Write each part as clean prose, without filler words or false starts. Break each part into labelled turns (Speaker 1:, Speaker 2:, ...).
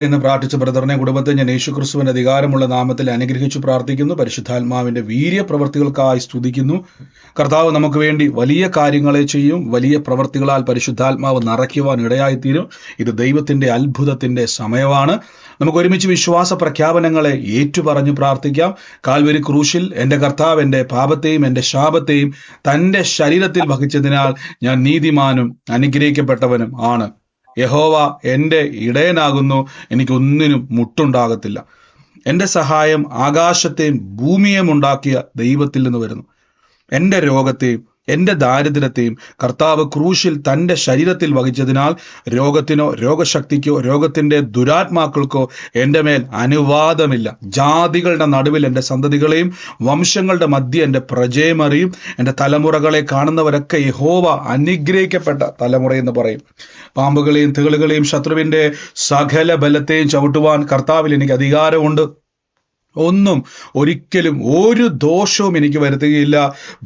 Speaker 1: എന്ന് പ്രാർത്ഥിച്ച ബ്രദറിനെ കുടുംബത്തെ ഞാൻ യേശുക്രിസ്തുവിന്റെ അധികാരമുള്ള നാമത്തിൽ അനുഗ്രഹിച്ചു പ്രാർത്ഥിക്കുന്നു. പരിശുദ്ധാത്മാവിന്റെ വീര്യപ്രവർത്തികൾക്കായി സ്തുതിക്കുന്നു. കർത്താവ് നമുക്ക് വേണ്ടി വലിയ കാര്യങ്ങളെ ചെയ്യും. വലിയ പ്രവർത്തികളാൽ പരിശുദ്ധാത്മാവ് നിറയ്ക്കുവാൻ ഇടയായിത്തീരും. ഇത് ദൈവത്തിന്റെ അത്ഭുതത്തിന്റെ സമയമാണ്. നമുക്ക് ഒരുമിച്ച് വിശ്വാസ പ്രഖ്യാപനങ്ങളെ ഏറ്റുപറഞ്ഞു പ്രാർത്ഥിക്കാം. കാൽവരി ക്രൂശിൽ എൻ്റെ കർത്താവ് എൻ്റെ പാപത്തെയും എൻ്റെ ശാപത്തെയും തൻ്റെ ശരീരത്തിൽ വഹിച്ചതിനാൽ ഞാൻ നീതിമാനും അനുഗ്രഹിക്കപ്പെട്ടവനും ആണ്. യഹോവ എൻ്റെ ഇടയനാകുന്നു, എനിക്കൊന്നിനും മുട്ടുണ്ടാകത്തില്ല. എൻ്റെ സഹായം ആകാശത്തെയും ഭൂമിയെയും ഉണ്ടാക്കിയ ദൈവത്തിൽ നിന്ന് വരുന്നു. എൻ്റെ രോഗത്തെയും എൻ്റെ ദാരിദ്ര്യത്തെയും കർത്താവ് ക്രൂശിൽ തൻ്റെ ശരീരത്തിൽ വഹിച്ചതിനാൽ രോഗത്തിനോ രോഗശക്തിക്കോ രോഗത്തിൻ്റെ ദുരാത്മാക്കൾക്കോ എൻ്റെ മേൽ അനുവാദമില്ല. ജാതികളുടെ നടുവിൽ എൻ്റെ സന്തതികളെയും വംശങ്ങളുടെ മധ്യ എൻ്റെ പ്രജയം അറിയും. എൻ്റെ തലമുറകളെ കാണുന്നവരൊക്കെ യഹോവ അനുഗ്രഹിക്കപ്പെട്ട തലമുറയെന്ന് പറയും. പാമ്പുകളെയും തേളുകളെയും ശത്രുവിൻ്റെ സകല ബലത്തെയും ചവിട്ടുവാൻ കർത്താവിൽ എനിക്ക് അധികാരമുണ്ട്. ഒന്നും ഒരിക്കലും ഒരു ദോഷവും എനിക്ക് വരുത്തുകയില്ല.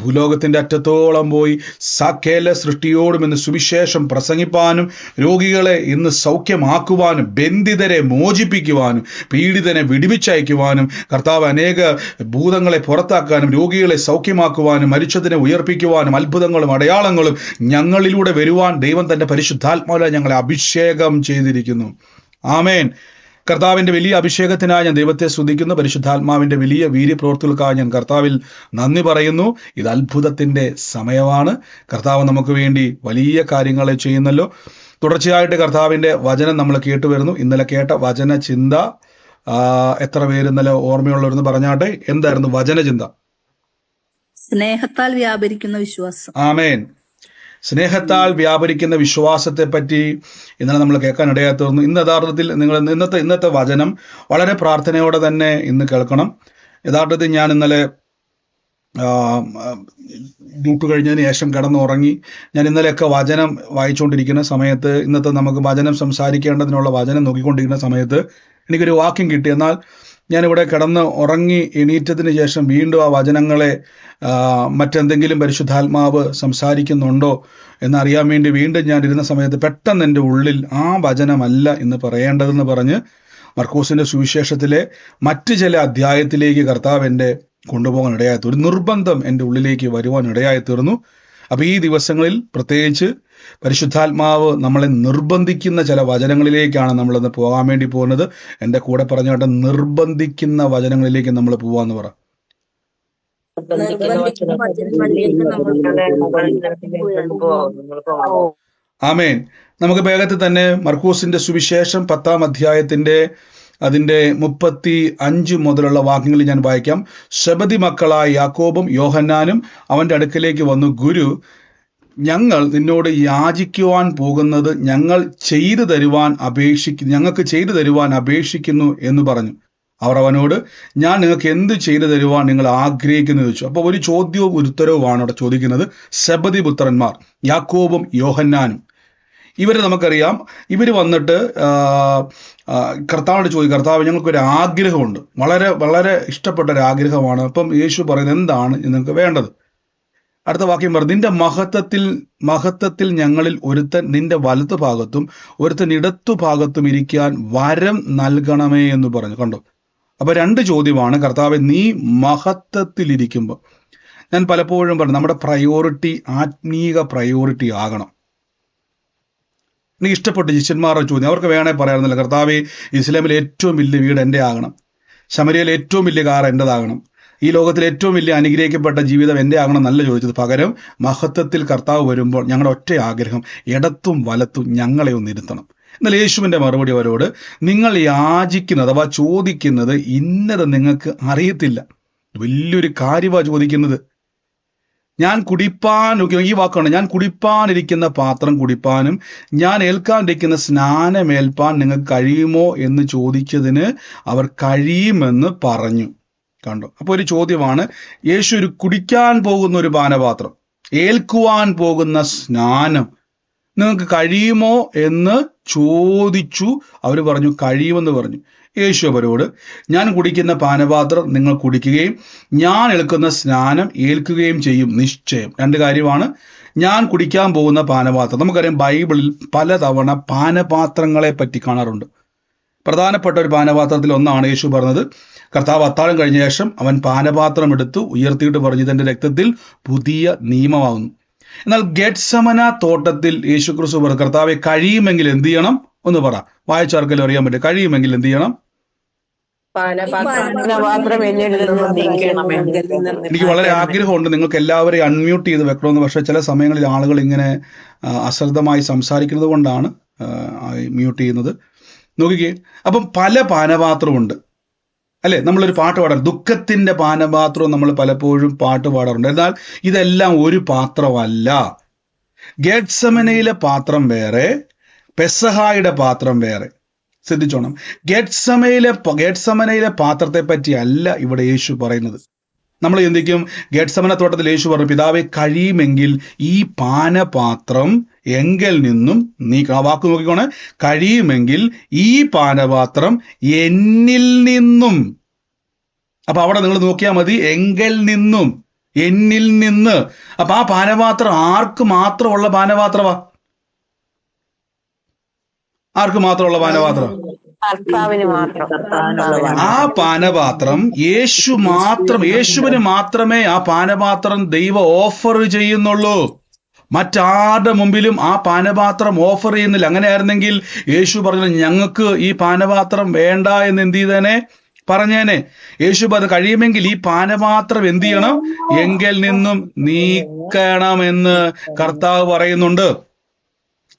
Speaker 1: ഭൂലോകത്തിന്റെ അറ്റത്തോളം പോയി സകല സൃഷ്ടിയോടും ഇന്ന് സുവിശേഷം പ്രസംഗിപ്പാനും രോഗികളെ ഇന്ന് സൗഖ്യമാക്കുവാനും ബന്ധിതരെ മോചിപ്പിക്കുവാനും പീഡിതനെ വിടുവിച്ചയക്കുവാനും കർത്താവ് അനേക ഭൂതങ്ങളെ പുറത്താക്കാനും രോഗികളെ സൗഖ്യമാക്കുവാനും മരിച്ചതിനെ ഉയർപ്പിക്കുവാനും അത്ഭുതങ്ങളും അടയാളങ്ങളും ഞങ്ങളിലൂടെ വരുവാൻ ദൈവം തന്റെ പരിശുദ്ധാത്മാവിൽ ഞങ്ങളെ അഭിഷേകം ചെയ്തിരിക്കുന്നു. ആമേൻ. കർത്താവിന്റെ വലിയ അഭിഷേകത്തിനായി ഞാൻ ദൈവത്തെ സ്തുതിക്കുന്നു. പരിശുദ്ധാത്മാവിന്റെ വലിയ വീര്യപ്രവൃത്തികൾക്കായി ഞാൻ കർത്താവിൽ നന്ദി പറയുന്നു. ഇത് അത്ഭുതത്തിന്റെ സമയമാണ്. കർത്താവ് നമുക്ക് വേണ്ടി വലിയ കാര്യങ്ങളെ ചെയ്യുന്നല്ലോ. തുടർച്ചയായിട്ട് കർത്താവിന്റെ വചനം നമ്മൾ കേട്ടുവരുന്നു. ഇന്നലെ കേട്ട വചന ചിന്ത എത്ര പേര് ഇന്നലെ ഓർമ്മയുള്ളവരെന്ന് പറഞ്ഞാട്ടെ. എന്തായിരുന്നു വചനചിന്ത?
Speaker 2: സ്നേഹത്താൽ വ്യാപരിക്കുന്ന വിശ്വാസം.
Speaker 1: ആമേൻ. സ്നേഹത്താൽ വ്യാപരിക്കുന്ന വിശ്വാസത്തെ പറ്റി ഇന്നലെ നമ്മൾ കേൾക്കാൻ ഇടയായി തീർന്നു. ഇന്ന് യഥാർത്ഥത്തിൽ നിങ്ങൾ ഇന്നത്തെ വചനം വളരെ പ്രാർത്ഥനയോടെ തന്നെ ഇന്ന് കേൾക്കണം. യഥാർത്ഥത്തിൽ ഞാൻ ഇന്നലെ ഡ്യൂട്ടി കഴിഞ്ഞതിന് ശേഷം കിടന്നുറങ്ങി. ഞാൻ ഇന്നലെയൊക്കെ വചനം വായിച്ചുകൊണ്ടിരിക്കുന്ന സമയത്ത്, ഇന്നത്തെ നമുക്ക് വചനം സംസാരിക്കേണ്ടതിനുള്ള വചനം നോക്കിക്കൊണ്ടിരിക്കുന്ന സമയത്ത് എനിക്കൊരു വാക്യം കിട്ടി. എന്നാൽ ഞാനിവിടെ കിടന്ന് ഉറങ്ങി എണീറ്റതിന് ശേഷം വീണ്ടും ആ വചനങ്ങളെ മറ്റെന്തെങ്കിലും പരിശുദ്ധാത്മാവ് സംസാരിക്കുന്നുണ്ടോ എന്നറിയാൻ വേണ്ടി വീണ്ടും ഞാൻ ഇരുന്ന സമയത്ത് പെട്ടെന്ന് എൻ്റെ ഉള്ളിൽ ആ വചനമല്ല ഇന്ന് പറയേണ്ടതെന്ന് പറഞ്ഞ് മർക്കോസിന്റെ സുവിശേഷത്തിലെ മറ്റ് ചില അധ്യായത്തിലേക്ക് കർത്താവ് എൻ്റെ കൊണ്ടുപോകാൻ ഇടയായി തീർന്നു. ഒരു നിർബന്ധം എൻ്റെ ഉള്ളിലേക്ക് വരുവാൻ ഇടയായി തീർന്നു. അപ്പോൾ ഈ ദിവസങ്ങളിൽ പ്രത്യേകിച്ച് പരിശുദ്ധാത്മാവ് നമ്മളെ നിർബന്ധിക്കുന്ന ചില വചനങ്ങളിലേക്കാണ് നമ്മളിന്ന് പോകാൻ വേണ്ടി പോകുന്നത്. എൻ്റെ കൂടെ പറഞ്ഞോട്ടെ, നിർബന്ധിക്കുന്ന വചനങ്ങളിലേക്ക് നമ്മൾ പോവാന്ന് പറ. ആമേൻ. നമുക്ക് വേഗത്തിൽ തന്നെ മർക്കോസിന്റെ സുവിശേഷം 10-ാം അധ്യായത്തിന്റെ അതിന്റെ 35 മുതലുള്ള വാക്യങ്ങളിൽ ഞാൻ വായിക്കാം. സെബദി മക്കളായ യാക്കോബും യോഹന്നാനും അവന്റെ അടുക്കലേക്ക് വന്നു, ഗുരു, ഞങ്ങൾ നിന്നോട് യാചിക്കുവാൻ പോകുന്നത് ഞങ്ങൾക്ക് ചെയ്തു തരുവാൻ അപേക്ഷിക്കുന്നു എന്ന് പറഞ്ഞു. അവർ അവനോട്, ഞാൻ നിങ്ങൾക്ക് എന്ത് ചെയ്തു തരുവാൻ നിങ്ങൾ ആഗ്രഹിക്കുന്നു ചോദിച്ചു. അപ്പോൾ ഒരു ചോദ്യവും ഒരു ഉത്തരവുമാണ് അവിടെ ചോദിക്കുന്നത്. സെബദി പുത്രന്മാർ യാക്കോബും യോഹന്നാനും, ഇവരെ നമുക്കറിയാം. ഇവർ വന്നിട്ട് കർത്താവിനോട് ചോദിക്കും, കർത്താവ്, ഞങ്ങൾക്കൊരു ആഗ്രഹമുണ്ട്, വളരെ വളരെ ഇഷ്ടപ്പെട്ട ഒരു ആഗ്രഹമാണ്. അപ്പം യേശു പറയുന്നത്, എന്താണ് നിങ്ങൾക്ക് വേണ്ടത്? അടുത്ത വാക്യം പറഞ്ഞു, നിന്റെ മഹത്വത്തിൽ ഞങ്ങളിൽ ഒരുത്തൻ നിന്റെ വലതു ഭാഗത്തും ഒരുത്തൻ ഇടത്തു ഭാഗത്തും ഇരിക്കാൻ വരം നൽകണമേ എന്ന് പറഞ്ഞു. കണ്ടോ? അപ്പൊ 2 ചോദ്യമാണ്. കർത്താവെ, നീ മഹത്വത്തിലിരിക്കുമ്പോൾ, ഞാൻ പലപ്പോഴും പറഞ്ഞു, നമ്മുടെ പ്രയോറിറ്റി ആത്മീക പ്രയോറിറ്റി ആകണം. എനിക്ക് ഇഷ്ടപ്പെട്ട ശിഷ്യന്മാരുടെ ചോദ്യം, അവർക്ക് വേണേ പറയാറുന്നില്ല, കർത്താവെ, ഇസ്ലാമിലെ ഏറ്റവും വലിയ വീട് എൻ്റെ ആകണം, ശമരിയയിലെ ഏറ്റവും വലിയ കാർ എൻ്റെതാകണം, ഈ ലോകത്തിലെ ഏറ്റവും വലിയ അനുഗ്രഹിക്കപ്പെട്ട ജീവിതം എൻ്റെ ആകണം എന്നല്ല ചോദിച്ചത്. പകരം മഹത്വത്തിൽ കർത്താവ് വരുമ്പോൾ ഞങ്ങളുടെ ഒറ്റ ആഗ്രഹം, ഇടത്തും വലത്തും ഞങ്ങളെ ഒന്ന് ഇരുത്തണം. എന്നാൽ യേശുവിൻ്റെ മറുപടി അവരോട്, നിങ്ങൾ യാചിക്കുന്നത് അഥവാ ചോദിക്കുന്നത് ഇന്നത് നിങ്ങൾക്ക് അറിയത്തില്ല. വലിയൊരു കാര്യമാണ് ചോദിക്കുന്നത്. ഈ വാക്കാണ്, ഞാൻ കുടിപ്പാനിരിക്കുന്ന പാത്രം കുടിപ്പാനും ഞാൻ ഏൽക്കാനിരിക്കുന്ന സ്നാനമേൽപ്പാൻ നിങ്ങൾക്ക് കഴിയുമോ എന്ന് ചോദിച്ചതിന് അവർ കഴിയുമെന്ന് പറഞ്ഞു. കണ്ടോ? അപ്പോൾ ഒരു ചോദ്യമാണ്. യേശു ഒരു കുടിക്കാൻ പോകുന്ന ഒരു പാനപാത്രം, ഏൽക്കുവാൻ പോകുന്ന സ്നാനം നിങ്ങൾക്ക് കഴിയുമോ എന്ന് ചോദിച്ചു. അവർ പറഞ്ഞു, കഴിയുമെന്ന് പറഞ്ഞു. യേശു അവരോട്, ഞാൻ കുടിക്കുന്ന പാനപാത്രം നിങ്ങൾ കുടിക്കുകയും ഞാൻ ഏൽക്കുന്ന സ്നാനം ഏൽക്കുകയും ചെയ്യും നിശ്ചയം. 2 കാര്യമാണ്. ഞാൻ കുടിക്കാൻ പോകുന്ന പാനപാത്രം, നമുക്കറിയാം ബൈബിളിൽ പലതവണ പാനപാത്രങ്ങളെ പറ്റി കാണാറുണ്ട്. പ്രധാനപ്പെട്ട ഒരു പാനപാത്രത്തിൽ ഒന്നാണ് യേശു പറഞ്ഞത്. കർത്താവ് അത്താഴം കഴിഞ്ഞ ശേഷം അവൻ പാനപാത്രം എടുത്തു ഉയർത്തിയിട്ട് പറഞ്ഞു, ഇതെന്റെ രക്തത്തിൽ പുതിയ നിയമമാകുന്നു. എന്നാൽ ഗെത്സമന തോട്ടത്തിൽ യേശു ക്രിസ്തു പറഞ്ഞു, കർത്താവെ കഴിയുമെങ്കിൽ എന്ത് ചെയ്യണം ഒന്ന് പറ. വായിച്ചാർക്കെല്ലാം അറിയാൻ പറ്റും. കഴിയുമെങ്കിൽ എന്ത് ചെയ്യണം? എനിക്ക് വളരെ ആഗ്രഹമുണ്ട് നിങ്ങൾക്ക് എല്ലാവരെയും അൺമ്യൂട്ട് ചെയ്ത് വെക്കണമെന്ന്. പക്ഷെ ചില സമയങ്ങളിൽ ആളുകൾ ഇങ്ങനെ അശ്രദ്ധമായി സംസാരിക്കുന്നത് കൊണ്ടാണ് മ്യൂട്ട് ചെയ്യുന്നത്. നോക്കിക്കേ, അപ്പം പല പാനപാത്രമുണ്ട് അല്ലെ. നമ്മളൊരു പാട്ട് പാടാറുണ്ട്, ദുഃഖത്തിന്റെ പാനപാത്രം നമ്മൾ പലപ്പോഴും പാട്ട് പാടാറുണ്ട്. എന്നാൽ ഇതെല്ലാം ഒരു പാത്രമല്ല. ഗെത്സമനയിലെ പാത്രം വേറെ, പെസഹായുടെ പാത്രം വേറെ. ശ്രദ്ധിച്ചോണം, ഗെത്സമനയിലെ പാത്രത്തെ പറ്റി അല്ല ഇവിടെ യേശു പറയുന്നത്. നമ്മൾ ചിന്തിക്കും, ഗെത്സമന തോട്ടത്തിൽ യേശു പറഞ്ഞു, പിതാവെ കഴിയുമെങ്കിൽ ഈ പാനപാത്രം എങ്കിൽ നിന്നും നീക്കണം. ആ വാക്ക് നോക്കിക്കോണേ, കഴിയുമെങ്കിൽ ഈ പാനപാത്രം എന്നിൽ നിന്നും. അപ്പൊ അവിടെ നിങ്ങൾ നോക്കിയാൽ മതി, എങ്കിൽ നിന്നും, എന്നിൽ നിന്ന്. അപ്പൊ ആ പാനപാത്രം ആർക്ക് മാത്രമുള്ള പാനപാത്രമാ? ആർക്ക് മാത്രമുള്ള പാനപാത്രം? ആ പാനപാത്രം യേശുവിന് മാത്രമേ ആ പാനപാത്രം ദൈവം ഓഫർ ചെയ്യുന്നുള്ളൂ. മറ്റാരുടെ മുമ്പിലും ആ പാനപാത്രം ഓഫർ ചെയ്യുന്നില്ല. അങ്ങനെയായിരുന്നെങ്കിൽ യേശു പറഞ്ഞു, ഞങ്ങൾക്ക് ഈ പാനപാത്രം വേണ്ട എന്ന് എന്ത് ചെയ്തേനെ? പറഞ്ഞേനെ. യേശു പറഞ്ഞു, കഴിയുമെങ്കിൽ ഈ പാനപാത്രം എന്ത് ചെയ്യണം? എങ്കിൽ നിന്നും നീക്കണമെന്ന് കർത്താവ് പറയുന്നുണ്ട്.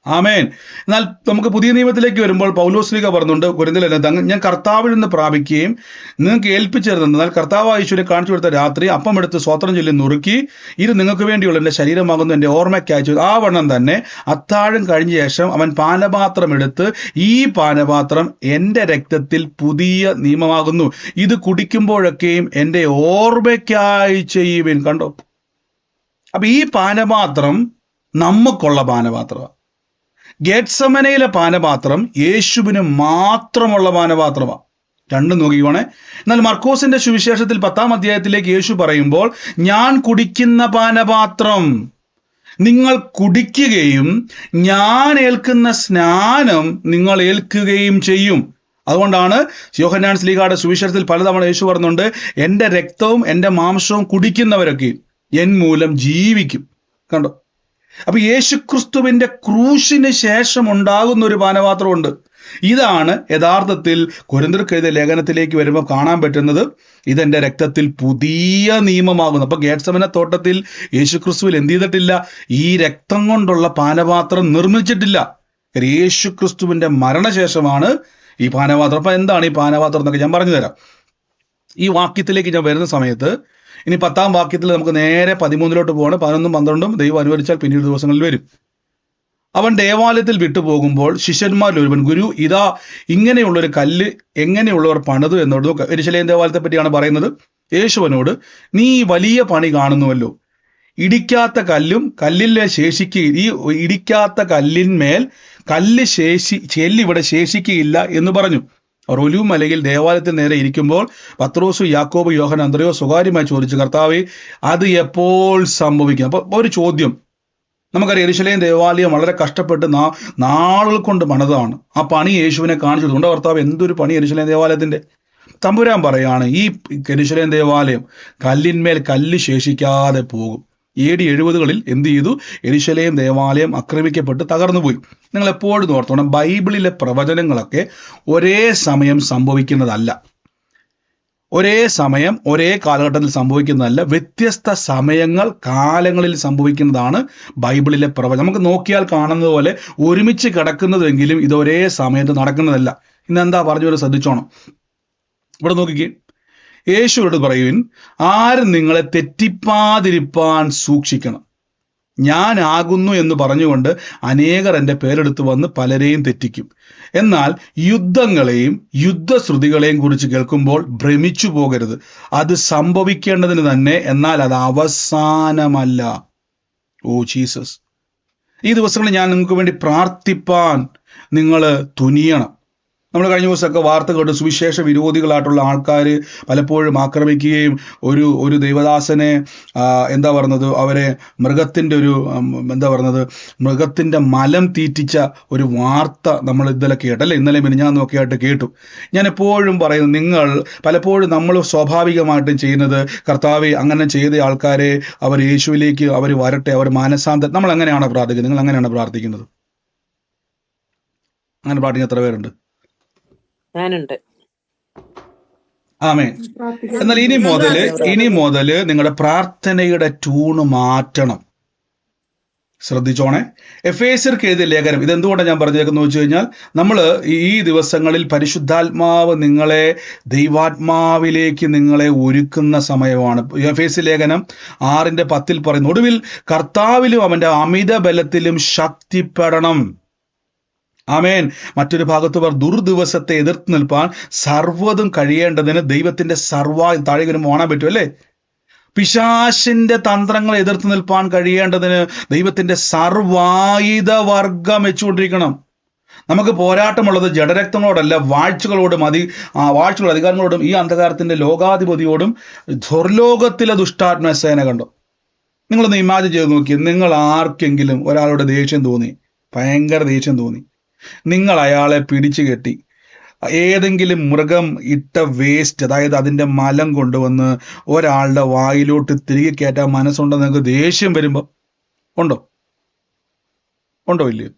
Speaker 1: ആമേൻ. എന്നാൽ നമുക്ക് പുതിയ നിയമത്തിലേക്ക് വരുമ്പോൾ പൗലോസ്ലീഹ പറയുന്നുണ്ട് കൊരിന്ത്യർ, ഞാൻ കർത്താവിൽ നിന്ന് പ്രാപിക്കുകയും നിങ്ങൾക്ക് ഏൽപ്പിച്ചിരുന്നത്, എന്നാൽ കർത്താവ് യേശുവിനെ കാണിച്ചു കൊടുത്ത രാത്രി അപ്പം എടുത്ത് സ്വോത്രം ചൊല്ലി നുറുക്കി, ഇത് നിങ്ങൾക്ക് വേണ്ടിയുള്ള എൻ്റെ ശരീരമാകുന്നു, എൻ്റെ ഓർമ്മയ്ക്കായി. ആ വണ്ണം തന്നെ അത്താഴം കഴിഞ്ഞ ശേഷം അവൻ പാനപാത്രം എടുത്ത്, ഈ പാനപാത്രം എൻ്റെ രക്തത്തിൽ പുതിയ നിയമമാകുന്നു, ഇത് കുടിക്കുമ്പോഴൊക്കെയും എൻ്റെ ഓർമ്മയ്ക്കായി ചെയ്യുവിൻ. കണ്ടോ? അപ്പൊ ഈ പാനപാത്രം നമുക്കുള്ള പാനപാത്രമാണ്. ഗെത്സമനയിലെ പാനപാത്രം യേശുവിന് മാത്രമുള്ള പാനപാത്രമാണ്. രണ്ടും നോക്കിക്കോണേ. എന്നാൽ മർക്കോസിന്റെ സുവിശേഷത്തിൽ 10-ാം അധ്യായത്തിലേക്ക് യേശു പറയുമ്പോൾ, ഞാൻ കുടിക്കുന്ന പാനപാത്രം നിങ്ങൾ കുടിക്കുകയും ഞാൻ ഏൽക്കുന്ന സ്നാനം നിങ്ങൾ ഏൽക്കുകയും ചെയ്യും. അതുകൊണ്ടാണ് യോഹന്നാൻ ശ്ലീഹായുടെ സുവിശേഷത്തിൽ പലതവണ യേശു പറഞ്ഞുണ്ട്, എൻ്റെ രക്തവും എൻ്റെ മാംസവും കുടിക്കുന്നവരൊക്കെ എൻ മൂലം ജീവിക്കും. കണ്ടോ? അപ്പൊ യേശുക്രിസ്തുവിന്റെ ക്രൂശിന് ശേഷം ഉണ്ടാകുന്ന ഒരു പാനപാത്രമുണ്ട്. ഇതാണ് യഥാർത്ഥത്തിൽ കൊരിന്ത്യർക്ക് എഴുതിയ ലേഖനത്തിലേക്ക് വരുമ്പോൾ കാണാൻ പറ്റുന്നത്, ഇതെന്റെ രക്തത്തിൽ പുതിയ നിയമമാകുന്നു. അപ്പൊ ഗെത്സമന തോട്ടത്തിൽ യേശുക്രിസ്തുവിൽ എന്ത് ചെയ്തിട്ടില്ല? ഈ രക്തം കൊണ്ടുള്ള പാനപാത്രം നിർമ്മിച്ചിട്ടില്ല. യേശുക്രിസ്തുവിന്റെ മരണശേഷമാണ് ഈ പാനപാത്രം. അപ്പൊ എന്താണ് ഈ പാനപാത്രം എന്നൊക്കെ ഞാൻ പറഞ്ഞു തരാം. ഈ വാക്യത്തിലേക്ക് ഞാൻ വരുന്ന സമയത്ത്, ഇനി 10-ാം വാക്യത്തിൽ നമുക്ക് നേരെ 13-ലോട്ട് പോവാണ്. 11-ഉം 12-ഉം ദൈവം അനുവദിച്ചാൽ പിന്നീട് ദിവസങ്ങളിൽ വരും. അവൻ ദേവാലയത്തിൽ വിട്ടുപോകുമ്പോൾ ശിഷ്യന്മാരിൽ ഒരുവൻ, ഗുരു, ഇതാ ഇങ്ങനെയുള്ളൊരു കല്ല് എങ്ങനെയുള്ളവർ പണിതു എന്നോട്. യെരൂശലേം ദേവാലയത്തെ പറ്റിയാണ് പറയുന്നത്. യേശുവിനോട്, നീ വലിയ പണി കാണുന്നുവല്ലോ, ഇടിക്കാത്ത കല്ലും കല്ലിലെ ഈ ഇടിക്കാത്ത കല്ലിന്മേൽ ചെല്ലിവിടെ ശേഷിക്കുകയില്ല എന്ന് പറഞ്ഞു. അവർ ഒലിവ് മലയിൽ ദേവാലയത്തിൽ നേരെ ഇരിക്കുമ്പോൾ പത്രോസ്, യാക്കോബ്, യോഹന്നാൻ, അന്ത്രയോസ് സ്വകാര്യമായി ചോദിച്ചു, കർത്താവേ, അത് എപ്പോൾ സംഭവിക്കും? അപ്പൊ ഒരു ചോദ്യം. നമുക്കറിയാം, യെരൂശലേം ദേവാലയം വളരെ കഷ്ടപ്പെട്ട് നാളുകൾ കൊണ്ട് പണിതാണ്. ആ പണി യേശുവിനെ കാണിച്ചു കൊടുത്തു. കർത്താവ്, എന്തൊരു പണി യെരൂശലേം ദേവാലയത്തിന്റെ. തമ്പുരാൻ പറയാണ്, ഈ യെരൂശലേം ദേവാലയം കല്ലിന്മേൽ കല്ല് ശേഷിക്കാതെ പോകും. AD 70-കളിൽ എന്ത് ചെയ്തു? യെരൂശലേം ദേവാലയം ആക്രമിക്കപ്പെട്ട് തകർന്നുപോയി. നിങ്ങൾ എപ്പോഴും ഓർത്തോണം, ബൈബിളിലെ പ്രവചനങ്ങളൊക്കെ ഒരേ സമയം സംഭവിക്കുന്നതല്ല. ഒരേ സമയം ഒരേ കാലഘട്ടത്തിൽ സംഭവിക്കുന്നതല്ല. വ്യത്യസ്ത സമയങ്ങൾ കാലങ്ങളിൽ സംഭവിക്കുന്നതാണ് ബൈബിളിലെ പ്രവചനം. നമുക്ക് നോക്കിയാൽ കാണുന്നത് പോലെ ഒരുമിച്ച് കിടക്കുന്നതെങ്കിലും ഇത് ഒരേ സമയത്ത് നടക്കുന്നതല്ല. ഇന്നെന്താ പറഞ്ഞു ശ്രദ്ധിച്ചോണം. ഇവിടെ നോക്കിക്കേ, യേശുവോട് പറയുവിൻ, ആരും നിങ്ങളെ തെറ്റിപ്പാതിരിപ്പാൻ സൂക്ഷിക്കണം. ഞാനാകുന്നു എന്ന് പറഞ്ഞുകൊണ്ട് അനേകർ എൻ്റെ പേരെടുത്ത് വന്ന് പലരെയും തെറ്റിക്കും. എന്നാൽ യുദ്ധങ്ങളെയും യുദ്ധശ്രുതികളെയും കുറിച്ച് കേൾക്കുമ്പോൾ ഭ്രമിച്ചു പോകരുത്. അത് സംഭവിക്കേണ്ടതിന് തന്നെ, എന്നാൽ അത് അവസാനമല്ല. ഓ ജീസസ്, ഈ ദിവസങ്ങളിൽ ഞാൻ നിങ്ങൾക്ക് വേണ്ടി പ്രാർത്ഥിപ്പാൻ നിങ്ങൾ തുനിയണം. നമ്മൾ കഴിഞ്ഞ ദിവസമൊക്കെ വാർത്ത കേട്ടു, സുവിശേഷ വിരോധികളായിട്ടുള്ള ആൾക്കാർ പലപ്പോഴും ആക്രമിക്കുകയും ഒരു ദൈവദാസനെ എന്താ പറയുന്നത്, അവരെ മൃഗത്തിൻ്റെ മൃഗത്തിൻ്റെ മലം തീറ്റിച്ച ഒരു വാർത്ത നമ്മൾ ഇന്നലെ കേട്ടല്ലേ, ഇന്നലെ മിനിഞ്ഞാന്നൊക്കെ ആയിട്ട് കേട്ടു. ഞാൻ എപ്പോഴും പറയുന്നു, നിങ്ങൾ പലപ്പോഴും നമ്മൾ സ്വാഭാവികമായിട്ടും ചെയ്യുന്നത്, കർത്താവെ അങ്ങനെ ചെയ്ത ആൾക്കാരെ അവർ യേശുവിലേക്ക് അവർ വരട്ടെ, അവർ മാനസാന്തരം. നമ്മൾ എങ്ങനെയാണ് പ്രാർത്ഥിക്കുന്നത്? നിങ്ങൾ എങ്ങനെയാണ് പ്രാർത്ഥിക്കുന്നത്? അങ്ങനെ പ്രാർത്ഥിക്കുന്ന എത്ര പേരുണ്ട്?
Speaker 2: ഞാനുണ്ട്.
Speaker 1: ആമേൻ. എന്നാൽ ഇനി മുതല് നിങ്ങളുടെ പ്രാർത്ഥനയുടെ ട്യൂണ് മാറ്റണം. ശ്രദ്ധിച്ചോണെ. എഫേസ്യർക്ക് എഴുതിയ ലേഖനം, ഇതെന്തുകൊണ്ടാണ് ഞാൻ പറഞ്ഞേക്കെന്ന് വെച്ച് കഴിഞ്ഞാൽ, നമ്മൾ ഈ ദിവസങ്ങളിൽ പരിശുദ്ധാത്മാവ് ദൈവാത്മാവിലേക്ക് നിങ്ങളെ ഒരുക്കുന്ന സമയമാണ്. എഫേസ്യ ലേഖനം 6:10 പറയുന്നു, ഒടുവിൽ കർത്താവിലും അവന്റെ അമിത ബലത്തിലും ശക്തിപ്പെടണം. ആമേൻ. മറ്റൊരു ഭാഗത്ത് ദുർദിവസത്തെ എതിർത്ത് നിൽപ്പാൻ സർവ്വതും കഴിയേണ്ടതിന് ദൈവത്തിന്റെ താഴെ വരുമ്പോൾ ഓണാൻ പറ്റും അല്ലേ, പിശാചിന്റെ തന്ത്രങ്ങൾ എതിർത്ത് നിൽപ്പാൻ കഴിയേണ്ടതിന് ദൈവത്തിന്റെ സർവായുധ വർഗം വെച്ചുകൊണ്ടിരിക്കണം. നമുക്ക് പോരാട്ടമുള്ളത് ജഡരക്തങ്ങളോടല്ല, വാഴ്ചകളോടും അധികാരങ്ങളോടും ഈ അന്ധകാരത്തിന്റെ ലോകാധിപതിയോടും സ്വർലോകത്തിലെ ദുഷ്ടാത്മസേന. കണ്ടോ? നിങ്ങളൊന്ന് ഇമാജിൻ ചെയ്ത് നോക്കി, നിങ്ങൾ ആർക്കെങ്കിലും ഒരാളുടെ ദേഷ്യം തോന്നി, ഭയങ്കര ദേഷ്യം തോന്നി, നിങ്ങൾ അയാളെ പിടിച്ചു കെട്ടി ഏതെങ്കിലും മൃഗം ഇട്ട വേസ്റ്റ്, അതായത് അതിന്റെ മലം കൊണ്ടുവന്ന് ഒരാളുടെ വായിലോട്ട് തിരികെ കയറ്റാൻ മനസ്സുണ്ടോ? നിങ്ങൾക്ക് ദേഷ്യം വരുമ്പോ ഉണ്ടോ? ഇല്ലയോ?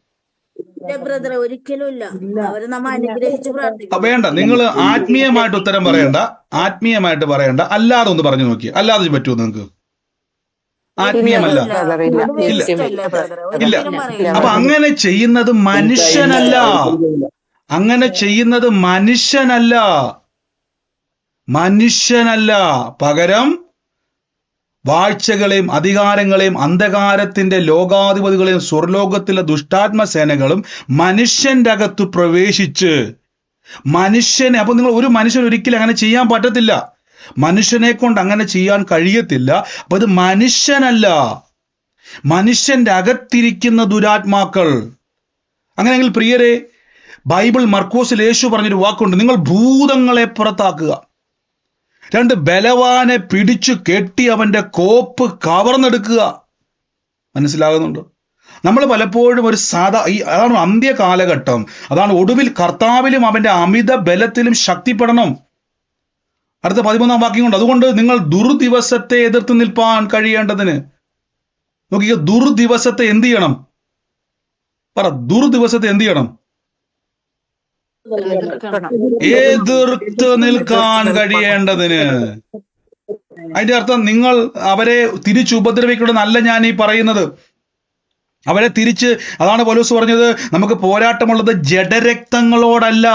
Speaker 1: വേണ്ട, നിങ്ങൾ ആത്മീയമായിട്ട് ഉത്തരം പറയണ്ട, അല്ലാതെ ഒന്ന് പറഞ്ഞു നോക്കി. അല്ലാതെ പറ്റുമോ നിങ്ങൾക്ക്? ആത്മീയമല്ല, ഇല്ല. അപ്പൊ അങ്ങനെ ചെയ്യുന്നത് മനുഷ്യനല്ല, പകരം വാഴ്ചകളെയും അധികാരങ്ങളെയും അന്ധകാരത്തിന്റെ ലോകാധിപതികളെയും സ്വർലോകത്തിലെ ദുഷ്ടാത്മസേനകളും മനുഷ്യന്റെ അകത്ത് പ്രവേശിച്ച് മനുഷ്യനെ. അപ്പൊ നിങ്ങൾ ഒരു മനുഷ്യൻ ഒരിക്കലും അങ്ങനെ ചെയ്യാൻ പറ്റത്തില്ല, മനുഷ്യനെ കൊണ്ട് അങ്ങനെ ചെയ്യാൻ കഴിയത്തില്ല. അപ്പൊ ഇത് മനുഷ്യനല്ല, മനുഷ്യന്റെ അകത്തിരിക്കുന്ന ദുരാത്മാക്കൾ. അങ്ങനെയെങ്കിൽ പ്രിയരെ, ബൈബിൾ മർക്കോസിൽ യേശു പറഞ്ഞൊരു വാക്കുണ്ട്, നിങ്ങൾ ഭൂതങ്ങളെ പുറത്താക്കുക. 2 ബലവാനെ പിടിച്ചു കെട്ടി അവന്റെ കോപ്പ് കവർന്നെടുക്കുക. മനസ്സിലാകുന്നുണ്ടോ? നമ്മൾ പലപ്പോഴും അതാണ് അന്ത്യ കാലഘട്ടം, അതാണ് ഒടുവിൽ കർത്താവിലും അവന്റെ അമിത ബലത്തിലും ശക്തിപ്പെടണം. അടുത്ത 13-ാം വാക്യം കൊണ്ട്, അതുകൊണ്ട് നിങ്ങൾ ദുർദിവസത്തെ എതിർത്ത് നിൽപ്പാൻ കഴിയേണ്ടതിന്. നോക്കിയ, ദുർദിവസത്തെ എന്ത് ചെയ്യണം? ദുർദിവസത്തെ എന്ത് ചെയ്യണം? എതിർത്ത് നിൽക്കാൻ കഴിയേണ്ടതിന്. അതിന്റെ അർത്ഥം, നിങ്ങൾ അവരെ തിരിച്ചുപദ്രവിക്കണമെന്നല്ല ഞാൻ ഈ പറയുന്നത്. അവരെ തിരിച്ച്, അതാണ് പൗലോസ് പറഞ്ഞത്, നമുക്ക് പോരാട്ടമുള്ളത് ജഡരക്തങ്ങളോടല്ല,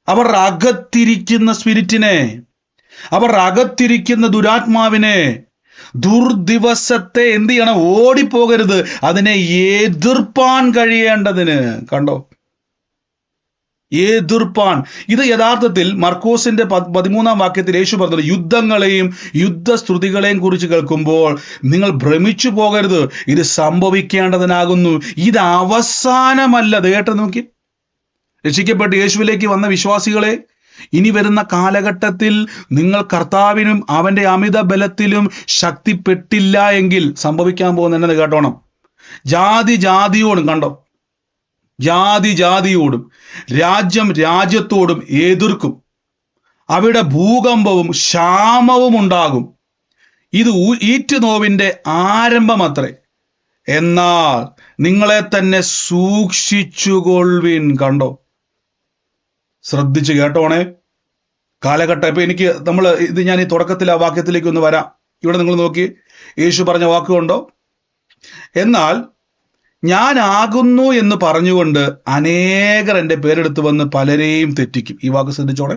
Speaker 1: അവർ അകത്തിരിക്കുന്ന സ്പിരിറ്റിനെ, അവർ അകത്തിരിക്കുന്ന ദുരാത്മാവിനെ. ദുർദിവസത്തെ എന്ത് ചെയ്യണം? ഓടിപ്പോകരുത്, അതിനെ എതിർപ്പാൻ കഴിയേണ്ടതിന്. കണ്ടോ? എതിർപ്പാൻ. ഇത് യഥാർത്ഥത്തിൽ മർക്കോസിന്റെ 13-ാം വാക്യത്തിൽ യേശു പറഞ്ഞത്, യുദ്ധങ്ങളെയും യുദ്ധസ്തുതികളെയും കുറിച്ച് കേൾക്കുമ്പോൾ നിങ്ങൾ ഭ്രമിച്ചു പോകരുത്, ഇത് സംഭവിക്കേണ്ടതിനാകുന്നു, ഇത് അവസാനമല്ല. കേട്ട് നോക്കി, രക്ഷിക്കപ്പെട്ട് യേശുവിലേക്ക് വന്ന വിശ്വാസികളെ, ഇനി വരുന്ന കാലഘട്ടത്തിൽ നിങ്ങൾ കർത്താവിനും അവന്റെ അമിത ബലത്തിലും ശക്തിപ്പെട്ടില്ല എങ്കിൽ സംഭവിക്കാൻ പോകുന്ന എന്നത് കേട്ടോണം. ജാതിയോടും, കണ്ടോ, ജാതിയോടും രാജ്യം രാജ്യത്തോടും എതിർക്കും, അവിടെ ഭൂകമ്പവും ക്ഷാമവും ഉണ്ടാകും. ഇത് ഈറ്റുനോവിന്റെ ആരംഭമത്രേ. എന്നാൽ നിങ്ങളെ തന്നെ സൂക്ഷിച്ചുകൊള്ളുവിൻ. കണ്ടോ? ശ്രദ്ധിച്ച് കേട്ടോണേ. കാലഘട്ടം ഇപ്പൊ ഞാൻ ഈ തുടക്കത്തിൽ ആ വാക്യത്തിലേക്ക് ഒന്ന് വരാം. ഇവിടെ നിങ്ങൾ നോക്കി, യേശു പറഞ്ഞ വാക്കുകൊണ്ടോ, എന്നാൽ ഞാനാകുന്നു എന്ന് പറഞ്ഞുകൊണ്ട് അനേകർ എൻ്റെ പേരെടുത്ത് വന്ന് പലരെയും തെറ്റിക്കും. ഈ വാക്ക് ശ്രദ്ധിച്ചോടെ.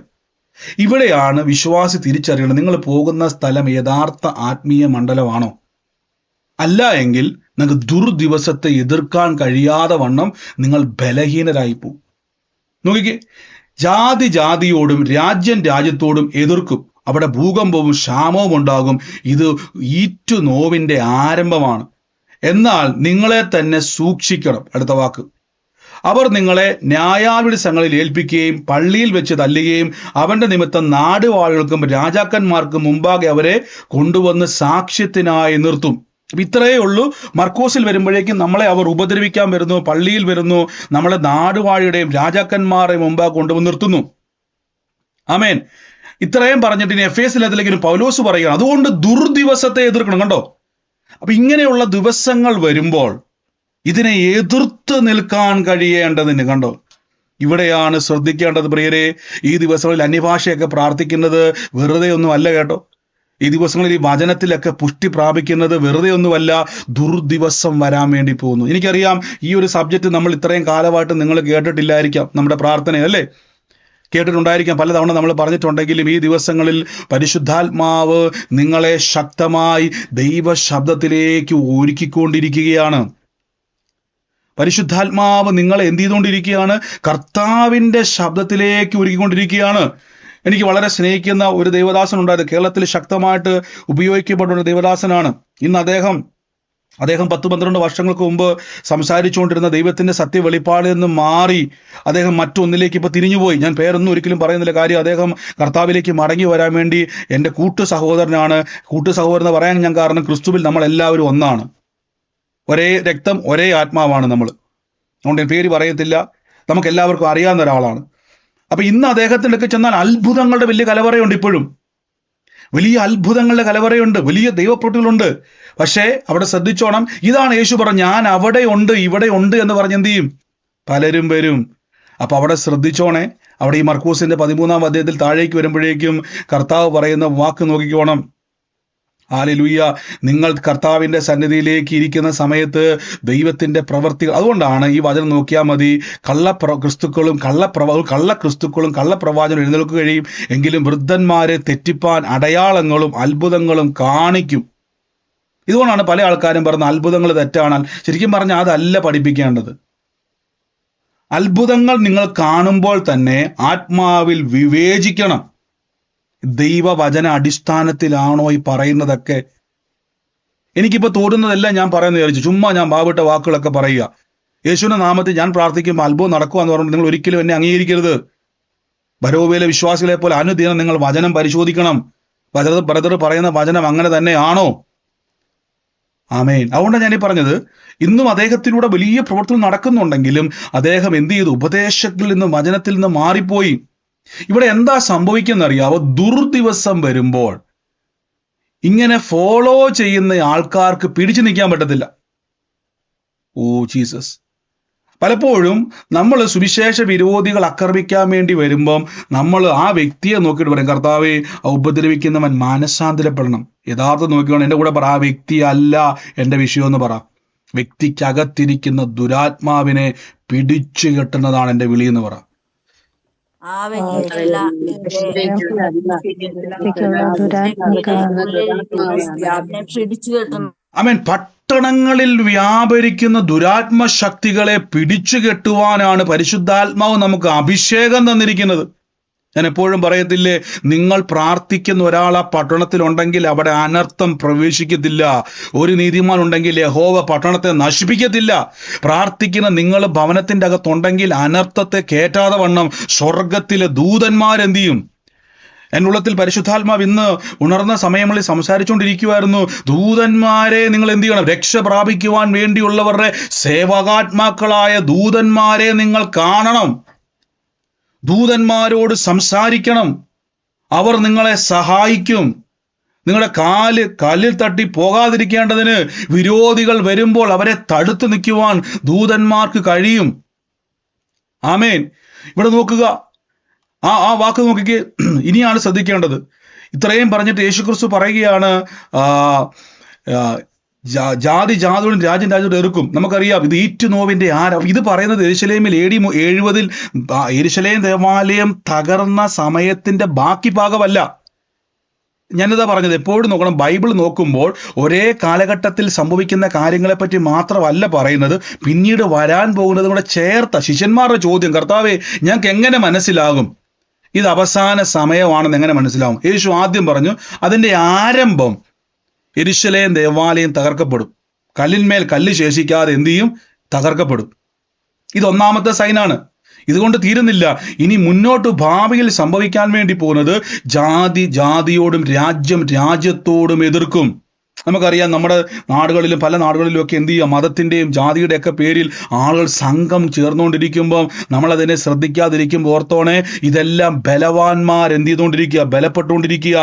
Speaker 1: ഇവിടെയാണ് വിശ്വാസി തിരിച്ചറിയണം, നിങ്ങൾ പോകുന്ന സ്ഥലം യഥാർത്ഥ ആത്മീയ മണ്ഡലമാണോ? അല്ല എങ്കിൽ നിങ്ങൾക്ക് ദുർദിവസത്തെ എതിർക്കാൻ കഴിയാതെ വണ്ണം നിങ്ങൾ ബലഹീനരായി പോകും. നോക്കിക്കേ, ജാതിയോടും രാജ്യത്തോടും എതിർക്കും, അവിടെ ഭൂകമ്പവും ക്ഷാമവും ഉണ്ടാകും. ഇത് ഈറ്റുനോവിന്റെ ആരംഭമാണ്. എന്നാൽ നിങ്ങളെ തന്നെ സൂക്ഷിക്കണം. അടുത്ത വാക്ക്, അവർ നിങ്ങളെ ന്യായാധിപസങ്ങളിൽ ഏൽപ്പിക്കുകയും പള്ളിയിൽ വെച്ച് തല്ലുകയും അവന്റെ നിമിത്തം നാടുവാഴികൾക്കും രാജാക്കന്മാർക്കും മുമ്പാകെ അവരെ കൊണ്ടുവന്ന് സാക്ഷ്യത്തിനായി നിർത്തും. ഇത്രയേ ഉള്ളൂ. മർക്കോസിൽ വരുമ്പോഴേക്കും നമ്മളെ അവർ ഉപദ്രവിക്കാൻ വരുന്നു, പള്ളിയിൽ വരുന്നു, നമ്മളെ നാടുവാഴിയുടെയും രാജാക്കന്മാരുടെയും മുമ്പാകെ കൊണ്ടുവന്ന് നിർത്തുന്നു. ആമേൻ. ഇത്രയും പറഞ്ഞിട്ട് ഇനി എഫേസ്യ ലേഖനത്തിലേക്ക് പൗലോസ് പറയുകയാണ്, അതുകൊണ്ട് ദുർദിവസത്തെ എതിർക്കണം. കണ്ടോ? അപ്പൊ ഇങ്ങനെയുള്ള ദിവസങ്ങൾ വരുമ്പോൾ ഇതിനെ എതിർത്ത് നിൽക്കാൻ കഴിയേണ്ടതിന്, കണ്ടോ, ഇവിടെയാണ് ശ്രദ്ധിക്കേണ്ടത് പ്രിയരെ. ഈ ദിവസങ്ങളിൽ അന്യഭാഷയൊക്കെ പ്രാർത്ഥിക്കുന്നത് വെറുതെ ഒന്നും അല്ല കേട്ടോ. ഈ ദിവസങ്ങളിൽ ഈ വചനത്തിലൊക്കെ പുഷ്ടി പ്രാപിക്കുന്നത് വെറുതെ ഒന്നുമല്ല, ദുർദിവസം വരാൻ വേണ്ടി പോകുന്നു. എനിക്കറിയാം ഈ ഒരു സബ്ജക്റ്റ് നമ്മൾ ഇത്രയും കാലമായിട്ട് നിങ്ങൾ കേട്ടിട്ടില്ലായിരിക്കാം, നമ്മുടെ പ്രാർത്ഥന അല്ലേ, കേട്ടിട്ടുണ്ടായിരിക്കാം, പലതവണ നമ്മൾ പറഞ്ഞിട്ടുണ്ടെങ്കിലും ഈ ദിവസങ്ങളിൽ പരിശുദ്ധാത്മാവ് നിങ്ങളെ ശക്തമായി ദൈവശബ്ദത്തിലേക്ക് ഒരുക്കിക്കൊണ്ടിരിക്കുകയാണ്. പരിശുദ്ധാത്മാവ് നിങ്ങളെ എന്ത് ചെയ്തുകൊണ്ടിരിക്കുകയാണ്? കർത്താവിൻ്റെ ശബ്ദത്തിലേക്ക് ഒരുക്കിക്കൊണ്ടിരിക്കുകയാണ്. എനിക്ക് വളരെ സ്നേഹിക്കുന്ന ഒരു ദൈവദാസൻ ഉണ്ടായിരുന്നു, കേരളത്തിൽ ശക്തമായിട്ട് ഉപയോഗിക്കപ്പെട്ട ഒരു ദൈവദാസനാണ്. ഇന്ന് അദ്ദേഹം 10-12 വർഷങ്ങൾക്ക് മുമ്പ് സംസാരിച്ചുകൊണ്ടിരുന്ന ദൈവത്തിന്റെ സത്യ വെളിപ്പാടിൽ നിന്ന് മാറി അദ്ദേഹം മറ്റൊന്നിലേക്ക് ഇപ്പൊ തിരിഞ്ഞുപോയി. ഞാൻ പേരൊന്നും ഒരിക്കലും പറയുന്നില്ല, കാര്യം അദ്ദേഹം കർത്താവിലേക്ക് മടങ്ങി വരാൻ വേണ്ടി എൻ്റെ കൂട്ടു സഹോദരനാണ്. കൂട്ടു സഹോദരൻ എന്ന് പറയാൻ ഞാൻ കാരണം, ക്രിസ്തുവിൽ നമ്മൾ എല്ലാവരും ഒന്നാണ്, ഒരേ രക്തം ഒരേ ആത്മാവാണ് നമ്മൾ. അതുകൊണ്ട് ഞാൻ പേര് പറയത്തില്ല, നമുക്ക് എല്ലാവർക്കും അറിയാവുന്ന ഒരാളാണ്. അപ്പൊ ഇന്ന് അദ്ദേഹത്തിലൊക്കെ ചെന്നാൽ അത്ഭുതങ്ങളുടെ വലിയ കലവറയുണ്ട്, ഇപ്പോഴും വലിയ അത്ഭുതങ്ങളുടെ കലവറയുണ്ട്, വലിയ ദൈവപ്രവൃത്തികളുണ്ട്. പക്ഷേ അവിടെ ശ്രദ്ധിച്ചോണം, ഇതാണ് യേശു പറഞ്ഞു, ഞാൻ അവിടെ ഉണ്ട് ഇവിടെ ഉണ്ട് എന്ന് പറഞ്ഞ് എന്ത് ചെയ്യും? പലരും വരും. അപ്പൊ അവിടെ ശ്രദ്ധിച്ചോണേ. അവിടെ ഈ മർക്കോസിന്റെ 13-ാം അധ്യായത്തിൽ താഴേക്ക് വരുമ്പോഴേക്കും കർത്താവ് പറയുന്ന വാക്ക് നോക്കിക്കോണം. ഹല്ലേലൂയ. നിങ്ങൾ കർത്താവിന്റെ സന്നിധിയിലേക്ക് ഇരിക്കുന്ന സമയത്ത് ദൈവത്തിന്റെ പ്രവൃത്തികൾ, അതുകൊണ്ടാണ് ഈ വചനം നോക്കിയാൽ മതി, കള്ളക്രിസ്തുക്കളും കള്ളപ്രവാചകനും എഴുന്നേൽക്കുക കഴിയും, എങ്കിലും വൃദ്ധന്മാരെ തെറ്റിപ്പാൻ അടയാളങ്ങളും അത്ഭുതങ്ങളും കാണിക്കും. ഇതുകൊണ്ടാണ് പല ആൾക്കാരും പറഞ്ഞ അത്ഭുതങ്ങൾ തെറ്റാണ്. ശരിക്കും പറഞ്ഞാൽ അതല്ല പഠിപ്പിക്കേണ്ടത്. അത്ഭുതങ്ങൾ നിങ്ങൾ കാണുമ്പോൾ തന്നെ ആത്മാവിൽ വിവേചിക്കണം, ദൈവവചന അടിസ്ഥാനത്തിലാണോ ഈ പറയുന്നതൊക്കെ. എനിക്കിപ്പോ തോന്നുന്നതെല്ലാം ഞാൻ പറയുന്ന വിചാരിച്ചു, ചുമ്മാ ഞാൻ ബാവിട്ട വാക്കുകളൊക്കെ പറയുക. യേശുവിന്റെ നാമത്തിൽ ഞാൻ പ്രാർത്ഥിക്കുമ്പോൾ അത്ഭുതം നടക്കുക എന്ന് പറഞ്ഞിട്ട് നിങ്ങൾ ഒരിക്കലും എന്നെ അംഗീകരിക്കരുത്. ബരോബയിലെ വിശ്വാസികളെ പോലെ അനുദിനം നിങ്ങൾ വചനം പരിശോധിക്കണം. ബ്രദർ പറയുന്ന വചനം അങ്ങനെ തന്നെയാണോ? ആമേൻ. അതുകൊണ്ടാണ് ഞാനീ പറഞ്ഞത്, ഇന്നും അദ്ദേഹത്തിലൂടെ വലിയ പ്രവർത്തനം നടക്കുന്നുണ്ടെങ്കിലും അദ്ദേഹം എന്ത് ചെയ്തു? ഉപദേശത്തിൽ നിന്ന് വചനത്തിൽ നിന്ന് മാറിപ്പോയി. ഇവിടെ എന്താ സംഭവിക്കുന്ന അറിയാവോ? ദുർദിവസം വരുമ്പോൾ ഇങ്ങനെ ഫോളോ ചെയ്യുന്ന ആൾക്കാർക്ക് പിടിച്ചു നിൽക്കാൻ പറ്റത്തില്ല. Oh Jesus. പലപ്പോഴും നമ്മൾ സുവിശേഷ വിരോധികൾ ആക്രമിക്കാൻ വേണ്ടി വരുമ്പം നമ്മൾ ആ വ്യക്തിയെ നോക്കിയിട്ട് പറയും, കർത്താവേ ഉപദ്രവിക്കുന്നവൻ മാനസാന്തരപ്പെടണം. യഥാർത്ഥം നോക്കിയാണ് എൻ്റെ കൂടെ പറ, ആ വ്യക്തി അല്ല എൻ്റെ വിഷയം എന്ന് പറ. വ്യക്തിക്കകത്തിരിക്കുന്ന ദുരാത്മാവിനെ പിടിച്ചു കെട്ടുന്നതാണ് എൻ്റെ വിളി എന്ന് പറ. ആമേൻ. പട്ടണങ്ങളിൽ വ്യാപരിക്കുന്ന ദുരാത്മ ശക്തികളെ പിടിച്ചു കെട്ടുവാനാണ് പരിശുദ്ധാത്മാവ് നമുക്ക് അഭിഷേകം തന്നിരിക്കുന്നത്. ഞാൻ എപ്പോഴും പറയത്തില്ലേ, നിങ്ങൾ പ്രാർത്ഥിക്കുന്ന ഒരാൾ ആ പട്ടണത്തിലുണ്ടെങ്കിൽ അവിടെ അനർത്ഥം പ്രവേശിക്കത്തില്ല. ഒരു നീതിമാൻ ഉണ്ടെങ്കിൽ യഹോവ പട്ടണത്തെ നശിപ്പിക്കത്തില്ല. പ്രാർത്ഥിക്കുന്ന നിങ്ങൾ ഭവനത്തിൻ്റെ അകത്തുണ്ടെങ്കിൽ അനർത്ഥത്തെ കേറ്റാതെ വണ്ണം സ്വർഗത്തിലെ ദൂതന്മാരെന്ത് ചെയ്യും? എൻ്റെ ഉള്ളത്തിൽ പരിശുദ്ധാത്മാവ് ഇന്ന് ഉണർന്ന സമയങ്ങളിൽ സംസാരിച്ചുകൊണ്ടിരിക്കുമായിരുന്നു. ദൂതന്മാരെ നിങ്ങൾ എന്ത് ചെയ്യണം? രക്ഷ പ്രാപിക്കുവാൻ വേണ്ടിയുള്ളവരുടെ സേവകാത്മാക്കളായ ദൂതന്മാരെ നിങ്ങൾ കാണണം. ദൂതന്മാരോട് സംസാരിക്കണം. അവർ നിങ്ങളെ സഹായിക്കും. നിങ്ങളുടെ കല്ലിൽ തട്ടി പോകാതിരിക്കേണ്ടതിന് വിരോധികൾ വരുമ്പോൾ അവരെ തടുത്തു നിൽക്കുവാൻ ദൂതന്മാർക്ക് കഴിയും. ആമേൻ. ഇവിടെ നോക്കുക, ആ വാക്ക് നോക്കിക്ക്. ഇനിയാണ് ശ്രദ്ധിക്കേണ്ടത്. ഇത്രയും പറഞ്ഞിട്ട് യേശുക്രിസ്തു പറയുകയാണ്, ജാതി ജാതിയോടും രാജ്യം രാജ്യത്തോട് എതിർക്കും. നമുക്കറിയാം ഇത് ഈറ്റുനോവിന്റെ ഇത് പറയുന്നത് യെരുശലേമിൽ AD 70 യെരുശലേം ദേവാലയം തകർന്ന സമയത്തിന്റെ ബാക്കി ഭാഗമല്ല. ഞാനിതാ പറഞ്ഞത്, എപ്പോഴും നോക്കണം, ബൈബിൾ നോക്കുമ്പോൾ ഒരേ കാലഘട്ടത്തിൽ സംഭവിക്കുന്ന കാര്യങ്ങളെപ്പറ്റി മാത്രമല്ല പറയുന്നത്, പിന്നീട് വരാൻ പോകുന്നത് കൂടെ ചേർത്ത. ശിഷ്യന്മാരുടെ ചോദ്യം, കർത്താവേ ഞങ്ങൾക്ക് എങ്ങനെ മനസ്സിലാകും ഇത് അവസാന സമയമാണെന്ന് എങ്ങനെ മനസ്സിലാവും? യേശു ആദ്യം പറഞ്ഞു, അതിൻ്റെ ആരംഭം യെരുശലേം ദേവാലയം തകർക്കപ്പെടും. കല്ലിന്മേൽ കല്ല് ശേഷിക്കാതെ എന്ത് ചെയ്യും? തകർക്കപ്പെടും. ഇത് ഒന്നാമത്തെ സൈനാണ്. ഇതുകൊണ്ട് തീരുന്നില്ല. ഇനി മുന്നോട്ട് ഭാവിയിൽ സംഭവിക്കാൻ വേണ്ടി പോകുന്നത് ജാതി ജാതിയോടും രാജ്യം രാജ്യത്തോടും എതിർക്കും. നമുക്കറിയാം, നമ്മുടെ നാടുകളിലും പല നാടുകളിലും ഒക്കെ എന്ത് ചെയ്യുക, മതത്തിന്റെയും ജാതിയുടെ ഒക്കെ പേരിൽ ആളുകൾ സംഘം ചേർന്നുകൊണ്ടിരിക്കുമ്പോൾ നമ്മളതിനെ ശ്രദ്ധിക്കാതിരിക്കുമ്പോൾ ഓർത്തോണേ, ഇതെല്ലാം ബലവാന്മാർ എന്ത് ചെയ്തുകൊണ്ടിരിക്കുക, ബലപ്പെട്ടുകൊണ്ടിരിക്കുക.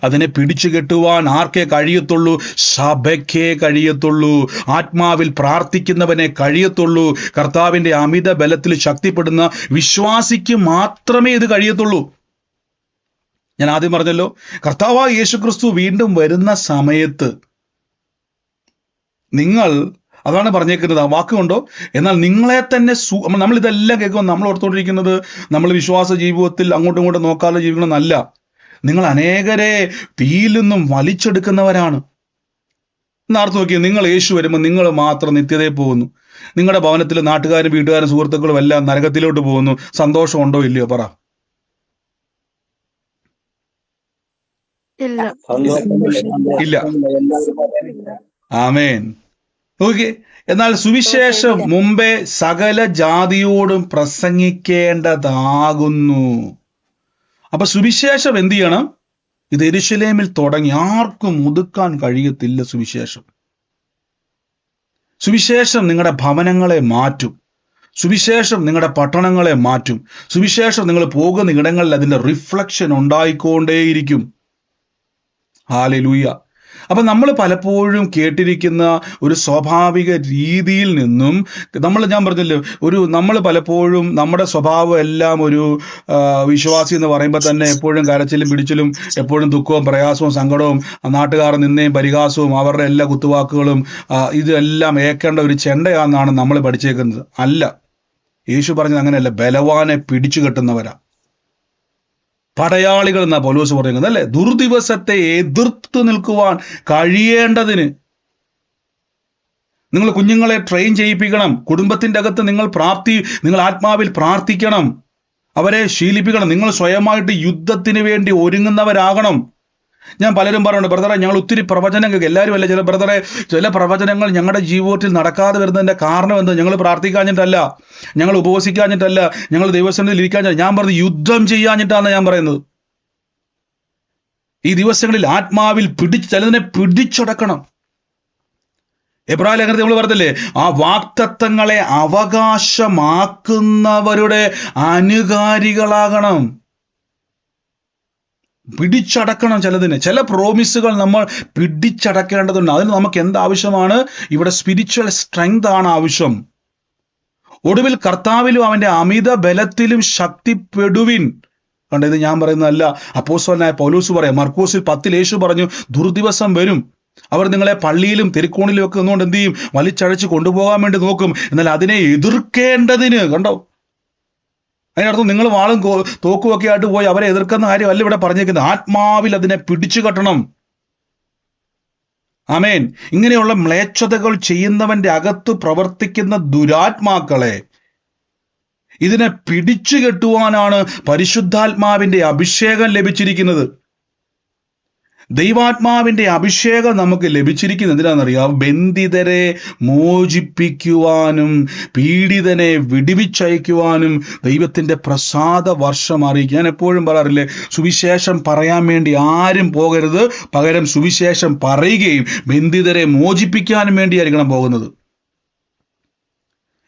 Speaker 1: അതിനെ പിടിച്ചു കെട്ടുവാൻ ആർക്കേ കഴിയത്തുള്ളൂ? സഭയ്ക്കേ കഴിയത്തുള്ളൂ. ആത്മാവിൽ പ്രാർത്ഥിക്കുന്നവനെ കഴിയത്തുള്ളൂ. കർത്താവിന്റെ അമിത ബലത്തിൽ ശക്തിപ്പെടുന്ന വിശ്വാസിക്ക് മാത്രമേ ഇത് കഴിയത്തുള്ളൂ. ഞാൻ ആദ്യം പറഞ്ഞല്ലോ, കർത്താവായ യേശുക്രിസ്തു വീണ്ടും വരുന്ന സമയത്ത് നിങ്ങൾ, അതാണ് പറഞ്ഞേക്കുന്നത്, ആ വാക്കുകൊണ്ടോ, എന്നാൽ നിങ്ങളെ തന്നെ നമ്മൾ ഇതെല്ലാം കേൾക്കുമ്പോൾ നമ്മൾ ഓർത്തുകൊണ്ടിരിക്കുന്നത് നമ്മൾ വിശ്വാസ ജീവിതത്തിൽ അങ്ങോട്ടും ഇങ്ങോട്ടും നോക്കാതെ ജീവിക്കണമെന്നല്ല. നിങ്ങൾ അനേകരെ തീയിൽ നിന്നും വലിച്ചെടുക്കുന്നവരാണ്. എന്നാർത്ത് നോക്കിയാൽ, നിങ്ങൾ യേശു വരുമ്പോൾ നിങ്ങൾ മാത്രം നിത്യതയിൽ പോകുന്നു. നിങ്ങളുടെ ഭവനത്തിൽ നാട്ടുകാരും വീട്ടുകാരും സുഹൃത്തുക്കളും എല്ലാം നരകത്തിലോട്ട് പോകുന്നു. സന്തോഷം ഉണ്ടോ ഇല്ലയോ? പറ. ഇല്ല. ആമേൻ. ഓക്കെ. എന്നാൽ സുവിശേഷം മുമ്പേ സകല ജാതിയോടും പ്രസംഗിക്കേണ്ടതാകുന്നു. അപ്പൊ സുവിശേഷം എന്ത് ചെയ്യണം? ഇത് യെരൂശലേമിൽ തുടങ്ങി, ആർക്കും ഒതുക്കാൻ കഴിയത്തില്ല സുവിശേഷം. സുവിശേഷം നിങ്ങളുടെ ഭവനങ്ങളെ മാറ്റും. സുവിശേഷം നിങ്ങളുടെ പട്ടണങ്ങളെ മാറ്റും. സുവിശേഷം നിങ്ങൾ പോകുന്ന ഇടങ്ങളിൽ അതിന്റെ റിഫ്ലക്ഷൻ ഉണ്ടായിക്കൊണ്ടേയിരിക്കും. ഹല്ലേലൂയ. അപ്പൊ നമ്മൾ പലപ്പോഴും കേട്ടിരിക്കുന്ന ഒരു സ്വാഭാവിക രീതിയിൽ നിന്നും ഞാൻ പറഞ്ഞല്ലോ, നമ്മൾ പലപ്പോഴും നമ്മുടെ സ്വഭാവം എല്ലാം ഒരു വിശ്വാസി എന്ന് പറയുമ്പോൾ തന്നെ എപ്പോഴും കരച്ചിലും പിടിച്ചിലും, എപ്പോഴും ദുഃഖവും പ്രയാസവും സങ്കടവും, നാട്ടുകാർ നിന്നയും പരിഹാസവും അവരുടെ എല്ലാ കുത്തുവാക്കുകളും ഇതെല്ലാം ഏക്കേണ്ട ഒരു ചെണ്ടയാണെന്നാണ് നമ്മൾ പഠിച്ചേക്കുന്നത്. അല്ല, യേശു പറഞ്ഞത് അങ്ങനെയല്ല. ബലവാനെ പിടിച്ചു കെട്ടുന്നവരാ പടയാളികൾ എന്നാ പൗലോസ് പറയുന്നത്, അല്ലെ? ദുർദിവസത്തെ എതിർത്ത് നിൽക്കുവാൻ കഴിയേണ്ടതിന് നിങ്ങൾ കുഞ്ഞുങ്ങളെ ട്രെയിൻ ചെയ്യിപ്പിക്കണം. കുടുംബത്തിന്റെ അകത്ത് നിങ്ങൾ ആത്മാവിൽ പ്രാർത്ഥിക്കണം. അവരെ ശീലിപ്പിക്കണം. നിങ്ങൾ സ്വയമായിട്ട് യുദ്ധത്തിന് വേണ്ടി ഒരുങ്ങുന്നവരാകണം. ഞാൻ പലരും പറയുന്നുണ്ട്, ബ്രദറെ ഞങ്ങൾ ഒത്തിരി പ്രവചനം കേൾക്കും. എല്ലാവരും അല്ല, ചില പ്രവചനങ്ങൾ ഞങ്ങളുടെ ജീവിതത്തിൽ നടക്കാതെ വരുന്നതിന്റെ കാരണം എന്താ? ഞങ്ങൾ പ്രാർത്ഥിക്കാഞ്ഞിട്ടല്ല, ഞങ്ങൾ ഉപവസിക്കാഞ്ഞിട്ടല്ല, ഞങ്ങൾ ദൈവസന്നിധിയിൽ ഇരിക്കാഞ്ഞിട്ടല്ല. ഞാൻ പറഞ്ഞത് യുദ്ധം ചെയ്യാഞ്ഞിട്ടാണ് ഞാൻ പറയുന്നത്. ഈ ദിവസങ്ങളിൽ ആത്മാവിൽ ചിലതിനെ പിടിച്ചടക്കണം. എബ്രായ ലേഖനത്തിൽ നമ്മൾ പറഞ്ഞില്ലേ, ആ വാഗ്ദത്തങ്ങളെ അവകാശമാക്കുന്നവരുടെ അനുകാരികളാകണം. പിടിച്ചടക്കണം. ചില പ്രോമിസുകൾ നമ്മൾ പിടിച്ചടക്കേണ്ടതുണ്ട്. അതിന് നമുക്ക് എന്താവശ്യമാണ്? ഇവിടെ സ്പിരിച്വൽ സ്ട്രെങ്ത് ആണ് ആവശ്യം. ഒടുവിൽ കർത്താവിലും അവന്റെ അമിത ബലത്തിലും ശക്തിപ്പെടുവിൻ. കണ്ടത് ഞാൻ പറയുന്നതല്ല, അപ്പോസ്തലനായ പൗലോസ് പറയാം. മർക്കോസിൽ 10 യേശു പറഞ്ഞു, ദുർദിവസം വരും, അവർ നിങ്ങളെ പള്ളിയിലും തെരുക്കോണിലും ഒക്കെ നിന്നുകൊണ്ട് എന്ത് ചെയ്യും? വലിച്ചഴച്ച് കൊണ്ടുപോകാൻ വേണ്ടി നോക്കും. എന്നാൽ അതിനെ എതിർക്കേണ്ടതിന്, കണ്ടോ, അതിനർത്ഥം നിങ്ങൾ വാളും തോക്കും ഒക്കെ ആയിട്ട് പോയി അവരെ എതിർക്കുന്ന കാര്യമല്ല ഇവിടെ പറഞ്ഞേക്കുന്നത്. ആത്മാവിൽ അതിനെ പിടിച്ചു കെട്ടണം. ആമേൻ. ഇങ്ങനെയുള്ള മ്ലേച്ഛതകൾ ചെയ്യുന്നവന്റെ അകത്ത് പ്രവർത്തിക്കുന്ന ദുരാത്മാക്കളെ ഇതിനെ പിടിച്ചു കെട്ടുവാനാണ് പരിശുദ്ധാത്മാവിന്റെ അഭിഷേകം ലഭിച്ചിരിക്കുന്നത്. ദൈവാത്മാവിന്റെ അഭിഷേകം നമുക്ക് ലഭിച്ചിരിക്കുന്നത് എന്തിനാണെന്നറിയാം? ബന്ധിതരെ മോചിപ്പിക്കുവാനും പീഡിതനെ വിടുവിച്ചയക്കുവാനും ദൈവത്തിന്റെ പ്രസാദ വർഷം അറിയിക്കും. ഞാൻ എപ്പോഴും പറയാറില്ലേ, സുവിശേഷം പറയാൻ വേണ്ടി ആരും പോകരുത്, പകരം സുവിശേഷം പറയുകയും ബന്ധിതരെ മോചിപ്പിക്കാനും വേണ്ടിയായിരിക്കണം പോകുന്നത്.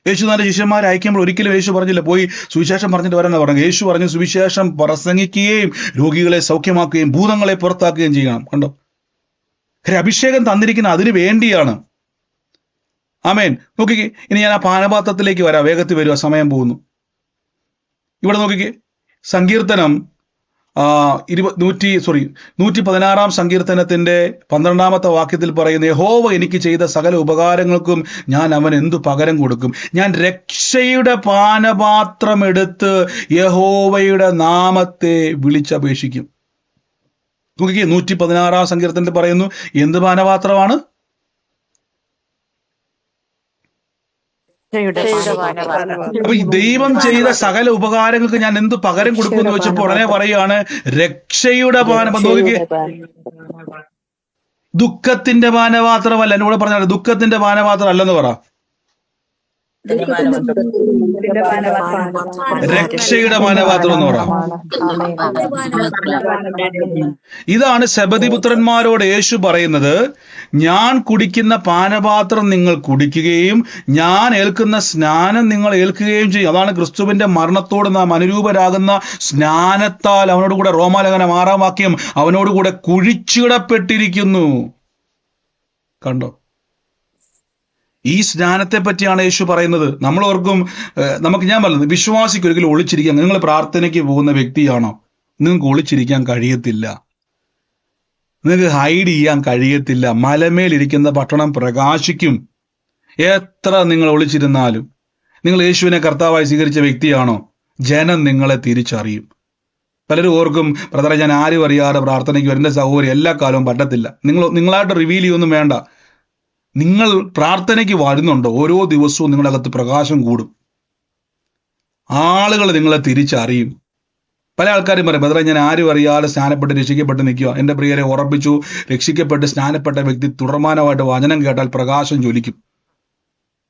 Speaker 1: യേശു തന്റെ ശിഷ്യന്മാരെ അയക്കുമ്പോൾ ഒരിക്കലും യേശു പറഞ്ഞില്ല പോയി സുവിശേഷം പറഞ്ഞിട്ട് വരാൻ പറഞ്ഞു. യേശു പറഞ്ഞു, സുവിശേഷം പ്രസംഗിക്കുകയും രോഗികളെ സൗഖ്യമാക്കുകയും ഭൂതങ്ങളെ പുറത്താക്കുകയും ചെയ്യണം. കണ്ടോ, അഭിഷേകം തന്നിരിക്കുന്ന അതിനു വേണ്ടിയാണ്. ആമേൻ. നോക്കിക്കേ, ഇനി ഞാൻ ആ പാനപാത്രത്തിലേക്ക് വരാം. വേഗത്തിൽ വരിക, സമയം പോകുന്നു. ഇവിടെ നോക്കിക്കേ, സങ്കീർത്തനം 116 സങ്കീർത്തനത്തിന്റെ 12 വാക്യത്തിൽ പറയുന്നു, യഹോവ എനിക്ക് ചെയ്ത സകല ഉപകാരങ്ങൾക്കും ഞാൻ അവൻ എന്തു പകരം കൊടുക്കും? ഞാൻ രക്ഷയുടെ പാനപാത്രം എടുത്ത് യഹോവയുടെ നാമത്തെ വിളിച്ചപേക്ഷിക്കും. നോക്കിക്കേ, 116 സങ്കീർത്തനത്തിൽ പറയുന്നു, എന്ത് പാനപാത്രമാണ്? അപ്പൊ ഈ ദൈവം ചെയ്ത സകല ഉപകാരങ്ങൾക്ക് ഞാൻ എന്ത് പകരം കൊടുക്കുമെന്ന് വെച്ചപ്പോൾ ഉടനെ പറയാണ് രക്ഷയുടെ പാനപാത്രം. നോക്കിക്കേ, ദുഃഖത്തിന്റെ പാനപാത്രമല്ല. എന്നോട് പറഞ്ഞാൽ ദുഃഖത്തിന്റെ പാനപാത്രം അല്ലെന്ന് പറ.
Speaker 3: ദുഃഖത്തിന്റെ പാനപാത്രം
Speaker 1: രക്ഷയുടെ പാനപാത്രം എന്ന് പറ. ഇതാണ് സെബദിപുത്രന്മാരോട് യേശു പറയുന്നത്. ഞാൻ കുടിക്കുന്ന പാനപാത്രം നിങ്ങൾ കുടിക്കുകയും ഞാൻ ഏൽക്കുന്ന സ്നാനം നിങ്ങൾ ഏൽക്കുകയും ചെയ്യും. അതാണ് ക്രിസ്തുവിന്റെ മരണത്തോട് നാം അനുരൂപരാകുന്ന സ്നാനത്താൽ അവനോടുകൂടെ, റോമാലേഖനം 6-ാം വാക്യം, അവനോടുകൂടെ കുഴിച്ചിടപ്പെട്ടിരിക്കുന്നു. കണ്ടോ? ഈ സ്നാനത്തെ പറ്റിയാണ് യേശു പറയുന്നത്. നമ്മൾ ഓർക്കും, ഞാൻ പറഞ്ഞത്, വിശ്വാസിക്ക് ഒരിക്കലും ഒളിച്ചിരിക്കാൻ, നിങ്ങൾ പ്രാർത്ഥനയ്ക്ക് പോകുന്ന വ്യക്തിയാണോ, നിങ്ങൾക്ക് ഒളിച്ചിരിക്കാൻ കഴിയത്തില്ല, നിങ്ങൾക്ക് ഹൈഡ് ചെയ്യാൻ കഴിയത്തില്ല. മലമേലിരിക്കുന്ന പട്ടണം പ്രകാശിക്കും. എത്ര നിങ്ങൾ ഒളിച്ചിരുന്നാലും, നിങ്ങൾ യേശുവിനെ കർത്താവായി സ്വീകരിച്ച വ്യക്തിയാണോ, ജനം നിങ്ങളെ തിരിച്ചറിയും. പലരും ഓർക്കും, ബ്രദറെ ഞാൻ ആരും അറിയാതെ പ്രാർത്ഥനയ്ക്ക് വരുന്ന സഹോദരി എല്ലാ കാലവും പറ്റത്തില്ല. നിങ്ങളായിട്ട് റിവീൽ ചെയ്യൊന്നും വേണ്ട. നിങ്ങൾ പ്രാർത്ഥനയ്ക്ക് വരുന്നുണ്ടോ, ഓരോ ദിവസവും നിങ്ങളുടെ അകത്ത് പ്രകാശം കൂടും. ആളുകൾ നിങ്ങളെ തിരിച്ചറിയും. പല ആൾക്കാരും പറയും, ബ്രദറെ ഞാൻ ആരും അറിയാതെ സ്നാനപ്പെട്ട് രക്ഷിക്കപ്പെട്ട് നിൽക്കുക. എൻ്റെ പ്രിയരെ ഉറപ്പിച്ചു, രക്ഷിക്കപ്പെട്ട് സ്നാനപ്പെട്ട വ്യക്തി തുടർമാനമായിട്ട് വചനം കേട്ടാൽ പ്രകാശം ജ്വലിക്കും.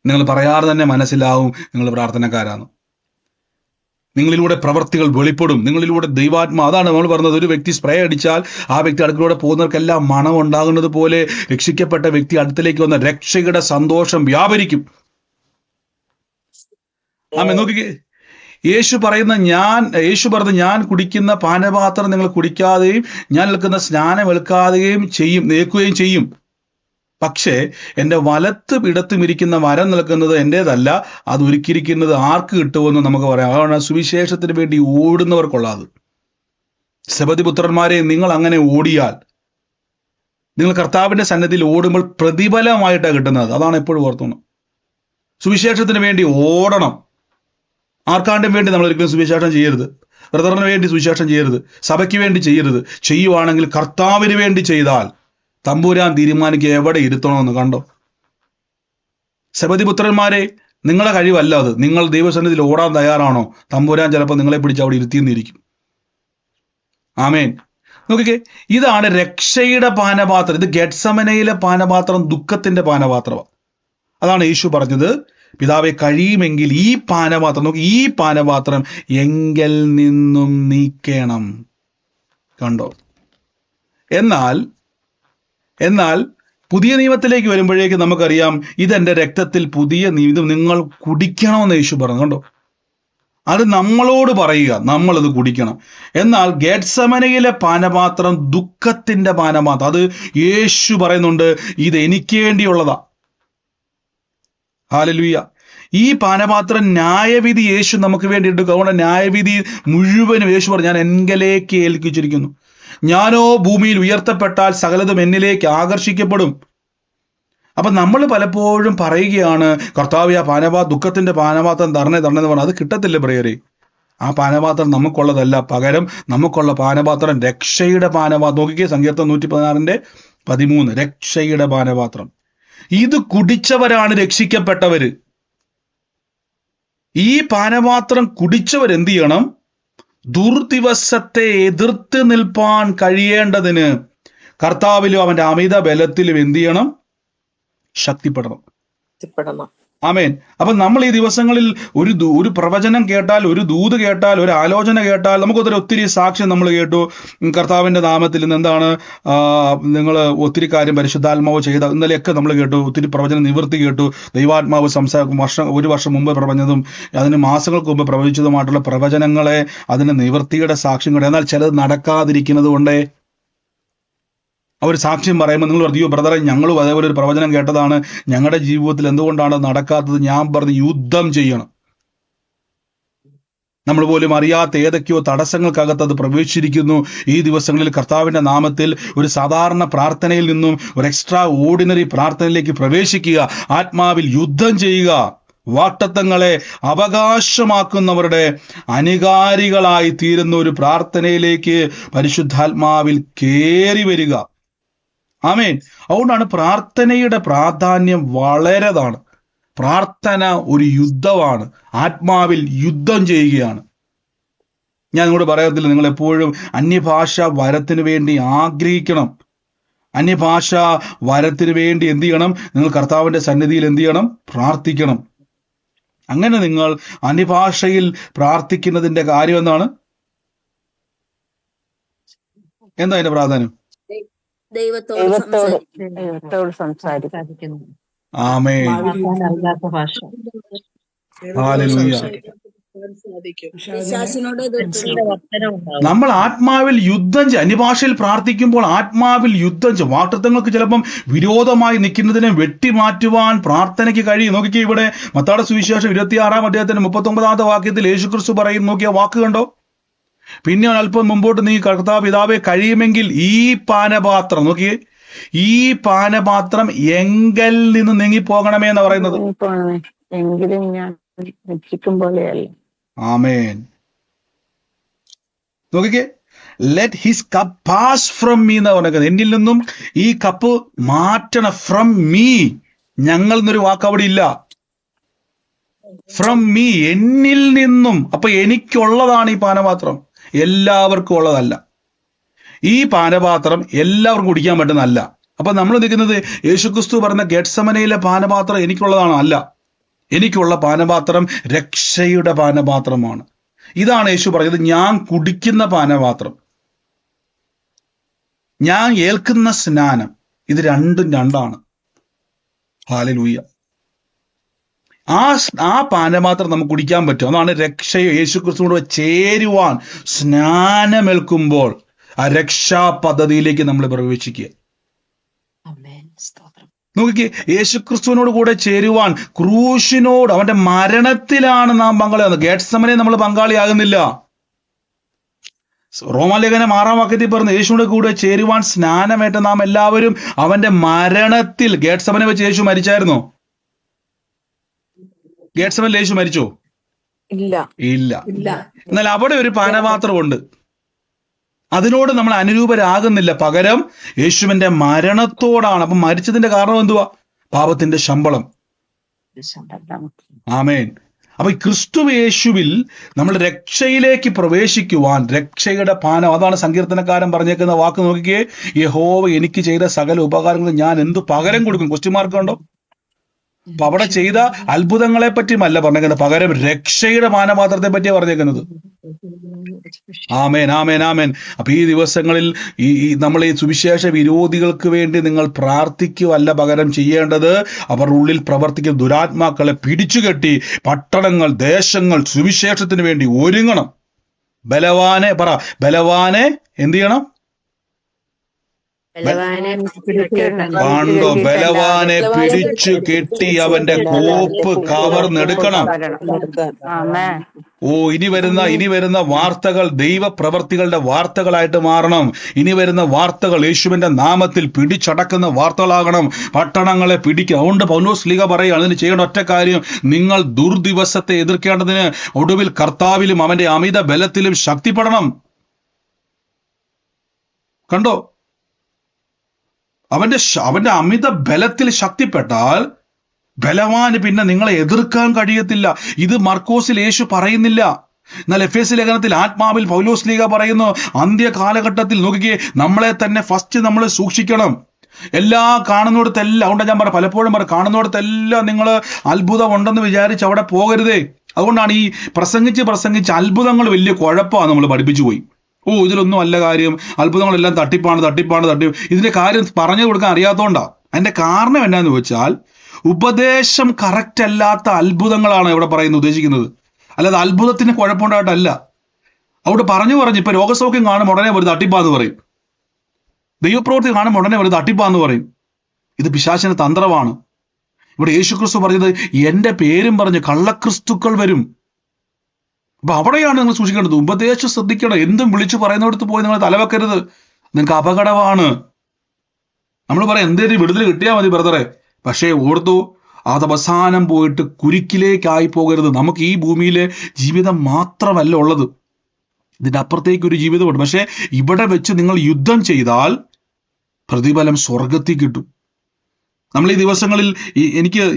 Speaker 1: നിങ്ങൾ പറയാതെ തന്നെ മനസ്സിലാവും നിങ്ങൾ പ്രാർത്ഥനക്കാരാണ്. നിങ്ങളിലൂടെ പ്രവർത്തികൾ വെളിപ്പെടും. നിങ്ങളിലൂടെ ദൈവാത്മാ, അതാണ് നമ്മൾ പറഞ്ഞത്, ഒരു വ്യക്തി സ്പ്രേ അടിച്ചാൽ ആ വ്യക്തി അടുക്കളൂടെ പോകുന്നവർക്കെല്ലാം മണം ഉണ്ടാകുന്നത് പോലെ രക്ഷിക്കപ്പെട്ട വ്യക്തി അടുത്തിലേക്ക് വന്ന രക്ഷയുടെ സന്തോഷം വ്യാപരിക്കും. ആമേൻ. നോക്കിക്കേ, യേശു പറഞ്ഞ ഞാൻ കുടിക്കുന്ന പാനപാത്രം നിങ്ങൾ കുടിക്കാതെയും ഞാൻ ഏൽക്കുന്ന സ്നാനം ഏൽക്കുകയും ചെയ്യും. പക്ഷേ എൻ്റെ വലത്തും ഇടത്തും ഇരിക്കുന്ന മരം നിൽക്കുന്നത് എൻ്റേതല്ല, അത് ഒരുക്കിയിരിക്കുന്നത് ആർക്ക് കിട്ടുമെന്ന് നമുക്ക് പറയാം. അതാണ് സുവിശേഷത്തിന് വേണ്ടി ഓടുന്നവർക്കുള്ളത്. സെബദിപുത്രന്മാരെ, നിങ്ങൾ അങ്ങനെ ഓടിയാൽ, നിങ്ങൾ കർത്താവിന്റെ സന്നിധിയിൽ ഓടുമ്പോൾ പ്രതിഫലമായിട്ടാണ് കിട്ടുന്നത്. അതാണ് എപ്പോഴും ഓർത്തോണം. സുവിശേഷത്തിന് വേണ്ടി ഓടണം. ആർക്കാണ്ടും വേണ്ടി നമ്മൾ ഒരിക്കലും സുവിശേഷം ചെയ്യരുത്. ബ്രദറിന് വേണ്ടി സുവിശേഷം ചെയ്യരുത്. സഭയ്ക്ക് വേണ്ടി ചെയ്യരുത്. ചെയ്യുവാണെങ്കിൽ കർത്താവിന് വേണ്ടി ചെയ്താൽ തമ്പുരാൻ തീരുമാനിക്കുക എവിടെ ഇരുത്തണമെന്ന്. കണ്ടോ? സെബദിപുത്രന്മാരെ, നിങ്ങളെ കഴിവല്ല അത്. നിങ്ങൾ ദൈവസന്നിധിയിൽ ഓടാൻ തയ്യാറാണോ, തമ്പുരാൻ ചിലപ്പോൾ നിങ്ങളെ പിടിച്ച് അവിടെ ഇരുത്തിയെന്നിരിക്കും. ആമേൻ. നോക്കിക്കേ, ഇതാണ് രക്ഷയുടെ പാനപാത്രം. ഇത് ഗെത്സമനയിലെ പാനപാത്രം ദുഃഖത്തിന്റെ പാനപാത്രമാണ്. അതാണ് യേശു പറഞ്ഞത്, പിതാവെ കഴിയുമെങ്കിൽ ഈ പാനപാത്രം, നോക്കി, ഈ പാനപാത്രം എങ്കിൽ നിന്നും നീക്കണം. കണ്ടോ? എന്നാൽ പുതിയ നിയമത്തിലേക്ക് വരുമ്പോഴേക്ക് നമുക്കറിയാം, ഇതെന്റെ രക്തത്തിൽ പുതിയ നിയമം നിങ്ങൾ കുടിക്കണമെന്ന് യേശു പറഞ്ഞു. കണ്ടോ? അത് നമ്മളോട് പറയുക, നമ്മളത് കുടിക്കണം. എന്നാൽ ഗെത്സമനയിലെ പാനപാത്രം ദുഃഖത്തിന്റെ പാനപാത്രം, അത് യേശു പറയുന്നുണ്ട്, ഇത് എനിക്ക് വേണ്ടിയുള്ളതാ. ഹല്ലേലൂയ. ഈ പാനപാത്രം ന്യായവിധി യേശു നമുക്ക് വേണ്ടി എടുക്കുക. അതുകൊണ്ട് ന്യായവിധി മുഴുവനും യേശു പറഞ്ഞു, ഞാൻ എങ്കലേക്ക് ഏൽപ്പിച്ചിരിക്കുന്നു. ഞാനോ ഭൂമിയിൽ ഉയർത്തപ്പെട്ടാൽ സകലതും എന്നിലേക്ക് ആകർഷിക്കപ്പെടും. അപ്പൊ നമ്മൾ പലപ്പോഴും പറയുകയാണ്, കർത്താവ് ആ ദുഃഖത്തിന്റെ പാനപാത്രം തരണേ എന്ന് പറഞ്ഞാൽ അത് കിട്ടത്തില്ല പ്രിയരെ. ആ പാനപാത്രം നമുക്കുള്ളതല്ല, പകരം നമുക്കുള്ള പാനപാത്രം രക്ഷയുടെ പാനപാത്രം. നോക്കിക്കേ, സങ്കീർത്തനം 116:13, രക്ഷയുടെ പാനപാത്രം. ഇത് കുടിച്ചവരാണ് രക്ഷിക്കപ്പെട്ടവര്. ഈ പാനപാത്രം കുടിച്ചവരെന്ത് ചെയ്യണം? ദുർദിവസത്തെ എതിർത്ത് നിൽപ്പാൻ കഴിയേണ്ടതിന് കർത്താവിലും അവന്റെ അമിത ബലത്തിലും എന്ത് ചെയ്യണം? ശക്തിപ്പെടണം. ആമേൻ. അപ്പൊ നമ്മൾ ഈ ദിവസങ്ങളിൽ ഒരു പ്രവചനം കേട്ടാൽ, ഒരു ദൂത് കേട്ടാൽ, ഒരു ആലോചന കേട്ടാൽ, ഒത്തിരി സാക്ഷ്യം നമ്മൾ കേട്ടു. കർത്താവിന്റെ നാമത്തിൽ നിന്ന് എന്താണ് നിങ്ങൾ ഒത്തിരി കാര്യം പരിശുദ്ധാത്മാവ് ചെയ്ത ഇന്നലെയൊക്കെ നമ്മൾ കേട്ടു. ഒത്തിരി പ്രവചന നിവൃത്തി കേട്ടു. ദൈവാത്മാവ് ഒരു വർഷം മുമ്പ് പ്രവചനതും അതിന് മാസങ്ങൾക്ക് മുമ്പ് പ്രവചിച്ചതുമായിട്ടുള്ള പ്രവചനങ്ങളെ, അതിന് നിവൃത്തിയുടെ സാക്ഷ്യങ്ങൾ. എന്നാൽ ചിലത് നടക്കാതിരിക്കുന്നത് കൊണ്ടേ അവർ സാക്ഷ്യം പറയുമ്പോൾ നിങ്ങൾ പറഞ്ഞു, ബ്രദറെ ഞങ്ങളും അതേപോലെ ഒരു പ്രവചനം കേട്ടതാണ്, ഞങ്ങളുടെ ജീവിതത്തിൽ എന്തുകൊണ്ടാണ് നടക്കാത്തത്? ഞാൻ പറഞ്ഞു, യുദ്ധം ചെയ്യണം. നമ്മൾ പോലും അറിയാത്ത ഏതൊക്കെയോ തടസ്സങ്ങൾക്കകത്ത് അത് പ്രവേശിച്ചിരിക്കുന്നു. ഈ ദിവസങ്ങളിൽ കർത്താവിന്റെ നാമത്തിൽ ഒരു സാധാരണ പ്രാർത്ഥനയിൽ നിന്നും ഒരു എക്സ്ട്രാ ഓർഡിനറി പ്രാർത്ഥനയിലേക്ക് പ്രവേശിക്കുക. ആത്മാവിൽ യുദ്ധം ചെയ്യുക. വാഗ്ദത്തങ്ങളെ അവകാശമാക്കുന്നവരുടെ അനുകാരികളായി തീരുന്ന ഒരു പ്രാർത്ഥനയിലേക്ക് പരിശുദ്ധാത്മാവിൽ കയറി വരിക. ആമേൻ. അതുകൊണ്ടാണ് പ്രാർത്ഥനയുടെ പ്രാധാന്യം വളരെതാണ്. പ്രാർത്ഥന ഒരു യുദ്ധമാണ്. ആത്മാവിൽ യുദ്ധം ചെയ്യുകയാണ്. ഞാൻ നിങ്ങളോട് പറയത്തില്ല, നിങ്ങൾ എപ്പോഴും അന്യഭാഷ വരത്തിന് വേണ്ടി ആഗ്രഹിക്കണം. അന്യഭാഷ വരത്തിന് വേണ്ടി എന്ത് ചെയ്യണം? നിങ്ങൾ കർത്താവിന്റെ സന്നിധിയിൽ എന്ത് ചെയ്യണം? പ്രാർത്ഥിക്കണം. അങ്ങനെ നിങ്ങൾ അന്യഭാഷയിൽ പ്രാർത്ഥിക്കുന്നതിന്റെ കാര്യം എന്താണ്? എന്താ അതിന്റെ പ്രാധാന്യം?
Speaker 3: ദൈവത്തോട്
Speaker 4: ദൈവത്തോട്
Speaker 3: സംസാരിക്കും.
Speaker 4: ദൈവത്തോട് സംസാരിക്കും.
Speaker 2: സംസാരിക്കുന്നു.
Speaker 1: ആമേൻ.
Speaker 2: വാക്കാൻ അറിയാത്ത ഭാഷ.
Speaker 1: ഹല്ലേലൂയ.
Speaker 3: പിശാചിനോട്
Speaker 2: മനുഷ്യന്റെ വർത്തനം ഉണ്ടാവും.
Speaker 1: നമ്മൾ ആത്മാവിൽ യുദ്ധം അന്യഭാഷയിൽ പ്രാർത്ഥിക്കുമ്പോൾ ആത്മാവിൽ യുദ്ധം ചെയ്യും. വാക്തത്വങ്ങൾക്ക് ചിലപ്പം വിരോധമായി നിൽക്കുന്നതിനെ വെട്ടിമാറ്റുവാൻ പ്രാർത്ഥനയ്ക്ക് കഴിയും. നോക്കിക്കേ, ഇവിടെ മത്തായിയുടെ സുവിശേഷം 26-ാം അധ്യായത്തിന്റെ 39-ാമത്തെ വാക്യത്തിൽ യേശുക്രിസ്തു പറയും, നോക്കിയ വാക്ക് കണ്ടോ? പിന്നെ അല്പം മുമ്പോട്ട് നീ കർത്താവ് പിതാവേ കഴിയുമെങ്കിൽ ഈ പാനപാത്രം, നോക്കിയേ, ഈ പാനപാത്രം എങ്കിൽ നിന്ന് നീങ്ങിപ്പോകണമേ എന്ന് പറയുന്നത്.
Speaker 4: ഇനിയിപ്പോണമേ, എങ്കിലും ഞാൻ രക്ഷിക്കും പോലെയല്ല.
Speaker 1: ആമേൻ. നോക്കിക്കേ, let his cup pass from me എന്ന് പറഞ്ഞത്. എന്നിൽ നിന്നും ഈ കപ്പ് മാറ്റണം. ഫ്രം മീ, ഞങ്ങൾ എന്നൊരു വാക്ക് അവിടെ ഇല്ല. ഫ്രം മീ, എന്നിൽ നിന്നും. അപ്പൊ എനിക്കുള്ളതാണ് ഈ പാനപാത്രം, എല്ലാവർക്കും ഉള്ളതല്ല. ഈ പാനപാത്രം എല്ലാവർക്കും കുടിക്കാൻ പറ്റുന്നതല്ല. അപ്പൊ നമ്മൾ നിൽക്കുന്നത് യേശുക്രിസ്തു പറഞ്ഞ ഗെത്സമനയിലെ പാനപാത്രം എനിക്കുള്ളതാണോ? അല്ല. എനിക്കുള്ള പാനപാത്രം രക്ഷയുടെ പാനപാത്രമാണ്. ഇതാണ് യേശു പറഞ്ഞത്, ഞാൻ കുടിക്കുന്ന പാനപാത്രം, ഞാൻ ഏൽക്കുന്ന സ്നാനം, ഇത് രണ്ടും രണ്ടാണ്. ഹല്ലേലൂയ. ആ പാനപാത്രം നമുക്ക് കുടിക്കാൻ പറ്റും. അതാണ് രക്ഷയെ യേശുക്രിസ്തുവോട് ചേരുവാൻ സ്നാനമേൽക്കുമ്പോൾ ആ രക്ഷാ പദ്ധതിയിലേക്ക് നമ്മൾ പ്രവേശിക്കുക.
Speaker 2: ആമേൻ. സ്തോത്രം.
Speaker 1: നോക്കിക്കേ, യേശുക്രിസ്തുവിനോട് കൂടെ ചേരുവാൻ ക്രൂശിനോട്, അവന്റെ മരണത്തിലാണ് നാം പങ്കാളിയാകുന്നത്. ഗെത്സമനെ നമ്മൾ പങ്കാളിയാകുന്നില്ല. റോമാലേഖനം 6-ാം വാക്യത്തിൽ പറഞ്ഞു, യേശുവിന്റെ കൂടെ ചേരുവാൻ സ്നാനമേറ്റ നാം എല്ലാവരും അവന്റെ മരണത്തിൽ. ഗെത്സമനെ വെച്ച് യേശു മരിച്ചായിരുന്നോ? ഗെത്സമനിൽ യേശു മരിച്ചോ?
Speaker 4: ഇല്ല.
Speaker 1: ഇല്ല. എന്നാൽ അവിടെ ഒരു പാനപാത്രമുണ്ട്. അതിനോട് നമ്മൾ അനുരൂപരാകുന്നില്ല. പകരം യേശുവിന്റെ മരണത്തോടാണ്. അപ്പൊ മരിച്ചതിന്റെ കാരണം എന്തുവാ? പാപത്തിന്റെ ശമ്പളം. ആമേൻ. അപ്പൊ ഈ ക്രിസ്തു യേശുവിൽ നമ്മൾ രക്ഷയിലേക്ക് പ്രവേശിക്കുവാൻ രക്ഷയുടെ പാനം, അതാണ് സങ്കീർത്തനക്കാരൻ പറഞ്ഞേക്കുന്ന വാക്ക്. നോക്കിക്കേ, യഹോവ എനിക്ക് ചെയ്ത സകല ഉപകാരങ്ങളും ഞാൻ എന്ത് പകരം കൊടുക്കും? ക്വസ്റ്റ്യൻ മാർക്ക് ഉണ്ടോ? അപ്പൊ അവിടെ ചെയ്ത അത്ഭുതങ്ങളെ പറ്റിയുമല്ല പറഞ്ഞേക്കുന്നത്, പകരം രക്ഷയുടെ പാനപാത്രത്തെ പറ്റിയാണ് പറഞ്ഞേക്കുന്നത്. ആമേൻ, ആമേൻ, ആമേൻ. അപ്പൊ ഈ ദിവസങ്ങളിൽ നമ്മൾ ഈ സുവിശേഷ വിരോധികൾക്ക് വേണ്ടി നിങ്ങൾ പ്രാർത്ഥിക്കുകയല്ല പകരം ചെയ്യേണ്ടത്, അവരുടെ ഉള്ളിൽ പ്രവർത്തിക്കുന്ന ദുരാത്മാക്കളെ പിടിച്ചുകെട്ടി പട്ടണങ്ങൾ, ദേശങ്ങൾ സുവിശേഷത്തിന് വേണ്ടി ഒരുങ്ങണം. ബലവാനെ എന്ത് ചെയ്യണം? കണ്ടോ, ബലവാനെ പിടിച്ചു കെട്ടി അവന്റെ കോപ്പ് കവർന്നെടുക്കണം. ഓ, ഇനി വരുന്ന വാർത്തകൾ ദൈവപ്രവർത്തികളുടെ വാർത്തകളായിട്ട് മാറണം. ഇനി വരുന്ന വാർത്തകൾ യേശുവിന്റെ നാമത്തിൽ പിടിച്ചടക്കുന്ന വാർത്തകളാകണം. പട്ടണങ്ങളെ പിടിക്കുക. അതുകൊണ്ട് പൗലോസ് ശ്ലീഹ പറയുകയാണ്, അതിന് ചെയ്യേണ്ട ഒറ്റ കാര്യം, നിങ്ങൾ ദുർദിവസത്തെ എതിർക്കേണ്ടതിന് ഒടുവിൽ കർത്താവിലും അവന്റെ അമിത ബലത്തിലും ശക്തിപ്പെടണം. കണ്ടോ, അവന്റെ അമിത ബലത്തിൽ ശക്തിപ്പെട്ടാൽ ബലവാന് പിന്നെ നിങ്ങളെ എതിർക്കാൻ കഴിയത്തില്ല. ഇത് മർക്കോസിൽ യേശു പറയുന്നില്ല. എന്നാൽ എഫേസ്യ ലേഖനത്തിൽ ആത്മാവിൽ പൗലോസ് ശ്ലീഹ പറയുന്നു, അന്ത്യ കാലഘട്ടത്തിൽ നോക്കിക്കേ, നമ്മളെ തന്നെ ഫസ്റ്റ് നമ്മൾ സൂക്ഷിക്കണം. എല്ലാ കാണുന്നിടത്തെല്ലാം, അതുകൊണ്ട് ഞാൻ പലപ്പോഴും കാണുന്നിടത്തെല്ലാം നിങ്ങൾ അത്ഭുതം ഉണ്ടെന്ന് വിചാരിച്ച് അവിടെ പോകരുതേ. അതുകൊണ്ടാണ് ഈ പ്രസംഗിച്ച് അത്ഭുതങ്ങൾ വലിയ കുഴപ്പമാണ് നമ്മൾ പഠിപ്പിച്ചു പോയി. ഓ, ഇതിലൊന്നും അല്ല കാര്യം, അത്ഭുതങ്ങളെല്ലാം തട്ടിപ്പാണ്. ഇതിന്റെ കാര്യം പറഞ്ഞു കൊടുക്കാൻ അറിയാത്തോണ്ടാ. അതിന്റെ കാരണം എന്നാന്ന് വെച്ചാൽ, ഉപദേശം കറക്റ്റ് അല്ലാത്ത അത്ഭുതങ്ങളാണ് ഇവിടെ ഉദ്ദേശിക്കുന്നത്. അല്ലാതെ അത്ഭുതത്തിന് കുഴപ്പമുണ്ടായിട്ടല്ല. അവിടെ പറഞ്ഞു ഇപ്പൊ രോഗസൗഖ്യം കാണുമ്പോൾ ഉടനെ ഒരു തട്ടിപ്പാന്ന് പറയും, ദൈവപ്രവൃത്തി കാണുമ്പോൾ ഉടനെ ഒരു തട്ടിപ്പാന്ന് പറയും. ഇത് പിശാചിന്റെ തന്ത്രമാണ്. ഇവിടെ യേശുക്രിസ്തു പറഞ്ഞത്, എന്റെ പേരും പറഞ്ഞ് കള്ളക്രിസ്തുക്കൾ വരും. അപ്പൊ അവിടെയാണ് നിങ്ങൾ സൂക്ഷിക്കേണ്ടത്. ഉപദേശം ശ്രദ്ധിക്കണം. എന്തും വിളിച്ചു പറയുന്നിടത്ത് പോയി നിങ്ങൾ തലവെക്കരുത്, നിങ്ങൾക്ക് അപകടമാണ്. നമ്മൾ പറയാം, എന്തേലും വിടുതൽ കിട്ടിയാൽ മതി ബ്രദറെ. പക്ഷേ ഓർത്തു, അത് അവസാനം പോയിട്ട് കുരുക്കിലേക്കായി പോകരുത്. നമുക്ക് ഈ ഭൂമിയിലെ ജീവിതം മാത്രമല്ല ഉള്ളത്, ഇതിന്റെ അപ്പുറത്തേക്ക് ഒരു ജീവിതമുണ്ട്. പക്ഷെ ഇവിടെ വെച്ച് നിങ്ങൾ യുദ്ധം ചെയ്താൽ പ്രതിഫലം സ്വർഗത്തിൽ കിട്ടും. നമ്മൾ ഈ ദിവസങ്ങളിൽ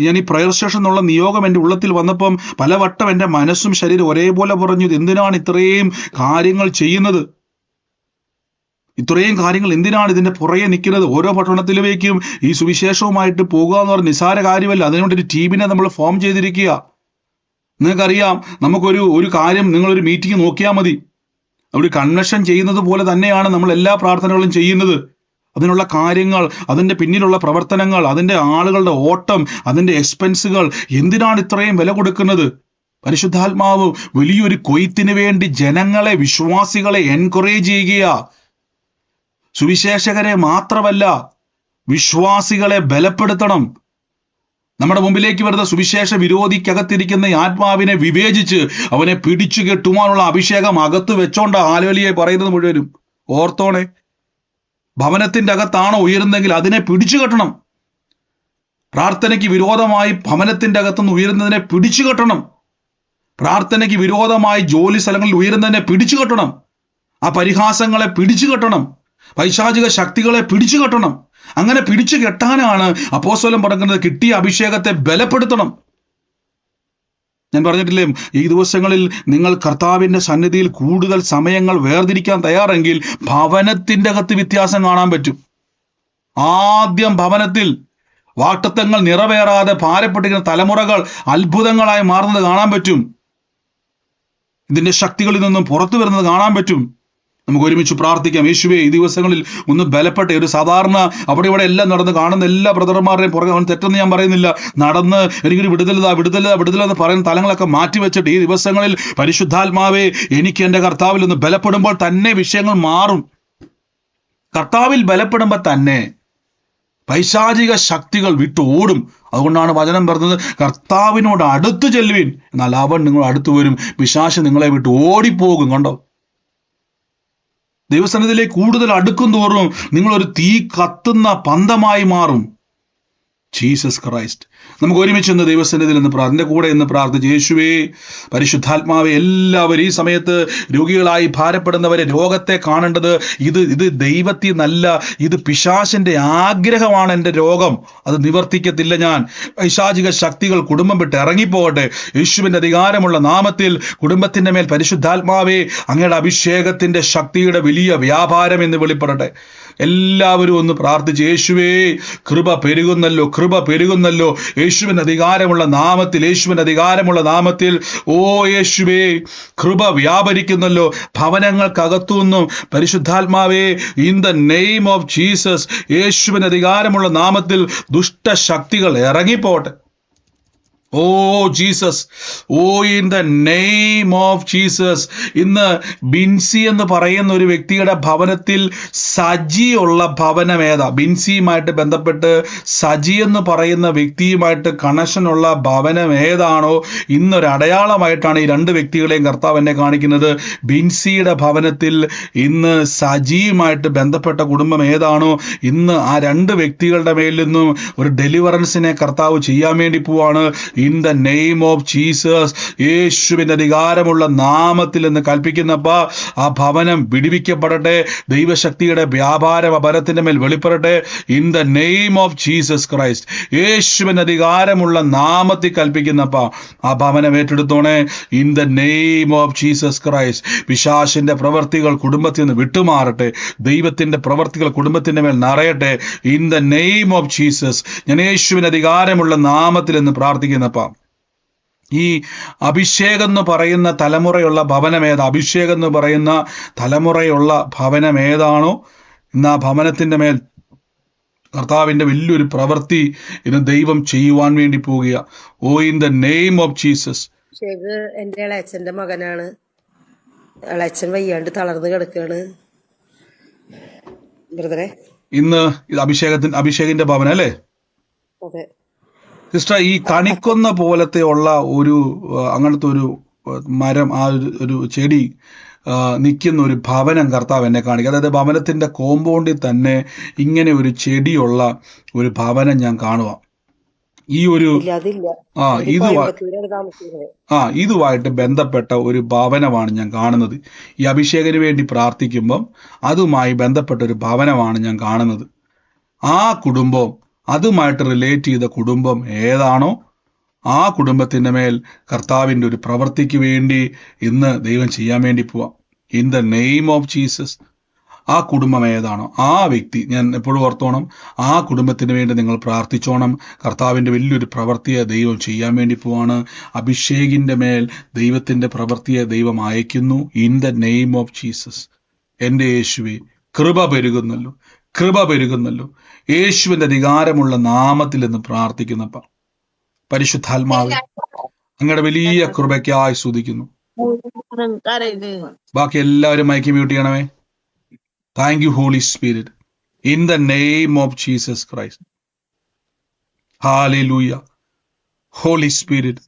Speaker 1: ഞാൻ ഈ പ്രയർ സ്റ്റേഷൻ എന്നുള്ള നിയോഗം എൻ്റെ ഉള്ളത്തിൽ വന്നപ്പം പലവട്ടം എൻ്റെ മനസ്സും ശരീരം ഒരേപോലെ പറഞ്ഞു, എന്തിനാണ് ഇത്രയും കാര്യങ്ങൾ ചെയ്യുന്നത്? ഇത്രയും കാര്യങ്ങൾ എന്തിനാണ് ഇതിന്റെ പുറകെ നിൽക്കുന്നത്? ഓരോ പട്ടണത്തിലേക്കും ഈ സുവിശേഷവുമായിട്ട് പോകുക എന്ന് പറഞ്ഞ നിസ്സാര കാര്യമല്ല. അതിനുവേണ്ടി ഒരു ടീമിനെ നമ്മൾ ഫോം ചെയ്തിരിക്കുക. നിങ്ങൾക്കറിയാം, ഒരു കാര്യം, നിങ്ങളൊരു മീറ്റിംഗ് നോക്കിയാൽ മതി. ഒരു കൺവെൻഷൻ ചെയ്യുന്നത് പോലെ തന്നെയാണ് നമ്മൾ എല്ലാ പ്രാർത്ഥനകളും ചെയ്യുന്നത്. അതിനുള്ള കാര്യങ്ങൾ, അതിൻ്റെ പിന്നിലുള്ള പ്രവർത്തനങ്ങൾ, അതിൻ്റെ ആളുകളുടെ ഓട്ടം, അതിൻ്റെ എക്സ്പെൻസുകൾ, എന്തിനാണ് ഇത്രയും വില കൊടുക്കുന്നത്? പരിശുദ്ധാത്മാവ് വലിയൊരു കൊയ്ത്തിന് വേണ്ടി ജനങ്ങളെ, വിശ്വാസികളെ എൻകറേജ് ചെയ്യുക. സുവിശേഷകരെ മാത്രമല്ല, വിശ്വാസികളെ ബലപ്പെടുത്തണം. നമ്മുടെ മുമ്പിലേക്ക് വരുന്ന സുവിശേഷ വിരോധിക്കകത്തിരിക്കുന്ന ആത്മാവിനെ വിവേചിച്ച് അവനെ പിടിച്ചു കെട്ടുവാനുള്ള അഭിഷേകം അകത്ത് വെച്ചോണ്ട ആലോലിയെ പറയുന്നത് മുഴുവനും. ഓർത്തോണേ, ഭവനത്തിന്റെ അകത്താണോ ഉയരുന്നെങ്കിൽ അതിനെ പിടിച്ചു കെട്ടണം. പ്രാർത്ഥനയ്ക്ക് വിരോധമായി ഭവനത്തിന്റെ അകത്തുനിന്ന് ഉയരുന്നതിനെ പിടിച്ചു കെട്ടണം. പ്രാർത്ഥനയ്ക്ക് വിരോധമായി ജോലി സ്ഥലങ്ങളിൽ ഉയരുന്നതിനെ പിടിച്ചു കെട്ടണം. ആ പരിഹാസങ്ങളെ പിടിച്ചു കെട്ടണം. പൈശാചിക ശക്തികളെ പിടിച്ചു കെട്ടണം. അങ്ങനെ പിടിച്ചു കെട്ടാനാണ് അപ്പോസ്തലൻ പറയുന്നത്, കിട്ടിയ അഭിഷേകത്തെ ബലപ്പെടുത്തണം. ഞാൻ പറഞ്ഞിട്ടില്ലേ, ഈ ദിവസങ്ങളിൽ നിങ്ങൾ കർത്താവിന്റെ സന്നിധിയിൽ കൂടുതൽ സമയങ്ങൾ വേർതിരിക്കാൻ തയ്യാറെങ്കിൽ ഭവനത്തിന്റെ അകത്ത് വ്യത്യാസം കാണാൻ പറ്റും. ആദ്യം ഭവനത്തിൽ വാഗ്ദത്തങ്ങൾ നിറവേറാതെ ഭാരപ്പെട്ടിരിക്കുന്ന തലമുറകൾ അത്ഭുതങ്ങളായി മാറുന്നത് കാണാൻ പറ്റും. ഇതിന്റെ ശക്തികളിൽ നിന്നും പുറത്തു വരുന്നത് കാണാൻ പറ്റും. നമുക്ക് ഒരുമിച്ച് പ്രാർത്ഥിക്കാം. യേശുവേ, ഈ ദിവസങ്ങളിൽ ഒന്ന് ബലപ്പെട്ടെ. ഒരു സാധാരണ അവിടെ ഇവിടെ എല്ലാം നടന്ന് കാണുന്ന എല്ലാ ബ്രദർമാരുടെയും പുറകെ, അവൻ തെറ്റെന്ന് ഞാൻ പറയുന്നില്ല, നടന്ന് എനിക്കൊരു വിടുതലെന്ന് പറയുന്ന തലങ്ങളൊക്കെ മാറ്റിവെച്ചിട്ട് ഈ ദിവസങ്ങളിൽ പരിശുദ്ധാത്മാവേ, എനിക്ക് എൻ്റെ കർത്താവിൽ ഒന്ന് ബലപ്പെടുമ്പോൾ തന്നെ വിഷയങ്ങൾ മാറും. കർത്താവിൽ ബലപ്പെടുമ്പോൾ തന്നെ പൈശാചിക ശക്തികൾ വിട്ടു ഓടും. അതുകൊണ്ടാണ് വചനം പറഞ്ഞത്, കർത്താവിനോട് അടുത്ത് ചെല്ലുവിൻ, എന്നാൽ അവൻ നിങ്ങൾ അടുത്ത് വരും, പിശാച് നിങ്ങളെ വിട്ട് ഓടിപ്പോകും. കണ്ടോ? ദൈവസന്നിധിയിലേക്ക് കൂടുതൽ അടുക്കും തോറും നിങ്ങളൊരു തീ കത്തുന്ന പന്തമായി മാറും. Jesus Christ. നമുക്ക് ഒരുമിച്ച് ഇന്ന് ദൈവസന്നിധിയിൽ എൻ്റെ കൂടെ ഇന്ന് പ്രാർത്ഥിച്ച്, യേശുവേ, പരിശുദ്ധാത്മാവെ, എല്ലാവരും ഈ സമയത്ത് രോഗികളായി ഭാരപ്പെടുന്നവരെ, രോഗത്തെ കാണേണ്ടത് ഇത് ദൈവത്തിൽ നല്ല, ഇത് പിശാചിന്റെ ആഗ്രഹമാണ്. എൻ്റെ രോഗം അത് നിവർത്തിക്കത്തില്ല ഞാൻ. പൈശാചിക ശക്തികൾ കുടുംബം വിട്ട് ഇറങ്ങിപ്പോകട്ടെ. യേശുവിൻ്റെ അധികാരമുള്ള നാമത്തിൽ കുടുംബത്തിൻ്റെ മേൽ പരിശുദ്ധാത്മാവേ, അങ്ങയുടെ അഭിഷേകത്തിന്റെ ശക്തിയുടെ വലിയ വ്യാപാരം എന്ന് വെളിപ്പെടട്ടെ. എല്ലാവരും ഒന്ന് പ്രാർത്ഥിച്ച്, യേശുവേ, കൃപ പെരുകുന്നല്ലോ, കൃപ പെരുകുന്നല്ലോ, യേശുവിൻ്റെ അധികാരമുള്ള നാമത്തിൽ. ഓ യേശുവേ, കൃപ വ്യാപരിക്കുന്നല്ലോ ഭവനങ്ങൾക്കകത്തുനിന്നും. പരിശുദ്ധാത്മാവേ, in the name of Jesus, യേശുവിൻ്റെ അധികാരമുള്ള നാമത്തിൽ ദുഷ്ടശക്തികൾ ഇറങ്ങിപ്പോട്ടെ. Oh Jesus, oh in the name of Jesus. ഇന്ന് ബിൻസി എന്ന് പറയുന്ന ഒരു വ്യക്തിയുടെ ഭവനത്തിൽ സജിയുള്ള ഭവനം ഏതാ? ബിൻസിയുമായിട്ട് ബന്ധപ്പെട്ട് സജി എന്ന് പറയുന്ന വ്യക്തിയുമായിട്ട് കണക്ഷനുള്ള ഭവനം ഏതാണോ, ഇന്നൊരു അടയാളമായിട്ടാണ് ഈ രണ്ട് വ്യക്തികളെയും കർത്താവ് എന്നെ കാണിക്കുന്നത്. ബിൻസിയുടെ ഭവനത്തിൽ ഇന്ന് സജിയുമായിട്ട് ബന്ധപ്പെട്ട കുടുംബം ഏതാണോ, ഇന്ന് ആ രണ്ട് വ്യക്തികളുടെ മേലിൽ നിന്നും ഒരു ഡെലിവറൻസിനെ കർത്താവ് ചെയ്യാൻ വേണ്ടി പോവാണ്. In the name of Jesus, യേശുവിൻ്റെ അധികാരമുള്ള നാമത്തിൽ എന്ന് കൽപ്പിക്കുന്നപ്പ ആ ഭവനം വിടുവിക്കപ്പെടട്ടെ. ദൈവശക്തിയുടെ വ്യാപാരം ആ ഭവനത്തിൻ്റെ മേൽ വെളിപ്പെടട്ടെ. In the name of Jesus Christ, യേശുവിൻ്റെ അധികാരമുള്ള നാമത്തിൽ കൽപ്പിക്കുന്നപ്പ ആ ഭവനം ഏറ്റെടുത്തോണേ. In the name of Jesus Christ, പിശാചിന്റെ പ്രവർത്തികൾ കുടുംബത്തിൽ നിന്ന് വിട്ടുമാറട്ടെ. ദൈവത്തിന്റെ പ്രവർത്തികൾ കുടുംബത്തിന്റെ മേൽ നിറയട്ടെ. In the name of Jesus, ഞാൻ യേശുവിൻ്റെ അധികാരമുള്ള നാമത്തിൽ എന്ന് പ്രാർത്ഥിക്കുന്നപ്പ ഈ അഭിഷേകം എന്ന് പറയുന്ന തലമുറയുള്ള ഭവനമേതാ? അഭിഷേകം എന്ന് പറയുന്ന തലമുറയുള്ള ഭവനമേതാണോ, ഇന്ന് ആ ഭവനത്തിന്റെ മേൽ കർത്താവിന്റെ വലിയൊരു പ്രവൃത്തി ഇന്ന് ദൈവം ചെയ്യുവാൻ വേണ്ടി പോവുക. Oh in the name of Jesus.
Speaker 3: ഇത് എന്റെ ഇളയച്ചന്റെ മകനാണ്. ഇളയച്ചൻ വയ്യാണ്ട് തളർന്ന് കിടക്കുകയാണ് ബ്രദറെ.
Speaker 1: ഇന്ന് ഇത് അഭിഷേകിന്റെ ഭവനം അല്ലേ
Speaker 3: അതെ
Speaker 1: സിസ്റ്റർ? ഈ കണിക്കൊന്ന പോലത്തെ ഉള്ള ഒരു അങ്ങനത്തെ ഒരു മരം, ആ ഒരു ചെടി നിൽക്കുന്ന ഒരു ഭവനം കർത്താവ് എന്നെ കാണിക്കുക. അതായത് ഭവനത്തിന്റെ കോമ്പൗണ്ടിൽ തന്നെ ഇങ്ങനെ ഒരു ചെടിയുള്ള ഒരു ഭവനം ഞാൻ കാണുക. ഈ ഒരു ഇതുമായിട്ട് ബന്ധപ്പെട്ട ഒരു ഭവനമാണ് ഞാൻ കാണുന്നത്. ഈ അഭിഷേകന് വേണ്ടി പ്രാർത്ഥിക്കുമ്പം അതുമായി ബന്ധപ്പെട്ട ഒരു ഭവനമാണ് ഞാൻ കാണുന്നത്. ആ കുടുംബം, അതുമായിട്ട് റിലേറ്റ് ചെയ്ത കുടുംബം ഏതാണോ, ആ കുടുംബത്തിൻ്റെ മേൽ കർത്താവിൻ്റെ ഒരു പ്രവൃത്തിക്ക് വേണ്ടി ഇന്ന് ദൈവം ചെയ്യാൻ വേണ്ടി പോവാം. In the name of Jesus. ആ കുടുംബം ഏതാണോ ആ വ്യക്തി, ഞാൻ എപ്പോഴും ഓർത്തോണം, ആ കുടുംബത്തിന് വേണ്ടി നിങ്ങൾ പ്രാർത്ഥിച്ചോണം. കർത്താവിൻ്റെ വലിയൊരു പ്രവൃത്തിയെ ദൈവം ചെയ്യാൻ വേണ്ടി പോവാണ്. അഭിഷേകിന്റെ മേൽ ദൈവത്തിന്റെ പ്രവൃത്തിയെ ദൈവം അയക്കുന്നു. In the name of Jesus. എൻ്റെ യേശുവേ, കൃപ പെരുകുന്നല്ലോ, കൃപ പെരുകുന്നല്ലോ. യേശുവിന്റെ അധികാരമുള്ള നാമത്തിൽ എന്ന് പ്രാർത്ഥിക്കുന്നപ്പ പരിശുദ്ധാത്മാവേ, അങ്ങയുടെ വലിയ കൃപയ്ക്കായി സ്തുതിക്കുന്നു. ബാക്കി എല്ലാവരും മൈക്ക് മ്യൂട്ട് ചെയ്യണമേ. Thank you holy spirit. In the name of Jesus Christ. Hallelujah. Holy spirit,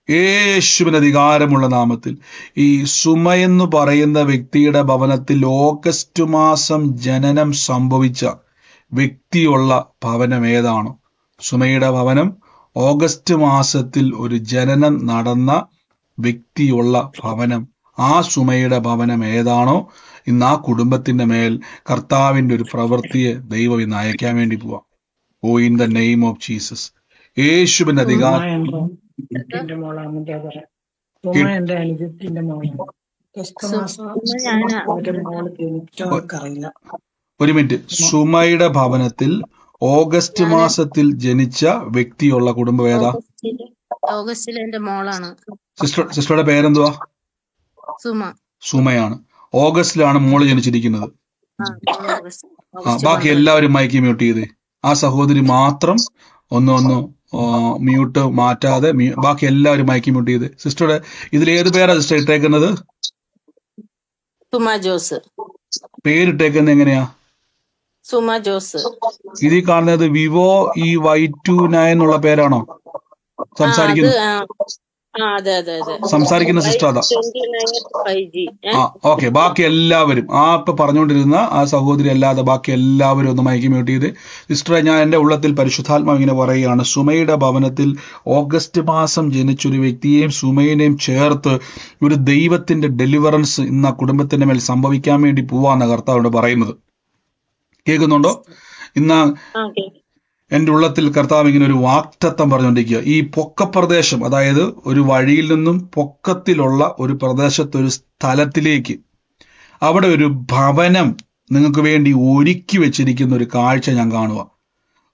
Speaker 1: യേശുവിന്റെ അധികാരമുള്ള നാമത്തിൽ ഈ സുമയെന്ന് പറയുന്ന വ്യക്തിയുടെ ഭവനത്തിൽ ഓഗസ്റ്റ് മാസം ജനനം സംഭവിച്ച വ്യക്തിയുള്ള ഭവനം ഏതാണോ, സുമയുടെ ഭവനം ഓഗസ്റ്റ് മാസത്തിൽ ഒരു ജനനം നടന്ന വ്യക്തിയുള്ള ഭവനം, ആ സുമയുടെ ഭവനം ഏതാണോ, ഇന്ന് ആ കുടുംബത്തിന്റെ മേൽ കർത്താവിന്റെ ഒരു പ്രവൃത്തിയെ ദൈവം ഇന്ന് അയക്കാൻ വേണ്ടി പോവാം. Oh in the name of Jesus. യേശുവിന്റെ അധികാരം.
Speaker 4: എന്റെ മോളാണ് എന്റെ അനുജത്തിന്റെ മോളാണ്.
Speaker 1: ഒരു മിനിറ്റ്. സുമയുടെ ഭവനത്തിൽ ഓഗസ്റ്റ് മാസത്തിൽ ജനിച്ച വ്യക്തിയുള്ള കുടുംബം ഏതാ?
Speaker 5: ഓഗസ്റ്റിൽ എന്റെ മോളാണ്.
Speaker 1: സിസ്റ്ററുടെ പേരെന്തുവാ?
Speaker 5: സുമ.
Speaker 1: സുമയാണ്. ഓഗസ്റ്റിലാണ് മോള് ജനിച്ചിരിക്കുന്നത്. ബാക്കി എല്ലാവരും മൈക്ക് മ്യൂട്ട് ചെയ്തേ. ആ സഹോദരി മാത്രം ഒന്ന് മ്യൂട്ട് മാറ്റാതെ ബാക്കി എല്ലാവരും മൈക്ക് മ്യൂട്ട് ചെയ്ത്. സിസ്റ്ററുടെ ഇതിൽ ഏത് പേരാ സിസ്റ്റർ ഇട്ടേക്കുന്നത്?
Speaker 5: സുമ ജോസ്.
Speaker 1: പേരിട്ടേക്കുന്നത് എങ്ങനെയാ?
Speaker 5: സുമ ജോസ്.
Speaker 1: ഇതിൽ കാണുന്നത് വിവോ Y29 എന്നുള്ള പേരാണോ സംസാരിക്കുന്നത്? സംസാരിക്കുന്ന സിസ്റ്റർ അതാ. ഓക്കെ. ബാക്കി എല്ലാവരും ഇപ്പൊ പറഞ്ഞുകൊണ്ടിരുന്ന ആ സഹോദരി അല്ലാതെ ബാക്കി എല്ലാവരും ഒന്ന് മൈക്ക് മ്യൂട്ട് ചെയ്ത്. സിസ്റ്ററെ, ഞാൻ എന്റെ ഉള്ളത്തിൽ പരിശുദ്ധാത്മാവ് ഇങ്ങനെ പറയുകയാണ്, സുമയുടെ ഭവനത്തിൽ ഓഗസ്റ്റ് മാസം ജനിച്ചൊരു വ്യക്തിയെയും സുമയിനെയും ചേർത്ത് ഒരു ദൈവത്തിന്റെ ഡെലിവറൻസ് ഇന്ന് ആ കുടുംബത്തിന്റെ മേൽ സംഭവിക്കാൻ വേണ്ടി പോവാന്ന കർത്താവോട് പറയുന്നത്. കേൾക്കുന്നുണ്ടോ? ഇന്ന് എന്റെ ഉള്ളത്തിൽ കർത്താവ് ഇങ്ങനെ ഒരു വാക്തത്വം പറഞ്ഞുകൊണ്ടിരിക്കുക. ഈ പൊക്കപ്രദേശം, അതായത് ഒരു വഴിയിൽ നിന്നും പൊക്കത്തിലുള്ള ഒരു പ്രദേശത്ത് ഒരു സ്ഥലത്തിലേക്ക് അവിടെ ഒരു ഭവനം നിങ്ങൾക്ക് വേണ്ടി ഒരുക്കി വെച്ചിരിക്കുന്ന ഒരു കാഴ്ച ഞാൻ കാണുക.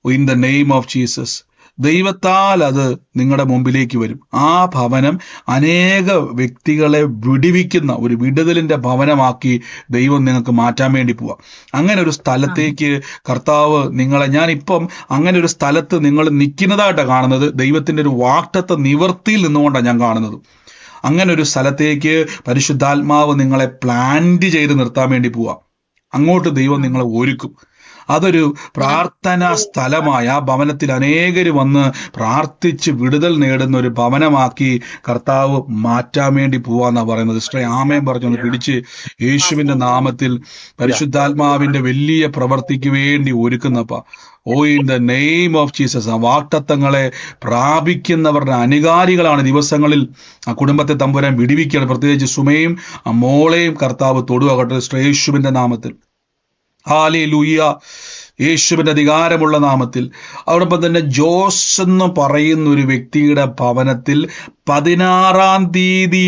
Speaker 1: In the name of Jesus. ദൈവത്താൽ അത് നിങ്ങളുടെ മുമ്പിലേക്ക് വരും. ആ ഭവനം അനേക വ്യക്തികളെ വിടുവിക്കുന്ന ഒരു വിടുതലിന്റെ ഭവനമാക്കി ദൈവം നിങ്ങൾക്ക് മാറ്റാൻ വേണ്ടി പോവാം. അങ്ങനെ ഒരു സ്ഥലത്തേക്ക് കർത്താവ് നിങ്ങളെ, ഞാനിപ്പം അങ്ങനെ ഒരു സ്ഥലത്ത് നിങ്ങൾ നിൽക്കുന്നതായിട്ടാണ് കാണുന്നത്. ദൈവത്തിന്റെ ഒരു വാക്തത്വ നിവർത്തിയിൽ നിന്നുകൊണ്ടാണ് ഞാൻ കാണുന്നത്. അങ്ങനെ ഒരു സ്ഥലത്തേക്ക് പരിശുദ്ധാത്മാവ് നിങ്ങളെ പ്ലാന്റ് ചെയ്ത് നിർത്താൻ വേണ്ടി പോവാം. അങ്ങോട്ട് ദൈവം നിങ്ങളെ ഒരുക്കും. അതൊരു പ്രാർത്ഥനാ സ്ഥലമായ ആ ഭവനത്തിൽ അനേകര് വന്ന് പ്രാർത്ഥിച്ച് വിടുതൽ നേടുന്ന ഒരു ഭവനമാക്കി കർത്താവ് മാറ്റാൻ വേണ്ടി പോവാന്നാ പറയുന്നത്. സിസ്റ്ററെ ആമേൻ പറഞ്ഞൊന്ന് പിടിച്ച് യേശുവിന്റെ നാമത്തിൽ പരിശുദ്ധാത്മാവിന്റെ വലിയ പ്രവൃത്തിക്ക് വേണ്ടി ഒരുക്കുന്നപ്പ oh in the name of Jesus. ആ വാക്തത്വങ്ങളെ പ്രാപിക്കുന്നവരുടെ അനുകാരികളാണ് ദിവസങ്ങളിൽ ആ കുടുംബത്തെ തമ്പുരാൻ വിടുവിക്കുകയാണ്. പ്രത്യേകിച്ച് സുമയും ആ മോളെയും കർത്താവ് തൊടുകട്ടെ യേശുവിന്റെ നാമത്തിൽ. ഹല്ലേലൂയ. യേശുവിന്റെ അധികാരമുള്ള നാമത്തിൽ. അതോടൊപ്പം തന്നെ ജോസ് എന്ന് പറയുന്ന ഒരു വ്യക്തിയുടെ ഭവനത്തിൽ 16-ാം തീയതി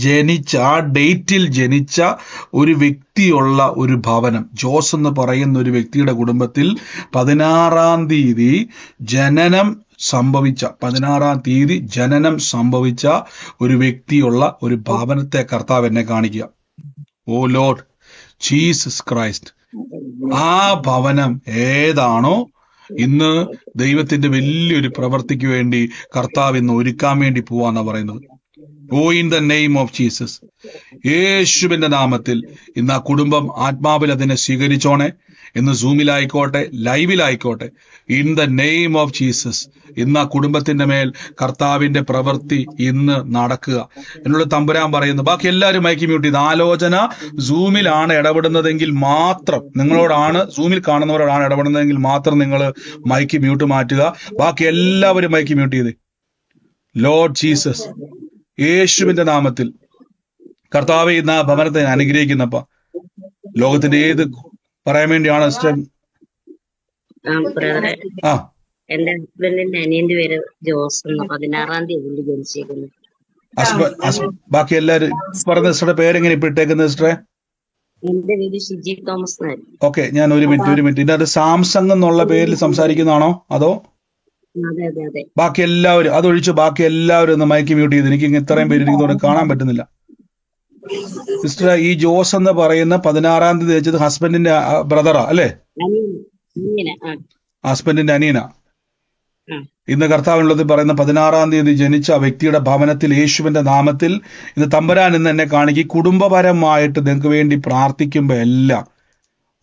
Speaker 1: ജനിച്ച, ആ ഡേറ്റിൽ ജനിച്ച ഒരു വ്യക്തിയുള്ള ഒരു ഭവനം. ജോസ് എന്ന് പറയുന്ന ഒരു വ്യക്തിയുടെ കുടുംബത്തിൽ 16-ാം തീയതി ജനനം സംഭവിച്ച ഒരു വ്യക്തിയുള്ള ഒരു ഭവനത്തെ കർത്താവ് എന്നെ കാണിക്കുക. ഓ ലോർഡ് ജീസസ് ക്രൈസ്റ്റ്. ആ ഭവനം ഏതാണോ ഇന്ന് ദൈവത്തിന്റെ വലിയൊരു പ്രവൃത്തിക്ക് വേണ്ടി കർത്താവ് ഇന്ന് ഒരുക്കാൻ വേണ്ടി പോവാന്നാ പറയുന്നത്. Oh in the name of Jesus. യേശുവിന്റെ നാമത്തിൽ ഇന്ന് ആ കുടുംബം ആത്മാവിൽ അതിനെ സ്വീകരിച്ചോണേ. ഇന്ന് സൂമിലായിക്കോട്ടെ, ലൈവിലായിക്കോട്ടെ, in the name of Jesus ഇന്ന് ആ കുടുംബത്തിന്റെ മേൽ കർത്താവിന്റെ പ്രവൃത്തി ഇന്ന് നടക്കുക. എന്നോട് തമ്പുരാൻ പറയുന്നു. ബാക്കി എല്ലാവരും മൈക്ക് മ്യൂട്ട് ചെയ്ത്. ആലോചന സൂമിലാണ് ഇടപെടുന്നതെങ്കിൽ മാത്രം, നിങ്ങളോടാണ്, സൂമിൽ കാണുന്നവരോടാണ് ഇടപെടുന്നതെങ്കിൽ മാത്രം നിങ്ങൾ മൈക്ക് മ്യൂട്ട് മാറ്റുക. ബാക്കി എല്ലാവരും മൈക്ക് മ്യൂട്ട് ചെയ്ത്. ലോർഡ് ജീസസ്, യേശുവിന്റെ നാമത്തിൽ കർത്താവെ ഇന്ന് ആ ഭവനത്തെ അനുഗ്രഹിക്കുന്നപ്പ ലോകത്തിന്റെ ഏത് പറയാൻ വേണ്ടിയാണ് സിസ്റ്റർ?
Speaker 6: എന്റെ ഹസ്ബൻഡിന്റെ അനിയന്റെ പേര് ജോസ്. 16-ാം തീയതി ജനിച്ചേക്കുന്നത്.
Speaker 1: ബാക്കി എല്ലാരും പറഞ്ഞ സിസ്റ്ററുടെ പേരെങ്ങനെ ഇപ്പൊ ഇട്ടേക്കുന്നത് സിസ്റ്ററെ?
Speaker 6: എന്റെ പേര് ഷിജി തോമസ് എന്നായിരുന്നു.
Speaker 1: ഓക്കെ, ഞാൻ ഒരു
Speaker 6: അപ്പൊ
Speaker 1: മിനിറ്റ് ഇതിനകത്ത് സാംസങ് എന്നുള്ള പേരിൽ സംസാരിക്കുന്നതാണോ അതോ
Speaker 6: അതെ അതെ അതെ.
Speaker 1: ബാക്കി എല്ലാവരും അതൊഴിച്ച് ബാക്കി എല്ലാവരും ഒന്ന് മൈക്ക് മ്യൂട്ട് ചെയ്ത്? എനിക്ക് ഇത്രയും പേര് ഇരിക്കുന്നതുകൊണ്ട് കാണാൻ പറ്റുന്നില്ല. സിസ്റ്റർ, ഈ ജോസ് എന്ന് പറയുന്ന 16-ാം തീയതി ജനിച്ചത് ഹസ്ബൻഡിന്റെ ബ്രദറാ അല്ലേ?
Speaker 6: ഇങ്ങനെ
Speaker 1: ഹസ്ബൻഡിന്റെ അനിയനാ.
Speaker 6: ആ.
Speaker 1: ഇന്ന് കർത്താവിനുള്ളത് പറയുന്ന 16-ാം തീയതി ജനിച്ച ആ വ്യക്തിയുടെ ഭവനത്തിൽ യേശുവിന്റെ നാമത്തിൽ ഇന്ന് തമ്പുരാൻ ഇന്ന് എന്നെ കാണിക്കും. കുടുംബപരമായിട്ട് നിങ്ങൾക്ക് വേണ്ടി പ്രാർത്ഥിക്കുമ്പോൾ എല്ലാം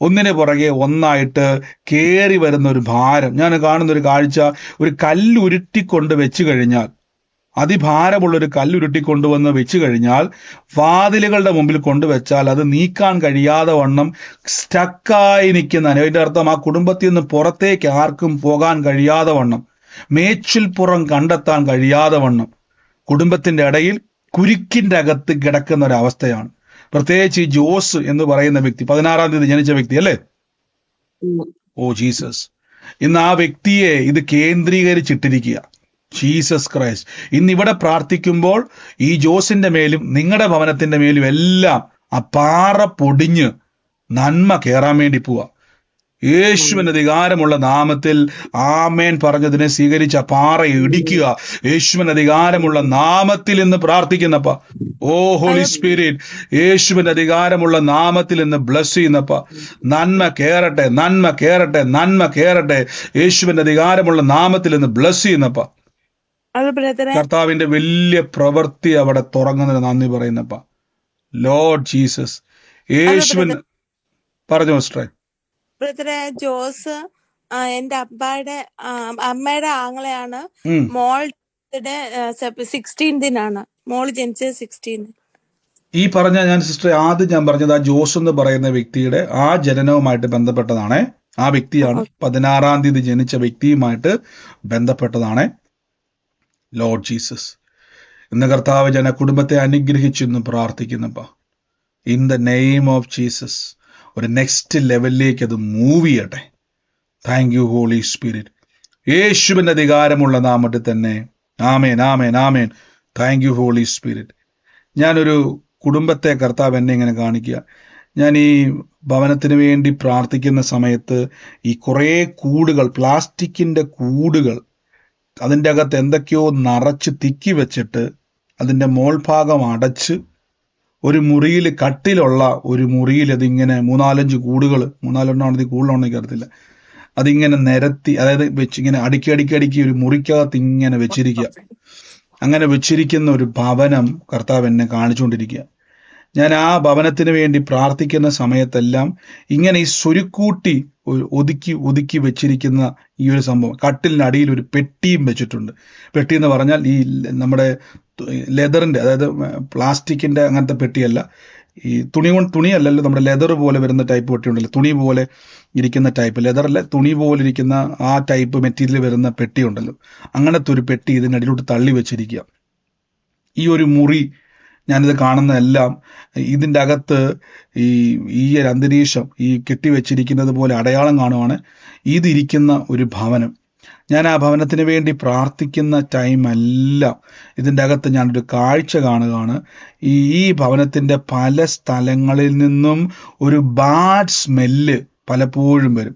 Speaker 1: ഒന്നിന് പുറകെ ഒന്നായിട്ട് കേറി വരുന്ന ഒരു ഭാരം. ഞാൻ കാണുന്ന ഒരു കാഴ്ച, ഒരു കല്ലുരുട്ടിക്കൊണ്ട് വെച്ച് കഴിഞ്ഞാൽ, അതിഭാരമുള്ളൊരു കല്ലുരുട്ടി കൊണ്ടുവന്ന് വെച്ച് കഴിഞ്ഞാൽ വാതിലുകളുടെ മുമ്പിൽ കൊണ്ടുവച്ചാൽ അത് നീക്കാൻ കഴിയാതെ വണ്ണം സ്റ്റക്കായി നിൽക്കുന്ന, അതിന്റെ അർത്ഥം ആ കുടുംബത്തിൽ നിന്ന് പുറത്തേക്ക് ആർക്കും പോകാൻ കഴിയാതെ വണ്ണം, മേച്ചിൽപ്പുറം കണ്ടെത്താൻ കഴിയാതെ വണ്ണം കുടുംബത്തിന്റെ ഇടയിൽ കുരുക്കിന്റെ അകത്ത് കിടക്കുന്ന ഒരവസ്ഥയാണ്. പ്രത്യേകിച്ച് ഈ ജോസ് എന്ന് പറയുന്ന വ്യക്തി 16-ാം തീയതി ജനിച്ച വ്യക്തി അല്ലേ? ഓ ജീസസ്, ഇന്ന് ആ വ്യക്തിയെ ഇത് കേന്ദ്രീകരിച്ചിട്ടിരിക്കുക. ജീസസ് ക്രൈസ്റ്റ്, ഇന്ന് ഇവിടെ പ്രാർത്ഥിക്കുമ്പോൾ ഈ ജോസിന്റെ മേലും നിങ്ങളുടെ ഭവനത്തിന്റെ മേലും എല്ലാം ആ പാറ പൊടിഞ്ഞ് നന്മ കയറാൻ വേണ്ടി പോവാ. യേശുവിന്റെ അധികാരമുള്ള നാമത്തിൽ ആമേൻ പറഞ്ഞതിനെ സ്വീകരിച്ച പാറ ഇടിക്കുക. യേശുവിന്റെ അധികാരമുള്ള നാമത്തിൽ ഇന്ന് പ്രാർത്ഥിക്കുന്നപ്പ, ഓ ഹോളി സ്പിരിറ്റ്, യേശുവിന്റെ അധികാരമുള്ള നാമത്തിൽ ഇന്ന് ബ്ലസ് ചെയ്യുന്നപ്പ, നന്മ കേറട്ടെ, നന്മ കേറട്ടെ, നന്മ കേറട്ടെ. യേശുവിന്റെ അധികാരമുള്ള നാമത്തിൽ ഇന്ന് ബ്ലസ് ചെയ്യുന്നപ്പ, കർത്താവിന്റെ വലിയ പ്രവൃത്തി അവിടെ തുറങ്ങുന്നതിന് നന്ദി പറയുന്നപ്പ. ലോർഡ് ജീസസ്, യേശുവിന് പറഞ്ഞു മിസ്റ്ററെ.
Speaker 7: ബ്രദറെ, ജോസ് എന്റെ അമ്മയുടെ ആങ്ങളെയാണ്. മോളുടെ 16-നാണ് മോള് ജനിച്ചത്. 16.
Speaker 1: ഈ പറഞ്ഞ ഞാൻ സിസ്റ്ററെ ആദ്യം ഞാൻ പറഞ്ഞത് ആ ജോസ് എന്ന് പറയുന്ന വ്യക്തിയുടെ ആ ജനനവുമായിട്ട് ബന്ധപ്പെട്ടതാണ്. ആ വ്യക്തിയാണ് 16-ാം തീയതി ജനിച്ച വ്യക്തിയുമായിട്ട് ബന്ധപ്പെട്ടതാണ്. ലോർഡ് ജീസസ്, ഇന്ന് കർത്താവ് ജന കുടുംബത്തെ അനുഗ്രഹിച്ചെന്ന് പ്രാർത്ഥിക്കുന്നപ്പ, in the name of Jesus ഒരു നെക്സ്റ്റ് ലെവലിലേക്ക് അത് മൂവ് ചെയ്യട്ടെ. Thank you holy spirit. യേശുവിന്റെ അധികാരമുള്ള നാമത്തിൽ തന്നെ ആമേൻ, ആമേൻ, ആമേൻ. Thank you holy Spirit. ഞാനൊരു കുടുംബത്തെ കർത്താവ് എന്നെ ഇങ്ങനെ കാണിക്കുക. ഞാൻ ഈ ഭവനത്തിന് വേണ്ടി പ്രാർത്ഥിക്കുന്ന സമയത്ത് ഈ കുറേ കൂടുകൾ, പ്ലാസ്റ്റിക്കിന്റെ കൂടുകൾ, അതിൻ്റെ അകത്ത് എന്തൊക്കെയോ നിറച്ച് തിക്കി വെച്ചിട്ട് അതിൻ്റെ മോൾഭാഗം അടച്ച് ഒരു മുറിയിൽ, കട്ടിലുള്ള ഒരു മുറിയിൽ അതിങ്ങനെ 3-4 കൂടുകൾ, 3-4 കൂടുതലാണെന്ന് എനിക്കറിയത്തില്ല, അതിങ്ങനെ നിരത്തി, അതായത് വെച്ചിങ്ങനെ അടുക്കി ഒരു മുറിക്കകത്ത് ഇങ്ങനെ വെച്ചിരിക്കുക. അങ്ങനെ വെച്ചിരിക്കുന്ന ഒരു ഭവനം കർത്താവ് എന്നെ കാണിച്ചുകൊണ്ടിരിക്കുക. ഞാൻ ആ ഭവനത്തിന് വേണ്ടി പ്രാർത്ഥിക്കുന്ന സമയത്തെല്ലാം ഇങ്ങനെ ഈ സ്വരുക്കൂട്ടി ഒതുക്കി വെച്ചിരിക്കുന്ന ഈ ഒരു സംഭവം, കട്ടിലിനടിയിൽ ഒരു പെട്ടിയും വെച്ചിട്ടുണ്ട്. പെട്ടി എന്ന് പറഞ്ഞാൽ ഈ നമ്മുടെ ലെതറിന്റെ, അതായത് പ്ലാസ്റ്റിക്കിന്റെ അങ്ങനത്തെ പെട്ടിയല്ല, ഈ തുണിയല്ലല്ലോ, നമ്മുടെ ലെതർ പോലെ വരുന്ന ടൈപ്പ് പെട്ടി ഉണ്ടല്ലോ, തുണി പോലെ ഇരിക്കുന്ന ടൈപ്പ്, ലെതറല്ല തുണി പോലെ ഇരിക്കുന്ന ആ ടൈപ്പ് മെറ്റീരിയൽ വരുന്ന പെട്ടി ഉണ്ടല്ലോ, അങ്ങനത്തെ ഒരു പെട്ടി ഇതിനടിയിലോട്ട് തള്ളി വെച്ചിരിക്കുക. ഈ ഒരു മുറി ഞാനിത് കാണുന്നതെല്ലാം ഇതിൻ്റെ അകത്ത് ഈ ഒരു അന്തരീക്ഷം, ഈ കെട്ടിവെച്ചിരിക്കുന്നത് പോലെ അടയാളം കാണുവാണ്. ഇതിരിക്കുന്ന ഒരു ഭവനം. ഞാൻ ആ ഭവനത്തിന് വേണ്ടി പ്രാർത്ഥിക്കുന്ന ടൈമെല്ലാം ഇതിൻ്റെ അകത്ത് ഞാനൊരു കാഴ്ച കാണുകയാണ്. ഈ ഭവനത്തിൻ്റെ പല സ്ഥലങ്ങളിൽ നിന്നും ഒരു ബാഡ് സ്മെല്ല് പലപ്പോഴും വരും.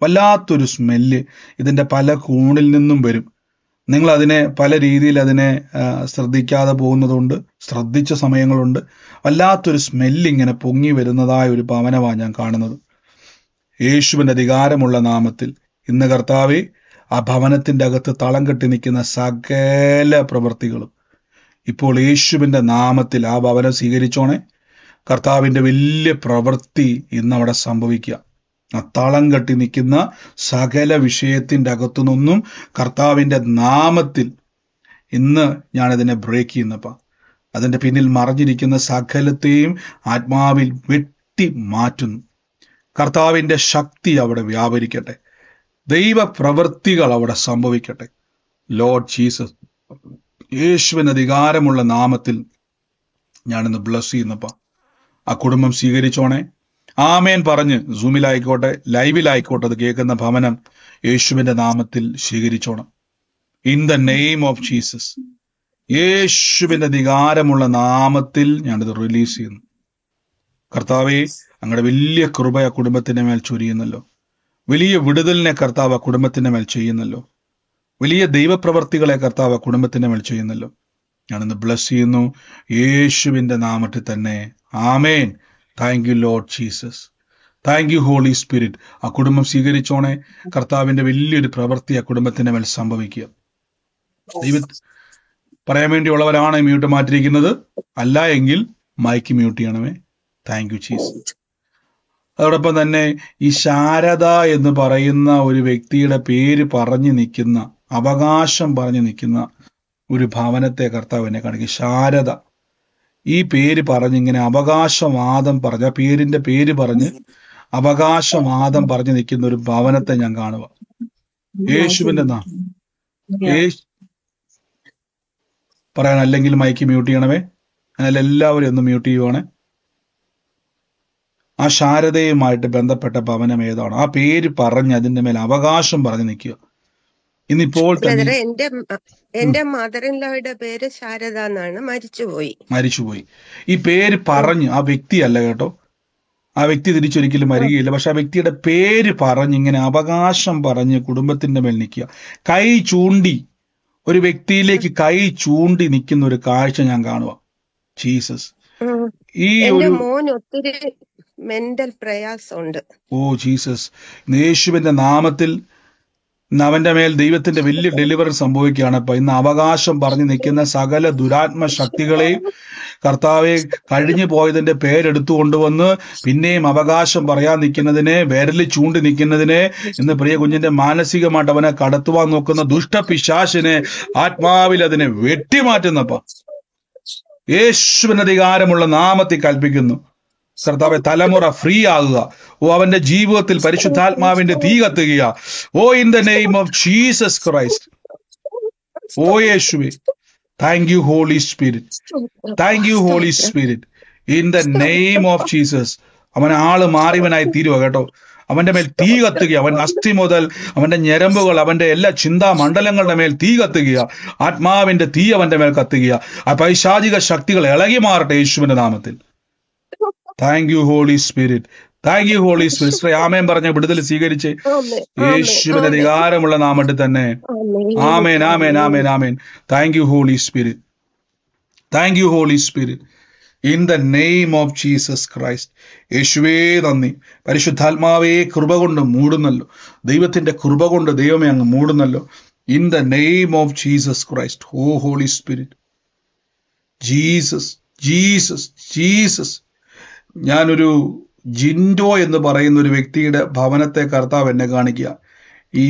Speaker 1: വല്ലാത്തൊരു സ്മെല്ല് ഇതിൻ്റെ പല കോണിൽ നിന്നും വരും. നിങ്ങൾ അതിനെ പല രീതിയിൽ അതിനെ ശ്രദ്ധിക്കാതെ പോകുന്നതുകൊണ്ട്, ശ്രദ്ധിച്ച സമയങ്ങളുണ്ട്. വല്ലാത്തൊരു സ്മെല്ലിങ്ങനെ പൊങ്ങി വരുന്നതായ ഒരു ഭവനമാണ് ഞാൻ കാണുന്നത്. യേശുവിൻ്റെ അധികാരമുള്ള നാമത്തിൽ ഇന്ന് കർത്താവേ, ആ ഭവനത്തിൻ്റെ അകത്ത് തളം കെട്ടി നിൽക്കുന്ന സകല പ്രവൃത്തികളും ഇപ്പോൾ യേശുവിൻ്റെ നാമത്തിൽ ആ ഭവനം സ്വീകരിച്ചോണേ. കർത്താവിൻ്റെ വലിയ പ്രവൃത്തി ഇന്ന് അവിടെ സംഭവിക്കുക. ആ തളം കെട്ടി നിൽക്കുന്ന സകല വിഷയത്തിൻ്റെ അകത്തു നിന്നും കർത്താവിൻ്റെ നാമത്തിൽ ഇന്ന് ഞാനതിനെ ബ്രേക്ക് ചെയ്യുന്നപ്പ, അതിൻ്റെ പിന്നിൽ മറഞ്ഞിരിക്കുന്ന സകലത്തെയും ആത്മാവിൽ വെട്ടി മാറ്റുന്നു. കർത്താവിൻ്റെ ശക്തി അവിടെ വ്യാപരിക്കട്ടെ. ദൈവ പ്രവൃത്തികൾ അവിടെ സംഭവിക്കട്ടെ. ലോർഡ് ജീസസ്, യേശുവിന് അധികാരമുള്ള നാമത്തിൽ ഞാനിന്ന് ബ്ലസ് ചെയ്യുന്നപ്പ, ആ കുടുംബം സ്വീകരിച്ചോണേ. ആമേൻ പറഞ്ഞ് സൂമിലായിക്കോട്ടെ, ലൈവിലായിക്കോട്ടെ, അത് കേൾക്കുന്ന ഭവനം യേശുവിന്റെ നാമത്തിൽ സ്വീകരിച്ചോണം. In the name of Jesus, യേശുവിന്റെ അധികാരമുള്ള നാമത്തിൽ ഞാനിത് റിലീസ് ചെയ്യുന്നു. കർത്താവെ, അങ്ങയുടെ വലിയ കൃപ ആ കുടുംബത്തിന്റെ മേൽ ചൊരിയുന്നല്ലോ. വലിയ വിടുതലിനെ കർത്താവ് ആ കുടുംബത്തിന്റെ മേൽ ചെയ്യുന്നല്ലോ. വലിയ ദൈവപ്രവർത്തികളെ കർത്താവ് ആ കുടുംബത്തിന്റെ മേൽ ചെയ്യുന്നല്ലോ. ഞാനിന്ന് ബ്ലസ് ചെയ്യുന്നു യേശുവിന്റെ നാമത്തിൽ തന്നെ. ആമേൻ. Thank you Lord Jesus. Thank you holy Spirit. ആ കുടുംബം സ്വീകരിച്ചോണേ. കർത്താവിന്റെ വലിയൊരു പ്രവൃത്തി ആ കുടുംബത്തിന്റെ മേൽ സംഭവിക്കുക. ദൈവ പറയാൻ വേണ്ടിയുള്ളവരാണ് മ്യൂട്ട് മാറ്റിയിരിക്കുന്നത്. അല്ല എങ്കിൽ മൈക്ക് മ്യൂട്ട് ചെയ്യണമേ. Thank you Jesus. അതോടൊപ്പം തന്നെ ഈ ശാരദ എന്ന് പറയുന്ന ഒരു വ്യക്തിയുടെ പേര് പറഞ്ഞു നിൽക്കുന്ന, അവകാശം പറഞ്ഞു നിൽക്കുന്ന ഒരു ഭവനത്തെ കർത്താവ് എന്നെ കാണിക്കും. ശാരദ ഈ പേര് പറഞ്ഞിങ്ങനെ അവകാശവാദം പറഞ്ഞ പേരിന്റെ പേര് പറഞ്ഞ് അവകാശവാദം പറഞ്ഞു നിൽക്കുന്ന ഒരു ഭവനത്തെ ഞാൻ കാണുക. യേശുവിന്റെ പറയാൻ അല്ലെങ്കിൽ മൈക്ക് മ്യൂട്ട് ചെയ്യണമേ. എന്നാൽ എല്ലാവരും ഒന്ന് മ്യൂട്ട് ചെയ്യുവാണ്. ആ ശാരദയുമായിട്ട് ബന്ധപ്പെട്ട ഭവനം ഏതാണ്? ആ പേര് പറഞ്ഞ് അതിന്റെ മേൽ അവകാശം പറഞ്ഞു നിൽക്കുക. ഇന്നിപ്പോൾ തന്നെ
Speaker 8: എന്റെ മദർ ഇൻ ലോയുടെ പേര് ശാരദ എന്നാണ്. മരിച്ചുപോയി. ഈ പേര് പറഞ്ഞ്, ആ വ്യക്തിയല്ല കേട്ടോ, ആ വ്യക്തി തിരിച്ചൊരിക്കലും വരികയില്ല. പക്ഷെ ആ വ്യക്തിയുടെ പേര് പറഞ്ഞ് ഇങ്ങനെ അവകാശം പറഞ്ഞ് കുടുംബത്തിന്റെ മേൽ നിൽക്കുക. കൈ ചൂണ്ടി ഒരു വ്യക്തിയിലേക്ക് കൈ ചൂണ്ടി നിൽക്കുന്ന ഒരു കാഴ്ച ഞാൻ കാണുക. ജീസസ്. ഈ ഒരു മോൻ ഒത്തിരി മെന്റൽ പ്രയാസമുണ്ട്.
Speaker 1: Oh Jesus. യേശുവിന്റെ നാമത്തിൽ അവന്റെ മേൽ ദൈവത്തിന്റെ വലിയ ഡെലിവറി സംഭവിക്കുകയാണ്. ഇപ്പൊ ഇന്ന് അവകാശം പറഞ്ഞു നിൽക്കുന്ന സകല ദുരാത്മ ശക്തികളെയും കർത്താവെ, കഴിഞ്ഞു പോയതിന്റെ പേരെടുത്തു കൊണ്ടുവന്ന് പിന്നെയും അവകാശം പറയാൻ നിൽക്കുന്നതിനെ, വിരല് ചൂണ്ടി നിൽക്കുന്നതിനെ, ഇന്ന് പ്രിയ കുഞ്ഞിന്റെ മാനസികമായിട്ട് അവനെ കടത്തുവാൻ നോക്കുന്ന ദുഷ്ടപിശാചിനെ ആത്മാവിൽ അതിനെ വെട്ടിമാറ്റുന്നപ്പ യേശുവിന്റെ അധികാരമുള്ള നാമത്തിൽ കൽപ്പിക്കുന്നു. കർത്താവെ, തലമുറ ഫ്രീ ആകുക. ഓ, അവന്റെ ജീവിതത്തിൽ പരിശുദ്ധാത്മാവിന്റെ തീ കത്തുക. Oh, in the name of Jesus Christ. Oh യേശുവേ, thank you holy Spirit. Thank you holy spirit. In the name of Jesus. അവൻ ആള് മാറിയവനായി തീരുക കേട്ടോ. അവന്റെ മേൽ തീ കത്തുക. അവൻ അസ്ഥി മുതൽ അവന്റെ ഞരമ്പുകൾ, അവന്റെ എല്ലാ ചിന്താ മണ്ഡലങ്ങളുടെ മേൽ തീ കത്തുക. ആത്മാവിന്റെ തീ അവന്റെ മേൽ കത്തുക. ആ പൈശാചിക ശക്തികൾ ഇളകി മാറട്ടെ യേശുവിന്റെ നാമത്തിൽ. Thank you holy Spirit. Thank you holy Spirit. ആമേൻ പറഞ്ഞ വിടുതൽ സ്വീകരിച്ച് യേശുവിന്റെ അധികാരമുള്ള നാമത്തിൽ തന്നെ. ആമേൻ, ആമേൻ, ആമേൻ, ആമേൻ. Thank you holy Spirit. Thank you holy spirit. In the name of Jesus Christ. യേശുവേ നന്ദി. പരിശുദ്ധാത്മാവേ, കൃപ കൊണ്ട് മൂടുന്നല്ലോ. ദൈവത്തിന്റെ കൃപ കൊണ്ട് ദൈവമേ അങ്ങ് മൂടുന്നല്ലോ. In the name of Jesus Christ. Oh Holy Spirit. Jesus, Jesus, Jesus. ഞാനൊരു ജിൻഡോ എന്ന് പറയുന്ന ഒരു വ്യക്തിയുടെ ഭവനത്തെ കർത്താവ് എന്നെ കാണിക്കുക. ഈ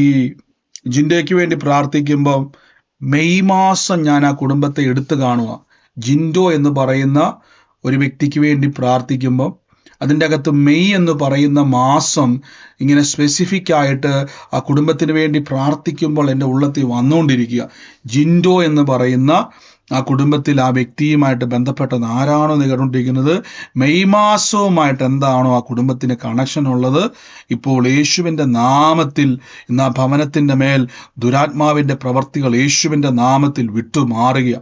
Speaker 1: ജിൻഡോയ്ക്ക് വേണ്ടി പ്രാർത്ഥിക്കുമ്പം മെയ് മാസം ഞാൻ ആ കുടുംബത്തെ എടുത്തു കാണുക. ജിൻഡോ എന്ന് പറയുന്ന ഒരു വ്യക്തിക്ക് വേണ്ടി പ്രാർത്ഥിക്കുമ്പം അതിൻ്റെ അകത്ത് മെയ് എന്ന് പറയുന്ന മാസം ഇങ്ങനെ സ്പെസിഫിക് ആയിട്ട് ആ കുടുംബത്തിന് വേണ്ടി പ്രാർത്ഥിക്കുമ്പോൾ എൻ്റെ ഉള്ളത്തിൽ വന്നുകൊണ്ടിരിക്കുക. ജിൻഡോ എന്ന് പറയുന്ന ആ കുടുംബത്തിൽ ആ വ്യക്തിയുമായിട്ട് ബന്ധപ്പെട്ടത് ആരാണോ എന്ന് കേട്ടുകൊണ്ടിരിക്കുന്നത്, മെയ് മാസവുമായിട്ട് എന്താണോ ആ കുടുംബത്തിന് കണക്ഷൻ ഉള്ളത്, ഇപ്പോൾ യേശുവിൻ്റെ നാമത്തിൽ ഇന്ന് ആ ഭവനത്തിൻ്റെ മേൽ ദുരാത്മാവിൻ്റെ പ്രവർത്തികൾ യേശുവിൻ്റെ നാമത്തിൽ വിട്ടുമാറുക.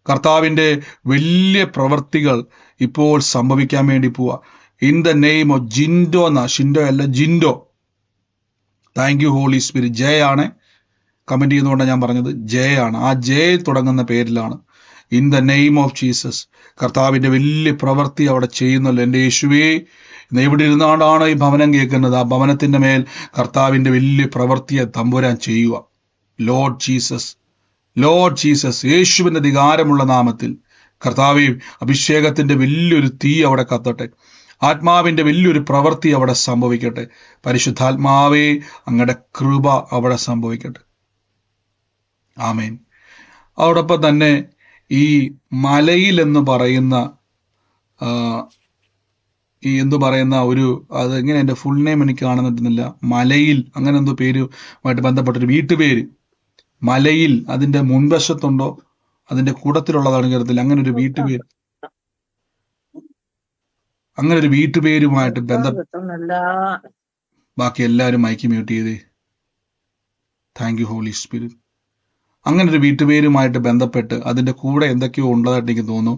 Speaker 1: കർത്താവിൻ്റെ വലിയ പ്രവർത്തികൾ ഇപ്പോൾ സംഭവിക്കാൻ വേണ്ടി പോവാ. ഇൻ ദ നെയിം ഓഫ് ജിൻഡോ എന്നാ, ഷിൻഡോ അല്ല, ജിൻഡോ. Thank you holy spirit. Jaya ആണ് കമന്റ് ചെയ്യുന്നതുകൊണ്ടാണ് ഞാൻ പറഞ്ഞത്, ജയ ആണ്. ആ ജയ തുടങ്ങുന്ന പേരിലാണ്. In the name of Jesus. കർത്താവിന്റെ വലിയ പ്രവൃത്തി അവിടെ ചെയ്യുന്നല്ലോ. എൻ്റെ യേശുവേ, ഇന്ന് എവിടെ ഇരുന്നാണ്ടാണ് ഈ ഭവനം കേൾക്കുന്നത്, ആ ഭവനത്തിന്റെ മേൽ കർത്താവിന്റെ വലിയ പ്രവൃത്തിയെ തമ്പുരാൻ ചെയ്യുക. Lord Jesus, Lord Jesus. യേശുവിന്റെ അധികാരമുള്ള നാമത്തിൽ കർത്താവേ, അഭിഷേകത്തിന്റെ വലിയൊരു തീ അവിടെ കത്തട്ടെ. ആത്മാവിന്റെ വലിയൊരു പ്രവൃത്തി അവിടെ സംഭവിക്കട്ടെ. പരിശുദ്ധാത്മാവേ, അങ്ങയുടെ കൃപ അവിടെ സംഭവിക്കട്ടെ. ആമേൻ. അതോടൊപ്പം തന്നെ ഈ മലയിൽ എന്ന് പറയുന്ന ഈ എന്തു പറയുന്ന ഒരു, അത് എങ്ങനെ എൻ്റെ ഫുൾ നെയിം എനിക്ക് കാണുന്നില്ല, മലയിൽ അങ്ങനെ എന്തോ പേരുമായിട്ട് ബന്ധപ്പെട്ടൊരു വീട്ടുപേര്, മലയിൽ അതിന്റെ മുൻവശത്തുണ്ടോ അതിന്റെ കൂട്ടത്തിലുള്ളതാണ് കരുതൽ, അങ്ങനെ ഒരു വീട്ടുപേര്, അങ്ങനെ ഒരു വീട്ടുപേരുമായിട്ട് ബാക്കി എല്ലാവരും മൈക്ക് മ്യൂട്ട് ചെയ്തേ. Thank you holy spirit. അങ്ങനെ ഒരു വീട്ടുപേരുമായിട്ട് ബന്ധപ്പെട്ട് അതിന്റെ കൂടെ എന്തൊക്കെയോ ഉള്ളതായിട്ട് എനിക്ക് തോന്നുന്നു.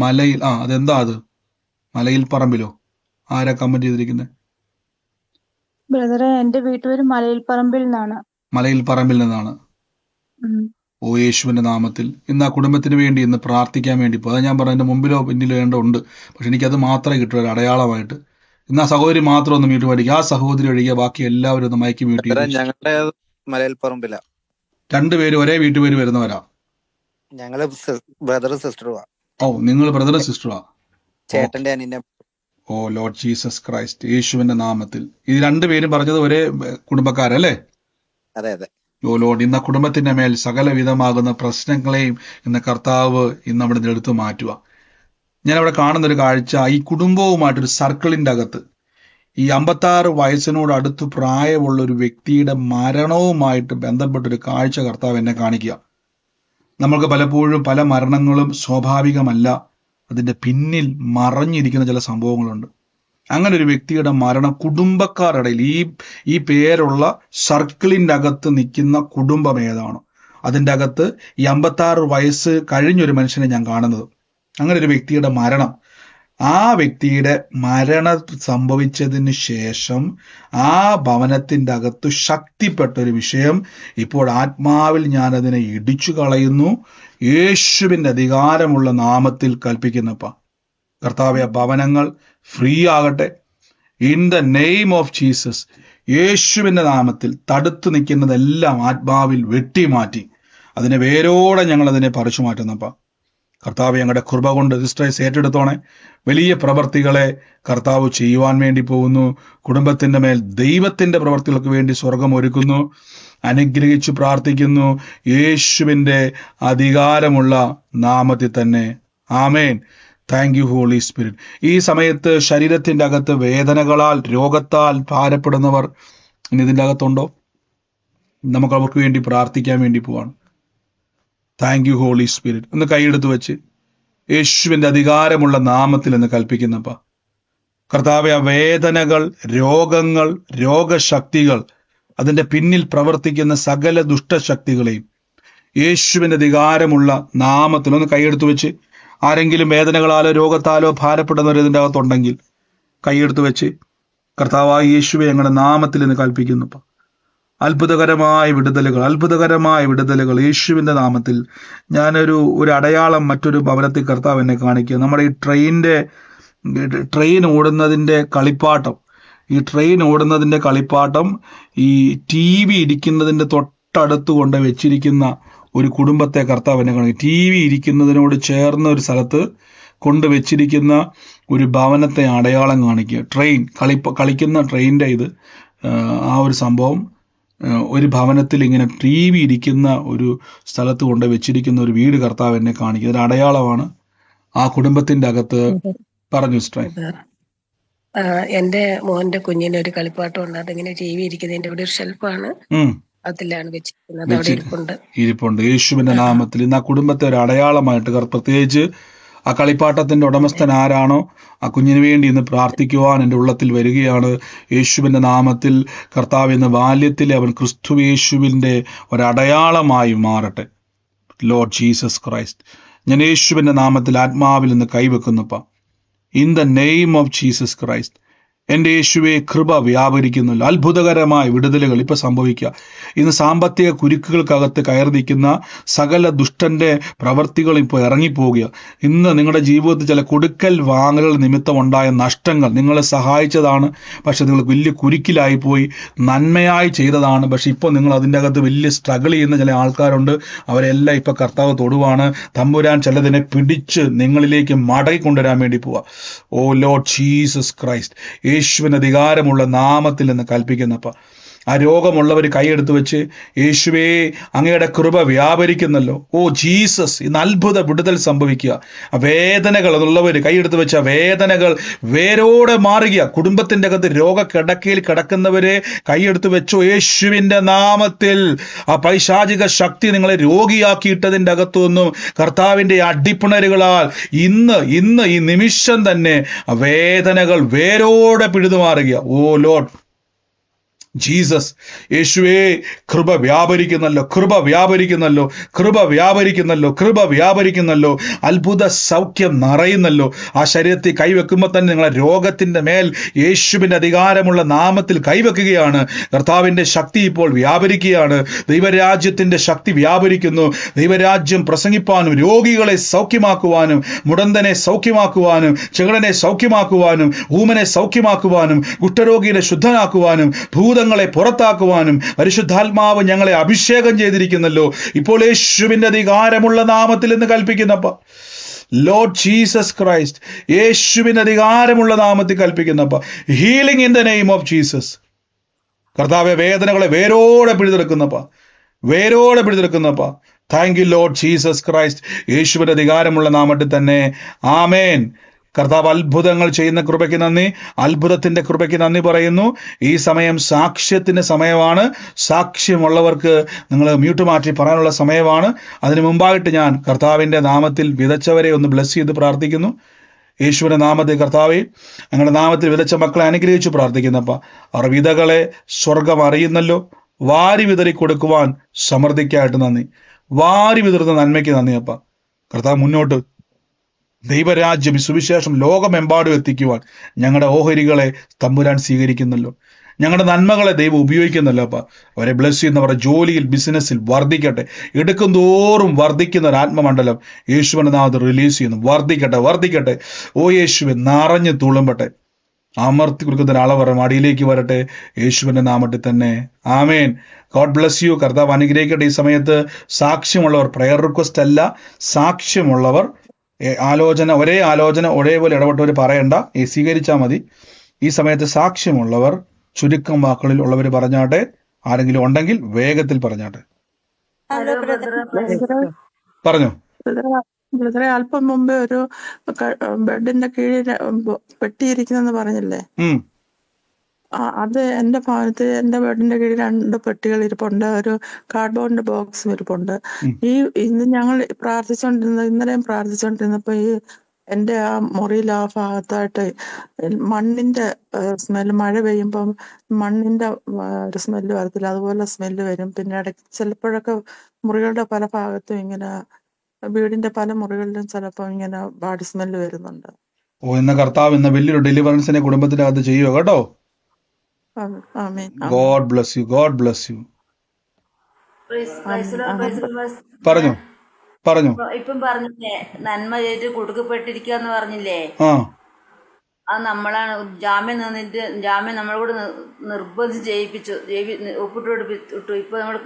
Speaker 1: മലയിൽ അതെന്താ അത്? മലയിൽ പറമ്പിലോ? ആരാ കമന്റ് ചെയ്തിരിക്കുന്നത്?
Speaker 9: ബ്രദറെ, എന്റെ വീട്ടുപേര് മലയിൽ പറമ്പിൽ നിന്നാണ്.
Speaker 1: മലയിൽ പറമ്പിൽ നിന്നാണ്. ഓ യേശുവിന്റെ നാമത്തിൽ ഇന്ന് ആ കുടുംബത്തിന് വേണ്ടി ഇന്ന് പ്രാർത്ഥിക്കാൻ വേണ്ടി പോകും. അത് ഞാൻ പറഞ്ഞു, എൻ്റെ മുമ്പിലോ പിന്നിലോ ഉണ്ട്, പക്ഷെ എനിക്കത് മാത്രമേ കിട്ടൂ ഒരു അടയാളമായിട്ട്. ഇന്ന് ആ സഹോദരി മാത്രം ഒന്ന് മ്യൂട്ട് പഠിക്കുക. ആ സഹോദരി ഒഴികെ ബാക്കി എല്ലാവരും ഒന്ന് മയക്കി മ്യൂട്ട് ചെയ്തു.
Speaker 10: ഞങ്ങളുടെ മലയിൽ പറമ്പില
Speaker 1: രണ്ടുപേരും ഒരേ വീട്ടുപേര് വരുന്നവരാ.
Speaker 10: ഞങ്ങള് ബ്രദറും സിസ്റ്ററുവാ.
Speaker 1: ഓ, നിങ്ങൾ ബ്രദറും സിസ്റ്ററാ?
Speaker 10: ചേട്ടന്റെ അനിയന്റെ.
Speaker 1: ഓ ലോർഡ് ജീസസ് ക്രൈസ്റ്റ്, യേശുവിന്റെ നാമത്തിൽ. ഇത് രണ്ടുപേരും പറഞ്ഞത് ഒരേ കുടുംബക്കാരല്ലേ?
Speaker 10: അതെ അതെ.
Speaker 1: ഓ ലോർഡ്, ഇന്ന് കുടുംബത്തിന്റെ മേൽ സകല വിധമാകുന്ന പ്രശ്നങ്ങളെയും ഇന്ന് കർത്താവ് ഇന്ന് അവിടെ നിന്ന് എടുത്തു മാറ്റുക. ഞാൻ അവിടെ കാണുന്ന ഒരു കാഴ്ച, ഈ കുടുംബവുമായിട്ടൊരു സർക്കിളിന്റെ അകത്ത് ഈ 56 വയസ്സിനോട് അടുത്ത് പ്രായമുള്ള ഒരു വ്യക്തിയുടെ മരണവുമായിട്ട് ബന്ധപ്പെട്ടൊരു കാഴ്ച കർത്താവ് എന്നെ കാണിക്കുക. നമ്മൾക്ക് പലപ്പോഴും പല മരണങ്ങളും സ്വാഭാവികമല്ല, അതിന്റെ പിന്നിൽ മറഞ്ഞിരിക്കുന്ന ചില സംഭവങ്ങളുണ്ട്. അങ്ങനെ ഒരു വ്യക്തിയുടെ മരണം കുടുംബക്കാരുടെ ഈ പേരുള്ള സർക്കിളിൻ്റെ അകത്ത് നിൽക്കുന്ന കുടുംബം ഏതാണോ അതിൻ്റെ അകത്ത് ഈ 56 വയസ്സ് കഴിഞ്ഞൊരു മനുഷ്യനെ ഞാൻ കാണുന്നത്. അങ്ങനെ ഒരു വ്യക്തിയുടെ മരണം, ആ വ്യക്തിയുടെ മരണം സംഭവിച്ചതിന് ശേഷം ആ ഭവനത്തിൻ്റെ അകത്ത് ശക്തിപ്പെട്ട ഒരു വിഷയം ഇപ്പോൾ ആത്മാവിൽ ഞാനതിനെ ഇടിച്ചു കളയുന്നു. യേശുവിൻ്റെ അധികാരമുള്ള നാമത്തിൽ കൽപ്പിക്കുന്നപ്പ കർത്താവെ, ഭവനങ്ങൾ ഫ്രീ ആകട്ടെ in the name of Jesus. യേശുവിൻ്റെ നാമത്തിൽ തടുത്തു നിൽക്കുന്നതെല്ലാം ആത്മാവിൽ വെട്ടിമാറ്റി അതിനെ വേരോടെ ഞങ്ങൾ അതിനെ പറിച്ചു മാറ്റുന്നപ്പ കർത്താവ് ഞങ്ങളുടെ കൃപ കൊണ്ട് രജിസ്റ്ററൈസ് ഏറ്റെടുത്തോണെ. വലിയ പ്രവർത്തികളെ കർത്താവ് ചെയ്യുവാൻ വേണ്ടി പോകുന്നു. കുടുംബത്തിന്റെ മേൽ ദൈവത്തിന്റെ പ്രവർത്തികൾക്ക് വേണ്ടി സ്വർഗം ഒരുക്കുന്നു. അനുഗ്രഹിച്ചു പ്രാർത്ഥിക്കുന്നു യേശുവിൻ്റെ അധികാരമുള്ള നാമത്തിൽ തന്നെ. ആമേൻ. Thank you holy Spirit. ഈ സമയത്ത് ശരീരത്തിൻ്റെ അകത്ത് വേദനകളാൽ രോഗത്താൽ ഭാരപ്പെടുന്നവർ ഇനി ഇതിൻ്റെ അകത്തുണ്ടോ? നമുക്ക് അവർക്ക് വേണ്ടി പ്രാർത്ഥിക്കാൻ വേണ്ടി പോവാണ്. Thank you holy spirit. ഒന്ന് കൈയെടുത്ത് വെച്ച് യേശുവിൻ്റെ അധികാരമുള്ള നാമത്തിൽ എന്ന് കൽപ്പിക്കുന്നപ്പ കർത്താവെ, ആ വേദനകൾ, രോഗങ്ങൾ, രോഗശക്തികൾ, അതിൻ്റെ പിന്നിൽ പ്രവർത്തിക്കുന്ന സകല ദുഷ്ടശക്തികളെയും യേശുവിൻ്റെ അധികാരമുള്ള നാമത്തിൽ ഒന്ന് കൈയെടുത്ത് വെച്ച്, ആരെങ്കിലും വേദനകളാലോ രോഗത്താലോ ഭാരപ്പെടുന്നവർ ഇതിൻ്റെ അകത്തുണ്ടെങ്കിൽ കൈയെടുത്ത് വെച്ച് കർത്താവായ യേശുവെ ഞങ്ങളുടെ നാമത്തിൽ എന്ന് കൽപ്പിക്കുന്നു. അത്ഭുതകരമായ വിടുതലുകൾ യേശുവിൻ്റെ നാമത്തിൽ. ഞാനൊരു അടയാളം മറ്റൊരു ഭവനത്തിൽ കർത്താവ് എന്നെ കാണിക്കുക. നമ്മുടെ ഈ ട്രെയിൻ ഓടുന്നതിൻ്റെ കളിപ്പാട്ടം ഈ TV ഇരിക്കുന്നതിൻ്റെ തൊട്ടടുത്ത് കൊണ്ട് വെച്ചിരിക്കുന്ന ഒരു കുടുംബത്തെ കർത്താവ് എന്നെ കാണിക്കുക. TV ഇരിക്കുന്നതിനോട് ചേർന്ന ഒരു സ്ഥലത്ത് കൊണ്ടുവച്ചിരിക്കുന്ന ഒരു ഭവനത്തെ അടയാളം കാണിക്കുക. കളിക്കുന്ന ട്രെയിനിൻ്റെ ആ ഒരു സംഭവം ഒരു ഭവനത്തിൽ ഇങ്ങനെ TV ഇരിക്കുന്ന ഒരു സ്ഥലത്ത് കൊണ്ട് വെച്ചിരിക്കുന്ന ഒരു വീട് കർത്താവ് എന്നെ കാണിക്കുക. ഒരു അടയാളമാണ് ആ കുടുംബത്തിന്റെ അകത്ത്. പറഞ്ഞു സ്ട്രൈൻ.
Speaker 3: എന്റെ മോന്റെ കുഞ്ഞിന് ഒരു കളിപ്പാട്ടം ഉണ്ട്. അതിങ്ങനെ TV ഇരിക്കുന്നതിന്റെ ഇവിടെ ഒരു ഷെൽഫാണ്, അതിലാണ് വെച്ചിരിക്കുന്നത്. അവിടെ
Speaker 1: ഇരിപ്പുണ്ട്. യേശുവിന്റെ നാമത്തിൽ ഇന്ന് ആ കുടുംബത്തെ ഒരു അടയാളമായിട്ട് പ്രത്യേകിച്ച് ആ കളിപ്പാട്ടത്തിന്റെ ഉടമസ്ഥൻ ആരാണോ ആ കുഞ്ഞിന് വേണ്ടി ഇന്ന് പ്രാർത്ഥിക്കുവാൻ എൻ്റെ ഉള്ളത്തിൽ വരികയാണ്. യേശുവിൻ്റെ നാമത്തിൽ കർത്താവ് ഇന്ന് ബാല്യത്തിൽ അവൻ ക്രിസ്തു യേശുവിൻ്റെ ഒരടയാളമായി മാറട്ടെ. ലോർഡ് ജീസസ് ക്രൈസ്റ്റ്, ഞാൻ യേശുവിൻ്റെ നാമത്തിൽ ആത്മാവിൽ നിന്ന് കൈവെക്കുന്നപ്പ in the name of Jesus Christ. എൻ്റെ യേശുവെ, കൃപ വ്യാപരിക്കുന്നില്ല. അത്ഭുതകരമായ വിടുതലുകൾ ഇപ്പം സംഭവിക്കുക. ഇന്ന് സാമ്പത്തിക കുരുക്കുകൾക്കകത്ത് കയറി നിൽക്കുന്ന സകല ദുഷ്ടന്റെ പ്രവർത്തികൾ ഇപ്പോൾ ഇറങ്ങിപ്പോവുക. ഇന്ന് നിങ്ങളുടെ ജീവിതത്തിൽ ചില കൊടുക്കൽ വാങ്ങലുകൾ നിമിത്തമുണ്ടായ നഷ്ടങ്ങൾ നിങ്ങളെ സഹായിച്ചതാണ്, പക്ഷെ നിങ്ങൾ വലിയ കുരുക്കിലായിപ്പോയി. നന്മയായി ചെയ്തതാണ്, പക്ഷെ ഇപ്പോൾ നിങ്ങൾ അതിൻ്റെ അകത്ത് വലിയ സ്ട്രഗിൾ ചെയ്യുന്ന ചില ആൾക്കാരുണ്ട്. അവരെല്ലാം ഇപ്പോൾ കർത്താവ് തൊടുവാണ്. തമ്പുരാൻ ചിലതിനെ പിടിച്ച് നിങ്ങളിലേക്ക് മടക്കി കൊണ്ടുവരാൻ വേണ്ടി പോവുക. ഓ ലോർഡ് ജീസസ് ക്രൈസ്റ്റ്, യേശുവിന് അധികാരമുള്ള നാമത്തിൽ എന്ന് കൽപ്പിക്കുന്നപ്പ ആ രോഗമുള്ളവർ കൈയെടുത്ത് വെച്ച്, യേശുവേ അങ്ങയുടെ കൃപ വ്യാപരിക്കുന്നല്ലോ. ഓ ജീസസ്, ഇന്ന് അത്ഭുത വിടുതൽ സംഭവിക്കുക. വേദനകൾ ഉള്ളവർ കൈയെടുത്ത് വെച്ച വേദനകൾ വേരോടെ മാറുക. കുടുംബത്തിൻ്റെ അകത്ത് രോഗക്കിടക്കയിൽ കിടക്കുന്നവരെ കൈയെടുത്ത് വെച്ചോ. യേശുവിൻ്റെ നാമത്തിൽ ആ പൈശാചിക ശക്തി നിങ്ങളെ രോഗിയാക്കിയിട്ടതിൻ്റെ അകത്തുനിന്നും കർത്താവിൻ്റെ അടിപ്പിണരുകളാൽ ഇന്ന് ഈ നിമിഷം തന്നെ വേദനകൾ വേരോടെ പിഴുതുമാറുക. ഓ ലോർഡ്, ജീസസ്. യേശുവേ, കൃപ വ്യാപരിക്കുന്നല്ലോ, കൃപ വ്യാപരിക്കുന്നല്ലോ, കൃപ വ്യാപരിക്കുന്നല്ലോ, കൃപ വ്യാപരിക്കുന്നല്ലോ. അത്ഭുത സൗഖ്യം നിറയുന്നല്ലോ. ആ ശരീരത്തിൽ കൈവെക്കുമ്പോൾ തന്നെ നിങ്ങളെ രോഗത്തിന്റെ മേൽ യേശുവിന്റെ അധികാരമുള്ള നാമത്തിൽ കൈവെക്കുകയാണ്. കർത്താവിന്റെ ശക്തി ഇപ്പോൾ വ്യാപരിക്കുകയാണ്. ദൈവരാജ്യത്തിന്റെ ശക്തി വ്യാപരിക്കുന്നു. ദൈവരാജ്യം പ്രസംഗിപ്പാനും രോഗികളെ സൗഖ്യമാക്കുവാനും മുടന്തനെ സൗഖ്യമാക്കുവാനും ചെകിടനെ സൗഖ്യമാക്കുവാനും ഊമനെ സൗഖ്യമാക്കുവാനും കുഷ്ഠരോഗിയെ ശുദ്ധനാക്കുവാനും ഭൂതങ്ങളെ പുറത്താക്കുവാനും പരിശുദ്ധാത്മാവ് ഞങ്ങളെ അഭിഷേകം ചെയ്തിരിക്കുന്നല്ലോ. ഇപ്പോൾ യേശുവിന്റെ അധികാരമുള്ള നാമത്തിൽ എന്ന് കൽപ്പിക്കുന്നപ്പ, ലോർഡ് ജീസസ് ക്രൈസ്റ്റ്, യേശുവിന്റെ അധികാരമുള്ള നാമത്തിൽ കൽപ്പിക്കുന്നപ്പ, healing in the name of Jesus. കർത്താവെ, വേദനകളെ വേരോടെ പിടിതെടുക്കുന്നപ്പ, വേരോടെ പിടിതെടുക്കുന്നപ്പ. Thank you Lord Jesus Christ. യേശുവിന്റെ അധികാരമുള്ള നാമത്തിൽ തന്നെ ആമേൻ. കർത്താവ് അത്ഭുതങ്ങൾ ചെയ്യുന്ന കൃപയ്ക്ക് നന്ദി, അത്ഭുതത്തിന്റെ കൃപയ്ക്ക് നന്ദി പറയുന്നു. ഈ സമയം സാക്ഷ്യത്തിന്റെ സമയമാണ്. സാക്ഷ്യമുള്ളവർക്ക് നിങ്ങൾ മ്യൂട്ട് മാറ്റി പറയാനുള്ള സമയമാണ്. അതിനു മുമ്പായിട്ട് ഞാൻ കർത്താവിന്റെ നാമത്തിൽ വിതച്ചവരെ ഒന്ന് ബ്ലസ് ചെയ്ത് പ്രാർത്ഥിക്കുന്നു. യേശുവിന്റെ നാമത്തിൽ കർത്താവെ, ഞങ്ങളുടെ നാമത്തിൽ വിതച്ച മക്കളെ അനുഗ്രഹിച്ചു പ്രാർത്ഥിക്കുന്നപ്പ. അവർ വിതകളെ സ്വർഗം അറിയുന്നല്ലോ. വാരി വിതറി കൊടുക്കുവാൻ സമൃദ്ധിക്കായിട്ട് നന്ദി. വാരി വിതറുന്ന നന്മയ്ക്ക് നന്ദി അപ്പ. കർത്താവ്, മുന്നോട്ട് ദൈവരാജ്യം സുവിശേഷം ലോകമെമ്പാടും എത്തിക്കുവാൻ ഞങ്ങളുടെ ഓഹരികളെ തമ്പുരാൻ സ്വീകരിക്കുന്നല്ലോ. ഞങ്ങളുടെ നന്മകളെ ദൈവം ഉപയോഗിക്കുന്നല്ലോ അപ്പ. അവരെ ബ്ലസ് ചെയ്യുന്നവരുടെ ജോലിയിൽ, ബിസിനസ്സിൽ വർദ്ധിക്കട്ടെ. എടുക്കും തോറും വർദ്ധിക്കുന്ന ഒരു ആത്മമണ്ഡലം യേശുവിന്റെ നാമത്തിൽ റിലീസ് ചെയ്യുന്നു. വർദ്ധിക്കട്ടെ, വർദ്ധിക്കട്ടെ. ഓ യേശുവെ, നിറഞ്ഞു തുളുമ്പട്ടെ. അമർത്തി കൊടുക്കുന്ന ഒരാളവരുടെ മടിയിലേക്ക് വരട്ടെ, യേശുവിന്റെ നാമത്തിൽ തന്നെ ആമേൻ. God bless you. കർത്താവ് അനുഗ്രഹിക്കട്ടെ. ഈ സമയത്ത് സാക്ഷ്യമുള്ളവർ, പ്രയർ റിക്വസ്റ്റ് അല്ല, സാക്ഷ്യമുള്ളവർ ഒരേ ആലോചന ഒരേപോലെ ഇടപെട്ടവർ പറയണ്ട, സ്വീകരിച്ചാൽ മതി. ഈ സമയത്ത് സാക്ഷ്യമുള്ളവർ ചുരുക്കം വാക്കുകളിൽ ഉള്ളവർ പറഞ്ഞാട്ടെ. ആരെങ്കിലും ഉണ്ടെങ്കിൽ വേഗത്തിൽ പറഞ്ഞാട്ടെ. പറഞ്ഞു.
Speaker 9: ബ്രദറെ, അല്പം മുമ്പേ ഒരു ബെഡിന്റെ കീഴിൽ പെട്ടിയിരിക്കുന്നെന്ന് പറഞ്ഞില്ലേ? അത് എന്റെ ഭവനത്തിൽ എന്റെ ബെഡിന്റെ കീഴിൽ 2 പെട്ടികൾ ഇരിപ്പുണ്ട്. ഒരു കാർഡ്ബോർഡിന്റെ ബോക്സും ഇരിപ്പുണ്ട്. ഇന്ന് ഞങ്ങൾ ഇന്നലെയും പ്രാർത്ഥിച്ചോണ്ടിരുന്നപ്പോ എന്റെ ആ മുറിയിൽ ആ ഭാഗത്തായിട്ട് മണ്ണിന്റെ സ്മെല്ല്, മഴ പെയ്യുമ്പം മണ്ണിന്റെ ഒരു സ്മെല്ല് വരത്തില്ല, അതുപോലെ സ്മെല്ല് വരും. പിന്നെ ഇടയ്ക്ക് ചിലപ്പോഴൊക്കെ മുറികളുടെ പല ഭാഗത്തും ഇങ്ങനെ, വീടിന്റെ പല മുറികളിലും ചിലപ്പോ ഇങ്ങനെ ബാഡി സ്മെല്ല് വരുന്നുണ്ട്.
Speaker 1: ഇന്ന് കർത്താവ് ഇന്ന് വലിയൊരു ഡെലിവറൻസിനെ കുടുംബത്തിനകത്ത് ചെയ്യുക കേട്ടോ. God bless you, God bless U. പറഞ്ഞു പറഞ്ഞു.
Speaker 11: ഇപ്പം പറഞ്ഞില്ലേ, നന്മ ചെയ്ത് കൊടുക്കപ്പെട്ടിരിക്കുക എന്ന് പറഞ്ഞില്ലേ, അത് നമ്മളാണ്. ജാമ്യം നമ്മളോട് നിർബന്ധിച്ച് ചെയ്യിപ്പിച്ചു, ഒപ്പിട്ട് ഇപ്പൊ നമ്മൾ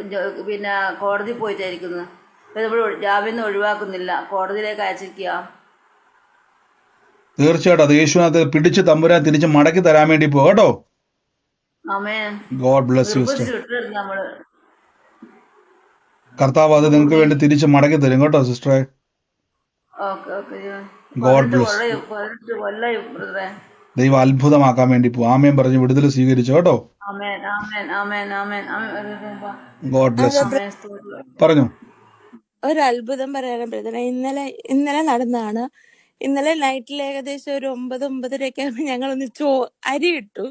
Speaker 11: പിന്നെ കോടതി പോയിട്ടായിരിക്കുന്നു. നമ്മൾ ജാമ്യം ഒഴിവാക്കുന്നില്ല, കോടതിയിലേക്ക് അയച്ചിരിക്കുക.
Speaker 1: തീർച്ചയായിട്ടും അത് യേശുവിനകത്ത് പിടിച്ച് തമ്പുരാൻ തിരിച്ച് മടക്കി തരാൻ വേണ്ടി പോകട്ടോ. God bless you. കർത്താവ് അത് നിങ്ങൾക്ക് വേണ്ടി തിരിച്ച് മടക്കി തരും കേട്ടോ സിസ്റ്ററെ. God bless. ദൈവം അത്ഭുതമാക്കാൻ വേണ്ടി പോകും. ആമേൻ പറഞ്ഞ് വിടുതൽ സ്വീകരിച്ചു കേട്ടോ. God bless. പറഞ്ഞു.
Speaker 7: ഒരു അത്ഭുതം പറയാനാ ബ്രദറെ. ഇന്നലെ നടന്നാണ്. ഇന്നലെ നൈറ്റിൽ ഏകദേശം ഒരു 9-9:30 ഞങ്ങളൊന്ന് അരി ഇട്ടു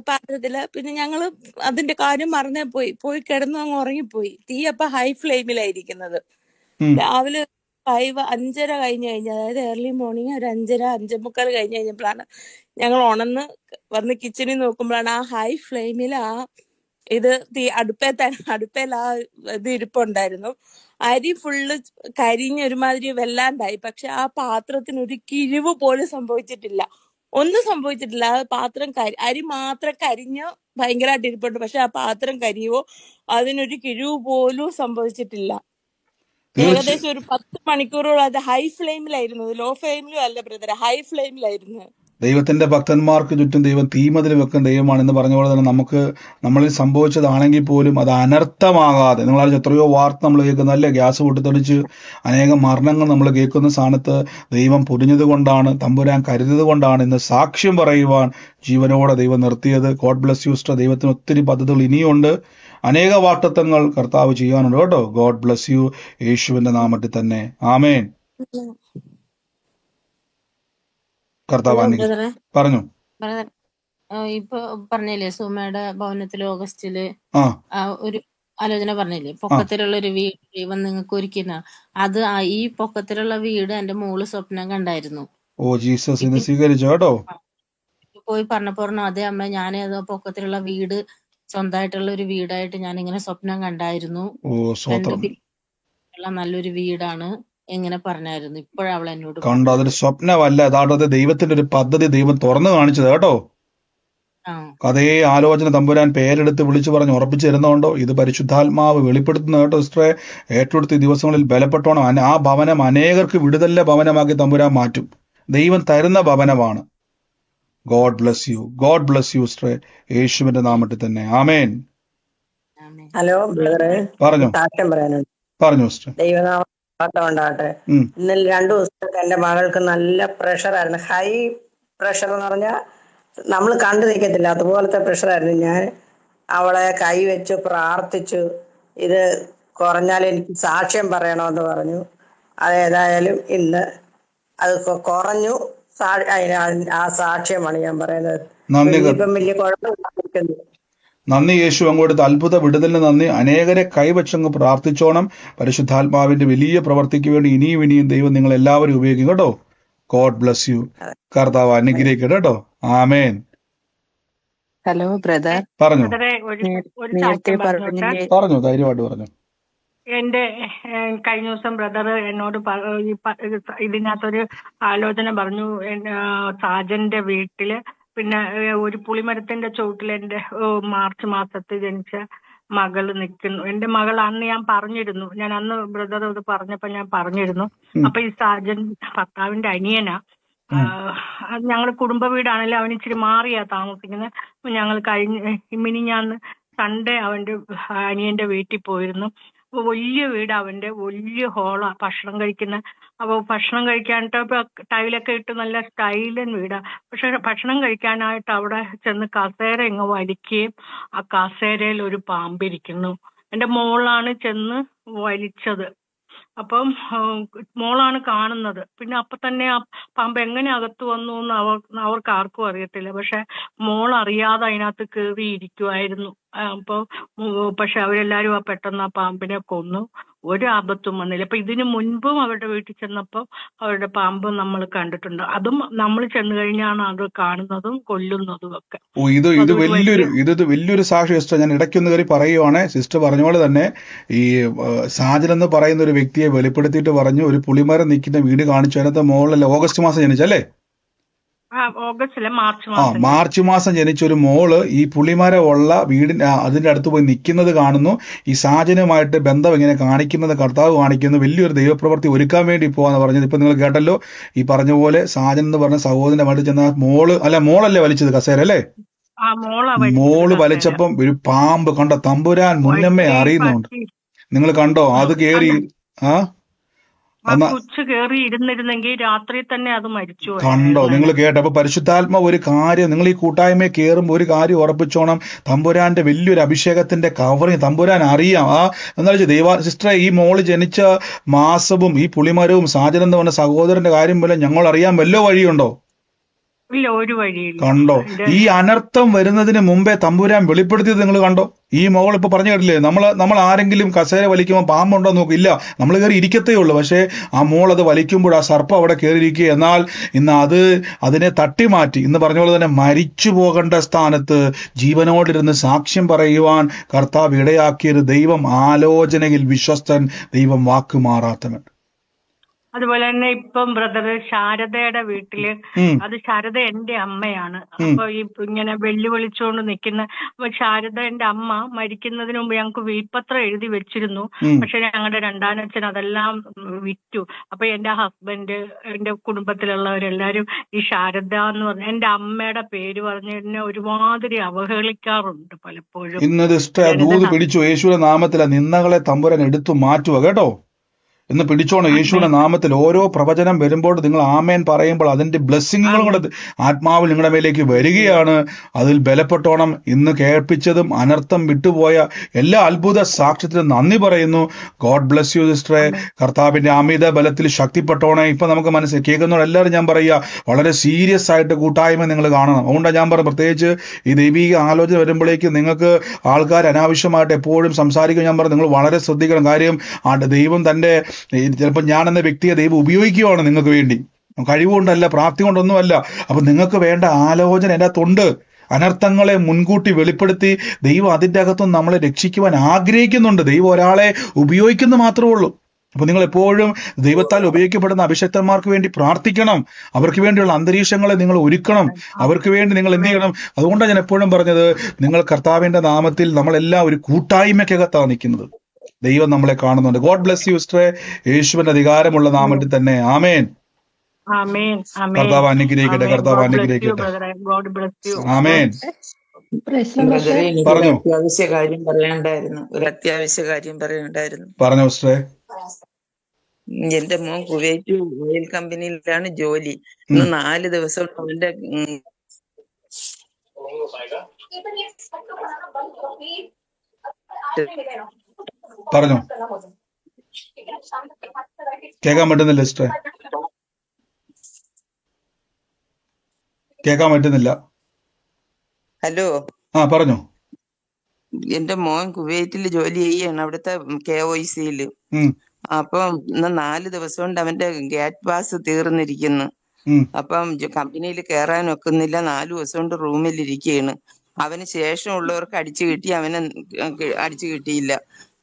Speaker 7: പാത്രത്തില്. പിന്നെ ഞങ്ങള് അതിന്റെ കാര്യം മറന്നേ പോയി കിടന്നു അങ്ങ് ഉറങ്ങിപ്പോയി. തീ അപ്പൊ ഹൈ ഫ്ലെയിമിലായിരിക്കുന്നത്. രാവിലെ 5:30 കഴിഞ്ഞ് അതായത് ഏർലി മോർണിംഗ് ഒരു 5:30-5:45 കഴിഞ്ഞപ്പോഴാണ് ഞങ്ങൾ ഉണർന്ന് വന്ന് കിച്ചണിൽ നോക്കുമ്പോഴാണ് ആ ഹൈ ഫ്ലെയിമിൽ തീ അടുപ്പേൽ ആ ഇത് ഇരിപ്പുണ്ടായിരുന്നു. അരി ഫുള്ള് കരിഞ്ഞ് ഒരുമാതിരി വെല്ലാണ്ടായി. പക്ഷെ ആ പാത്രത്തിന് ഒരു കിഴിവ് പോലും സംഭവിച്ചിട്ടില്ല, ഒന്നും സംഭവിച്ചിട്ടില്ല. ആ പാത്രം അരി മാത്രം കരിഞ്ഞ് ഭയങ്കരമായിട്ട് ഇരിപ്പുണ്ട്. പക്ഷെ ആ പാത്രം കരിയോ അതിനൊരു കിഴിവ് പോലും സംഭവിച്ചിട്ടില്ല. ഏകദേശം ഒരു 10 മണിക്കൂറോളം അത് ഹൈ ഫ്ലെയിമിലായിരുന്നു. ലോ ഫ്ലെയിമിലും അല്ല ബ്രദറെ, ഹൈ ഫ്ലെയിമിലായിരുന്നു.
Speaker 1: ദൈവത്തിന്റെ ഭക്തന്മാർക്ക് ചുറ്റും ദൈവം തീമതിൽ വെക്കുന്ന ദൈവമാണെന്ന് പറഞ്ഞ പോലെ തന്നെ നമ്മളിൽ സംഭവിച്ചതാണെങ്കിൽ പോലും അത് അനർത്ഥമാകാതെ, നിങ്ങളാൽ എത്രയോ വാർത്ത നമ്മൾ കേൾക്കുന്ന അല്ലേ, ഗ്യാസ് പൊട്ടിത്തെറിച്ച് അനേകം മരണങ്ങൾ നമ്മൾ കേൾക്കുന്ന സ്ഥാനത്ത് ദൈവം പൊതിഞ്ഞത് കൊണ്ടാണ്, തമ്പുരാൻ കരുതിയത് കൊണ്ടാണ് ഇന്ന് സാക്ഷ്യം പറയുവാൻ ജീവനോടെ ദൈവം നിർത്തിയത്. God bless you sister. ദൈവത്തിന് ഒത്തിരി പദ്ധതികൾ ഇനിയുണ്ട്, അനേക വാഗ്ദത്തങ്ങൾ കർത്താവ് ചെയ്യാനുണ്ട് കേട്ടോ. God bless U. യേശുവിന്റെ നാമത്തിൽ തന്നെ ആമേൻ. കർത്താവ് പറഞ്ഞു.
Speaker 5: ഇപ്പൊ പറഞ്ഞില്ലേ സുമയുടെ ഭവനത്തില് ഓഗസ്റ്റില്
Speaker 1: ആ
Speaker 5: ഒരു ആലോചന പറഞ്ഞില്ലേ, പൊക്കത്തിലുള്ള ഒരു വീട് ദൈവം നിങ്ങൾക്ക് ഒരുക്കുന്ന. അത് ഈ പൊക്കത്തിലുള്ള വീട് എന്റെ മോള് സ്വപ്നം കണ്ടായിരുന്നു.
Speaker 1: ഓ ജീസസ് ഇന്ന് സ്വീകരിച്ചു കേട്ടോ.
Speaker 5: പോയി പറഞ്ഞപ്പോ അതേ അമ്മ, ഞാൻ അത് പൊക്കത്തിലുള്ള വീട് സ്വന്തമായിട്ടുള്ള ഒരു വീടായിട്ട് ഞാൻ ഇങ്ങനെ സ്വപ്നം കണ്ടായിരുന്നു.
Speaker 1: ഓ സ്വത്രം
Speaker 5: ഉള്ള നല്ലൊരു വീടാണ് എങ്ങനെ പറഞ്ഞായിരുന്നു. ഇപ്പോഴവൾ എന്നോട്
Speaker 1: കണ്ടോ, അതൊരു സ്വപ്നമല്ല, അതാണത് ദൈവത്തിന്റെ ഒരു പദ്ധതി ദൈവം തുറന്നു കാണിച്ചത് കേട്ടോ. അതേ ആലോചന തമ്പുരാൻ പേരെടുത്ത് വിളിച്ചു പറഞ്ഞ് ഉറപ്പിച്ചു തരുന്നുണ്ടോ? ഇത് പരിശുദ്ധാത്മാവ് വെളിപ്പെടുത്തുന്ന കേട്ടോ സിസ്റ്ററെ. ഏറ്റെടുത്ത ദിവസങ്ങളിൽ ബലപ്പെട്ടോണം. ആ ഭവനം അനേകർക്ക് വിടുതലിന്റെ ഭവനമാക്കി തമ്പുരാൻ മാറ്റും. ദൈവം തരുന്ന ഭവനമാണ്. God bless you, God bless you സിസ്റ്ററെ, യേശുവിന്റെ നാമത്തിൽ തന്നെ ആമേൻ.
Speaker 12: ഹലോ ബ്രദറെ,
Speaker 1: പറഞ്ഞു
Speaker 12: സാക്ഷ്യം പറയാനുണ്ട്.
Speaker 1: പറഞ്ഞു സിസ്റ്റർ.
Speaker 12: ദൈവനാമം ഉണ്ടാകട്ടെ. ഇന്നലെ 2 ദിവസത്തേക്ക് എന്റെ മകൾക്ക് നല്ല പ്രഷറായിരുന്നു. ഹൈ പ്രഷർ എന്ന് പറഞ്ഞാൽ നമ്മൾ കണ്ടു നിൽക്കത്തില്ല, അതുപോലത്തെ പ്രഷറായിരുന്നു. ഞാൻ അവളെ കൈവച്ച് പ്രാർത്ഥിച്ചു, ഇത് കുറഞ്ഞാൽ എനിക്ക് സാക്ഷ്യം പറയണമെന്ന് പറഞ്ഞു. അതേതായാലും ഇന്ന് അത് കുറഞ്ഞു. ആ സാക്ഷ്യമാണ് ഞാൻ പറയുന്നത്. ഇപ്പം വലിയ കുഴപ്പമില്ല.
Speaker 1: നന്ദി യേശു, അങ്ങോട്ട് അത്ഭുത വിടുതലിന് നന്ദി. അനേകരെ കൈവച്ചങ്ങ് പ്രാർത്ഥിച്ചോണം. പരിശുദ്ധാത്മാവിന്റെ വലിയ പ്രവർത്തിക്ക് വേണ്ടി ഇനിയും ഇനിയും ദൈവം നിങ്ങൾ എല്ലാവരും ഉപയോഗിക്കും കേട്ടോ. God bless you. കർത്താവ് അനുഗ്രഹിക്കട്ടെ കേട്ടോ. ആമേൻ.
Speaker 4: ഹലോ ബ്രദർ,
Speaker 1: പറഞ്ഞു പറഞ്ഞു ധൈര്യമായിട്ട് പറഞ്ഞു.
Speaker 13: എന്റെ കഴിഞ്ഞ ദിവസം ബ്രദർ എന്നോട് ഇതിനകത്തൊരു ആലോചന പറഞ്ഞു. സാജന്റെ വീട്ടില് പിന്നെ ഒരു പുളിമരത്തിന്റെ ചോട്ടിൽ എന്റെ മാർച്ച് മാസത്തിൽ ജനിച്ച മകള് നിൽക്കുന്നു. എന്റെ മകൾ അന്ന് ഞാൻ പറഞ്ഞിരുന്നു, ഞാൻ അന്ന് ബ്രദർ ഇത് പറഞ്ഞപ്പോ ഞാൻ പറഞ്ഞിരുന്നു. അപ്പൊ ഈ സാജൻ ഭർത്താവിന്റെ അനിയനാ. ഞങ്ങൾ കുടുംബ വീടാണെങ്കിലും അവൻ ഇച്ചിരി മാറിയാ താമസിക്കുന്നത്. ഞങ്ങൾ മിനിഞ്ഞാന്ന് സൺഡേ അവന്റെ അനിയന്റെ വീട്ടിൽ പോയിരുന്നു. വലിയ വീട്, അവന്റെ വലിയ ഹോളാ, ഭക്ഷണം കഴിക്കുന്ന. അപ്പൊ ഭക്ഷണം കഴിക്കാനായിട്ട് ടൈലൊക്കെ ഇട്ട് നല്ല സ്റ്റൈലൻ വീടാ. പക്ഷെ ഭക്ഷണം കഴിക്കാനായിട്ട് അവിടെ ചെന്ന് കസേര ഇങ്ങ് വലിക്കുകയും ആ കസേരയിൽ ഒരു പാമ്പിരിക്കുന്നു. എന്റെ മോളാണ് ചെന്ന് വലിച്ചത്. അപ്പം മോളാണ് കാണുന്നത്. പിന്നെ അപ്പൊ തന്നെ ആ പാമ്പ് എങ്ങനെ അകത്ത് വന്നു എന്ന് അവർക്ക് ആർക്കും അറിയത്തില്ല. പക്ഷെ മോൾ അറിയാതെ അതിനകത്ത് കയറിയിരിക്കുമായിരുന്നു. പക്ഷെ അവരെല്ലാരും പെട്ടെന്ന് ആ പാമ്പിനെ കൊന്നു. ഒരു ആപത്തും വന്നില്ല. അപ്പൊ ഇതിനു മുൻപും അവരുടെ വീട്ടിൽ ചെന്നപ്പോ അവരുടെ പാമ്പ് നമ്മൾ കണ്ടിട്ടുണ്ട്. അതും നമ്മൾ ചെന്ന് കഴിഞ്ഞാണ് അത് കാണുന്നതും കൊല്ലുന്നതും ഒക്കെ.
Speaker 1: ഓ ഇത് വലിയൊരു സാക്ഷി സിസ്റ്റർ. ഞാൻ ഇടയ്ക്കൊന്ന് കയറി പറയുവാണ്. സിസ്റ്റർ പറഞ്ഞ പോലെ തന്നെ ഈ സാജൻ എന്ന് പറയുന്ന ഒരു വ്യക്തിയെ വെളിപ്പെടുത്തിയിട്ട് പറഞ്ഞു, ഒരു പുളിമരം നിൽക്കുന്ന വീട് കാണിച്ചു. അതിനകത്ത് മോളല്ലേ ഓഗസ്റ്റ് മാസം ജനിച്ചല്ലേ? മാർച്ച് മാസം ജനിച്ച ഒരു മോള് ഈ പുളിമരം ഉള്ള വീടിന്റെ അതിന്റെ അടുത്ത് പോയി നിൽക്കുന്നത് കാണുന്നു. ഈ സാജനുമായിട്ട് ബന്ധം ഇങ്ങനെ കാണിക്കുന്നത് കർത്താവ് കാണിക്കുന്നു. വലിയൊരു ദൈവപ്രവൃത്തി ഒരുക്കാൻ വേണ്ടി പോവാന്ന് പറഞ്ഞത് ഇപ്പൊ നിങ്ങൾ കേട്ടല്ലോ. ഈ പറഞ്ഞ പോലെ സാജൻ എന്ന് പറഞ്ഞ സഹോദരന്റെ വീട്ടിൽ ചെന്ന മോളല്ലേ വലിച്ചത് കസേര അല്ലേ? മോള് വലിച്ചപ്പം ഒരു പാമ്പ് കണ്ട തമ്പുരാൻ മുന്നമ്മേ അറിയുന്നുണ്ട്. നിങ്ങൾ കണ്ടോ? അത് കേറി
Speaker 13: ഇരുന്നിരുന്നെങ്കിൽ രാത്രി തന്നെ അത് മരിച്ചു.
Speaker 1: കണ്ടോ? നിങ്ങൾ കേട്ടോ? അപ്പൊ പരിശുദ്ധാത്മാവ് ഒരു കാര്യം, നിങ്ങൾ ഈ കൂട്ടായ്മയെ കയറുമ്പോൾ ഒരു കാര്യം ഉറപ്പിച്ചോണം. തമ്പുരാന്റെ വലിയൊരു അഭിഷേകത്തിന്റെ കവറിങ് തമ്പുരാൻ അറിയാം. എന്താ വെച്ചാൽ സിസ്റ്ററെ, ഈ മോള് ജനിച്ച മാസവും ഈ പുളിമരവും സാജൻ എന്ന് പറഞ്ഞ സഹോദരന്റെ കാര്യം പോലെ ഞങ്ങൾ അറിയാൻ വല്ല വഴിയുണ്ടോ? കണ്ടോ? ഈ അനർത്ഥം വരുന്നതിന് മുമ്പേ തമ്പുരാൻ വെളിപ്പെടുത്തിയത് നിങ്ങൾ കണ്ടോ? ഈ മോൾ ഇപ്പൊ പറഞ്ഞു കേട്ടില്ലേ, നമ്മൾ ആരെങ്കിലും കസേര വലിക്കുമ്പോൾ പാമ്പുണ്ടോ നോക്കില്ല, നമ്മൾ കയറി ഇരിക്കത്തേ ഉള്ളൂ. പക്ഷേ ആ മോൾ അത് വലിക്കുമ്പോൾ ആ സർപ്പം അവിടെ കയറിയിരിക്കുക. എന്നാൽ ഇന്ന് അതിനെ തട്ടിമാറ്റി ഇന്ന് പറഞ്ഞ പോലെ തന്നെ മരിച്ചു പോകേണ്ട സ്ഥാനത്ത് ജീവനോടിരുന്ന് സാക്ഷ്യം പറയുവാൻ കർത്താവ് ഇടയാക്കിയൊരു ദൈവം, ആലോചനയിൽ വിശ്വസ്തൻ, ദൈവം വാക്കുമാറാത്തവൻ.
Speaker 13: അതുപോലെ തന്നെ ഇപ്പം ബ്രദർ ശാരദയുടെ വീട്ടില്, അത് ശാരദ എന്റെ അമ്മയാണ്. അപ്പൊ ഈ ഇങ്ങനെ വെല്ലുവിളിച്ചുകൊണ്ട് നിൽക്കുന്ന ശാരദ എന്റെ അമ്മ മരിക്കുന്നതിന് മുമ്പ് ഞങ്ങൾക്ക് വീൽപത്രം എഴുതി വെച്ചിരുന്നു. പക്ഷെ ഞങ്ങളുടെ രണ്ടാനച്ഛൻ അതെല്ലാം വിറ്റു. അപ്പൊ എന്റെ ഹസ്ബൻഡ്, എന്റെ കുടുംബത്തിലുള്ളവരെല്ലാരും ഈ ശാരദ എന്ന് പറഞ്ഞ എന്റെ അമ്മയുടെ പേര് പറഞ്ഞ് എന്നെ ഒരുമാതിരി അവഹേളിക്കാറുണ്ട് പലപ്പോഴും.
Speaker 1: ഇന്നത് പിടിച്ചു യേശുവിന്റെ നാമത്തിലെ നിന്ദകളെ തമ്പുരാൻ എടുത്തു മാറ്റുക കേട്ടോ. എന്ന് പിടിച്ചോണം. യേശുവിന്റെ നാമത്തിൽ ഓരോ പ്രവചനം വരുമ്പോൾ നിങ്ങൾ ആമേൻ പറയുമ്പോൾ അതിന്റെ ബ്ലെസ്സിങ്ങുകളും കൂടെ ആത്മാവിൽ നിങ്ങളുടെ മേലേക്ക് വരികയാണ്. അതിൽ ബലപ്പെട്ടോണം. ഇന്ന് കേൾപ്പിച്ചതും അനർത്ഥം വിട്ടുപോയ എല്ലാ അത്ഭുത സാക്ഷ്യത്തിനും നന്ദി പറയുന്നു. ഗോഡ് ബ്ലെസ് യു സിസ്റ്ററെ. കർത്താവിന്റെ അമിത ബലത്തിൽ ശക്തിപ്പെട്ടോണേ. ഇപ്പൊ നമുക്ക് മനസ്സിലായി കേൾക്കുന്നവർ എല്ലാവരും ഞാൻ പറയുക, വളരെ സീരിയസ് ആയിട്ട് കൂട്ടായ്മ നിങ്ങൾ കാണണം. അതുകൊണ്ടാണ് ഞാൻ പറഞ്ഞത്, പ്രത്യേകിച്ച് ഈ ദൈവിക ആലോചന വരുമ്പോഴേക്ക് നിങ്ങൾക്ക് ആൾക്കാർ അനാവശ്യമായിട്ട് എപ്പോഴും സംസാരിക്കും. ഞാൻ പറഞ്ഞു നിങ്ങൾ വളരെ ശ്രദ്ധിക്കണം. കാര്യം ദൈവം തന്റെ ചിലപ്പോൾ ഞാൻ എന്ന വ്യക്തിയെ ദൈവം ഉപയോഗിക്കുകയാണ് നിങ്ങൾക്ക് വേണ്ടി, കഴിവുകൊണ്ടല്ല, പ്രാപ്തി കൊണ്ടൊന്നുമല്ല. അപ്പൊ നിങ്ങൾക്ക് വേണ്ട ആലോചന എൻ്റെ അകത്തുണ്ട്. അനർത്ഥങ്ങളെ മുൻകൂട്ടി വെളിപ്പെടുത്തി ദൈവം അതിൻ്റെ അകത്തും നമ്മളെ രക്ഷിക്കുവാൻ ആഗ്രഹിക്കുന്നുണ്ട്. ദൈവം ഒരാളെ ഉപയോഗിക്കുന്നു മാത്രമേ ഉള്ളൂ. അപ്പൊ നിങ്ങൾ എപ്പോഴും ദൈവത്താൽ ഉപയോഗിക്കപ്പെടുന്ന അഭിഷക്തന്മാർക്ക് വേണ്ടി പ്രാർത്ഥിക്കണം. അവർക്ക് വേണ്ടിയുള്ള അന്തരീക്ഷങ്ങളെ നിങ്ങൾ ഒരുക്കണം. അവർക്ക് വേണ്ടി നിങ്ങൾ എന്ത് ചെയ്യണം? അതുകൊണ്ടാണ് ഞാൻ എപ്പോഴും പറഞ്ഞത്, നിങ്ങൾ കർത്താവിന്റെ നാമത്തിൽ നമ്മളെല്ലാം ഒരു കൂട്ടായ്മയ്ക്കകത്താണ് നിൽക്കുന്നത്. ദൈവം നമ്മളെ കാണുന്നുണ്ട്. ഗോഡ് ബ്ലെസ് യു സിസ്റ്ററെ. യേശുവിന്റെ അധികാരമുള്ള നാമത്തിൽ തന്നെ ആമേൻ. കർത്താവ് അനുഗ്രഹിക്കട്ടെ. കർത്താവ് അനുഗ്രഹിക്കട്ടെ. ആമേൻ. പറഞ്ഞു
Speaker 14: അത്യാവശ്യ കാര്യം പറയാനുണ്ടായിരുന്നു.
Speaker 1: പറഞ്ഞോ സിസ്റ്ററെ.
Speaker 14: എന്റെ മോൻ കുവൈറ്റ് ഓയിൽ കമ്പനിയിലാണ് ജോലി. ഇന്ന് 4 ദിവസം അവന്റെ
Speaker 1: പറഞ്ഞു കേൾക്കാൻ പറ്റുന്നില്ല സിസ്റ്ററെ. കേൾക്കാൻ പറ്റുന്നില്ല.
Speaker 14: ഹലോ,
Speaker 1: പറഞ്ഞു.
Speaker 14: എന്റെ മോൻ കുവൈറ്റിൽ ജോലി ചെയ്യാണ്, അവിടുത്തെ KOIC-യിൽ. അപ്പം ഇന്ന് 4 ദിവസം കൊണ്ട് അവന്റെ ഗേറ്റ് പാസ് തീർന്നിരിക്കുന്നു. അപ്പം കമ്പനിയിൽ കയറാൻ ഒക്കുന്നില്ല. 4 ദിവസം കൊണ്ട് റൂമിൽ ഇരിക്കുകയാണ്. അവന് ശേഷമുള്ളവർക്ക് അടിച്ചു കിട്ടി, അവന് അടിച്ചു കിട്ടിയില്ല.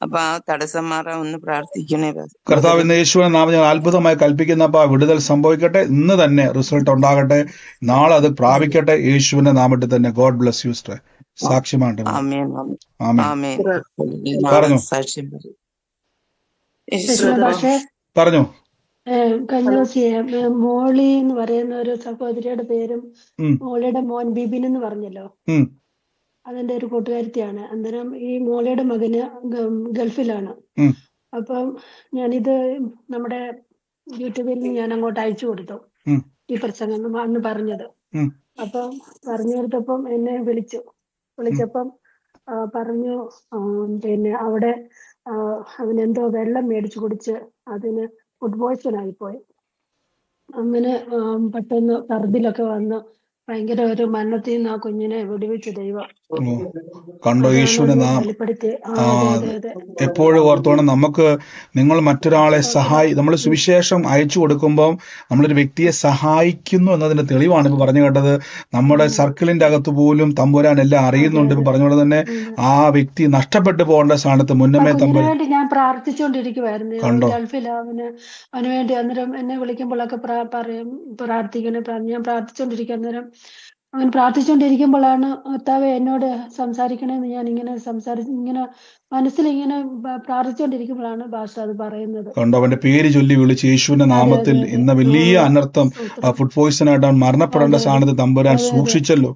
Speaker 14: അപ്പൊ ആ തടസ്സം മാറാൻ ഒന്ന് പ്രാർത്ഥിക്കണേ.
Speaker 1: കർത്താവ് ഇന്ന് യേശുവിന്റെ നാമം ഞാൻ അത്ഭുതമായി കൽപ്പിക്കുന്നപ്പ വിടുതൽ സംഭവിക്കട്ടെ. ഇന്ന് തന്നെ റിസൾട്ട് ഉണ്ടാകട്ടെ. നാളെ അത് പ്രാപിക്കട്ടെ. യേശുവിന്റെ നാമത്തിൽ തന്നെ. God bless you sister. സാക്ഷ്യമായിട്ട് പറഞ്ഞു. പറഞ്ഞു.
Speaker 15: കഴിഞ്ഞ ദിവസം മോളി എന്ന് പറയുന്ന ഒരു സഹോദരിയുടെ പേരും മോളിയുടെ മോൻ ബിബിൻ എന്ന് പറഞ്ഞല്ലോ, അതെന്റെ ഒരു കൂട്ടുകാരിത്തിയാണ്. അന്നേരം ഈ മോളിയുടെ മകന് ഗൾഫിലാണ്. അപ്പം ഞാനിത് നമ്മുടെ യൂട്യൂബിൽ ഞാൻ അങ്ങോട്ട് അയച്ചു കൊടുത്തു ഈ പ്രസംഗം അന്ന് പറഞ്ഞത്. അപ്പം പറഞ്ഞു കൊടുത്തപ്പം എന്നെ വിളിച്ചപ്പം പറഞ്ഞു, പിന്നെ അവിടെ അവനെന്തോ വെള്ളം മേടിച്ചു കുടിച്ച് അതിന് ഫുഡ് പോയ്സൺ ആയിപ്പോയി. അങ്ങനെ പെട്ടെന്ന് ഛർദിലൊക്കെ വന്ന് ഭയങ്കര ഒരു മരണത്തിൽ നിന്ന് ആ കുഞ്ഞിനെ വിടുവിച്ചു ദൈവം.
Speaker 1: കണ്ടോ യേശുവിന്റെ നാമം. എപ്പോഴും ഓർത്തോണം, നമുക്ക് നിങ്ങൾ മറ്റൊരാളെ നമ്മൾ സുവിശേഷം അയച്ചു കൊടുക്കുമ്പോൾ നമ്മളൊരു വ്യക്തിയെ സഹായിക്കുന്നു എന്നതിന്റെ തെളിവാണ് ഇപ്പൊ പറഞ്ഞു കേട്ടത്. നമ്മുടെ സർക്കിളിന്റെ അകത്ത് പോലും തമ്പുരാൻ എല്ലാം അറിയുന്നുണ്ട്. ഇപ്പൊ പറഞ്ഞ പോലെ തന്നെ ആ വ്യക്തി നഷ്ടപ്പെട്ടു പോകേണ്ട സ്ഥാനത്ത് മുന്നമേ
Speaker 15: തമ്പുരാൻ ഞാൻ പ്രാർത്ഥിച്ചുകൊണ്ടിരിക്കുവായിരുന്നു. ഗൾഫിൽ അവന് വേണ്ടി അന്നേരം എന്നെ വിളിക്കുമ്പോഴൊക്കെ പ്രാർത്ഥിക്കണം. ഞാൻ പ്രാർത്ഥിച്ചുകൊണ്ടിരിക്കുക. അന്നേരം അവൻ പ്രാർത്ഥിച്ചുകൊണ്ടിരിക്കുമ്പോഴാണ് കർത്താവേ എന്നോട് സംസാരിക്കണമെന്ന് ഞാൻ ഇങ്ങനെ മനസ്സിൽ ഇങ്ങനെ പ്രാർത്ഥിച്ചുകൊണ്ടിരിക്കുമ്പോഴാണ് ഭാഷ അത് പറയുന്നത്.
Speaker 1: കണ്ടോ, അവന്റെ പേര് ചൊല്ലി വിളിച്ച് യേശുവിന്റെ നാമത്തിൽ ഇന്ന് വലിയ അനർത്ഥം ഫുഡ് പോയ്സൺ ആയിട്ട് അവൻ മരണപ്പെടേണ്ട സ്ഥാനത്ത് തമ്പുരാൻ സൂക്ഷിച്ചല്ലോ.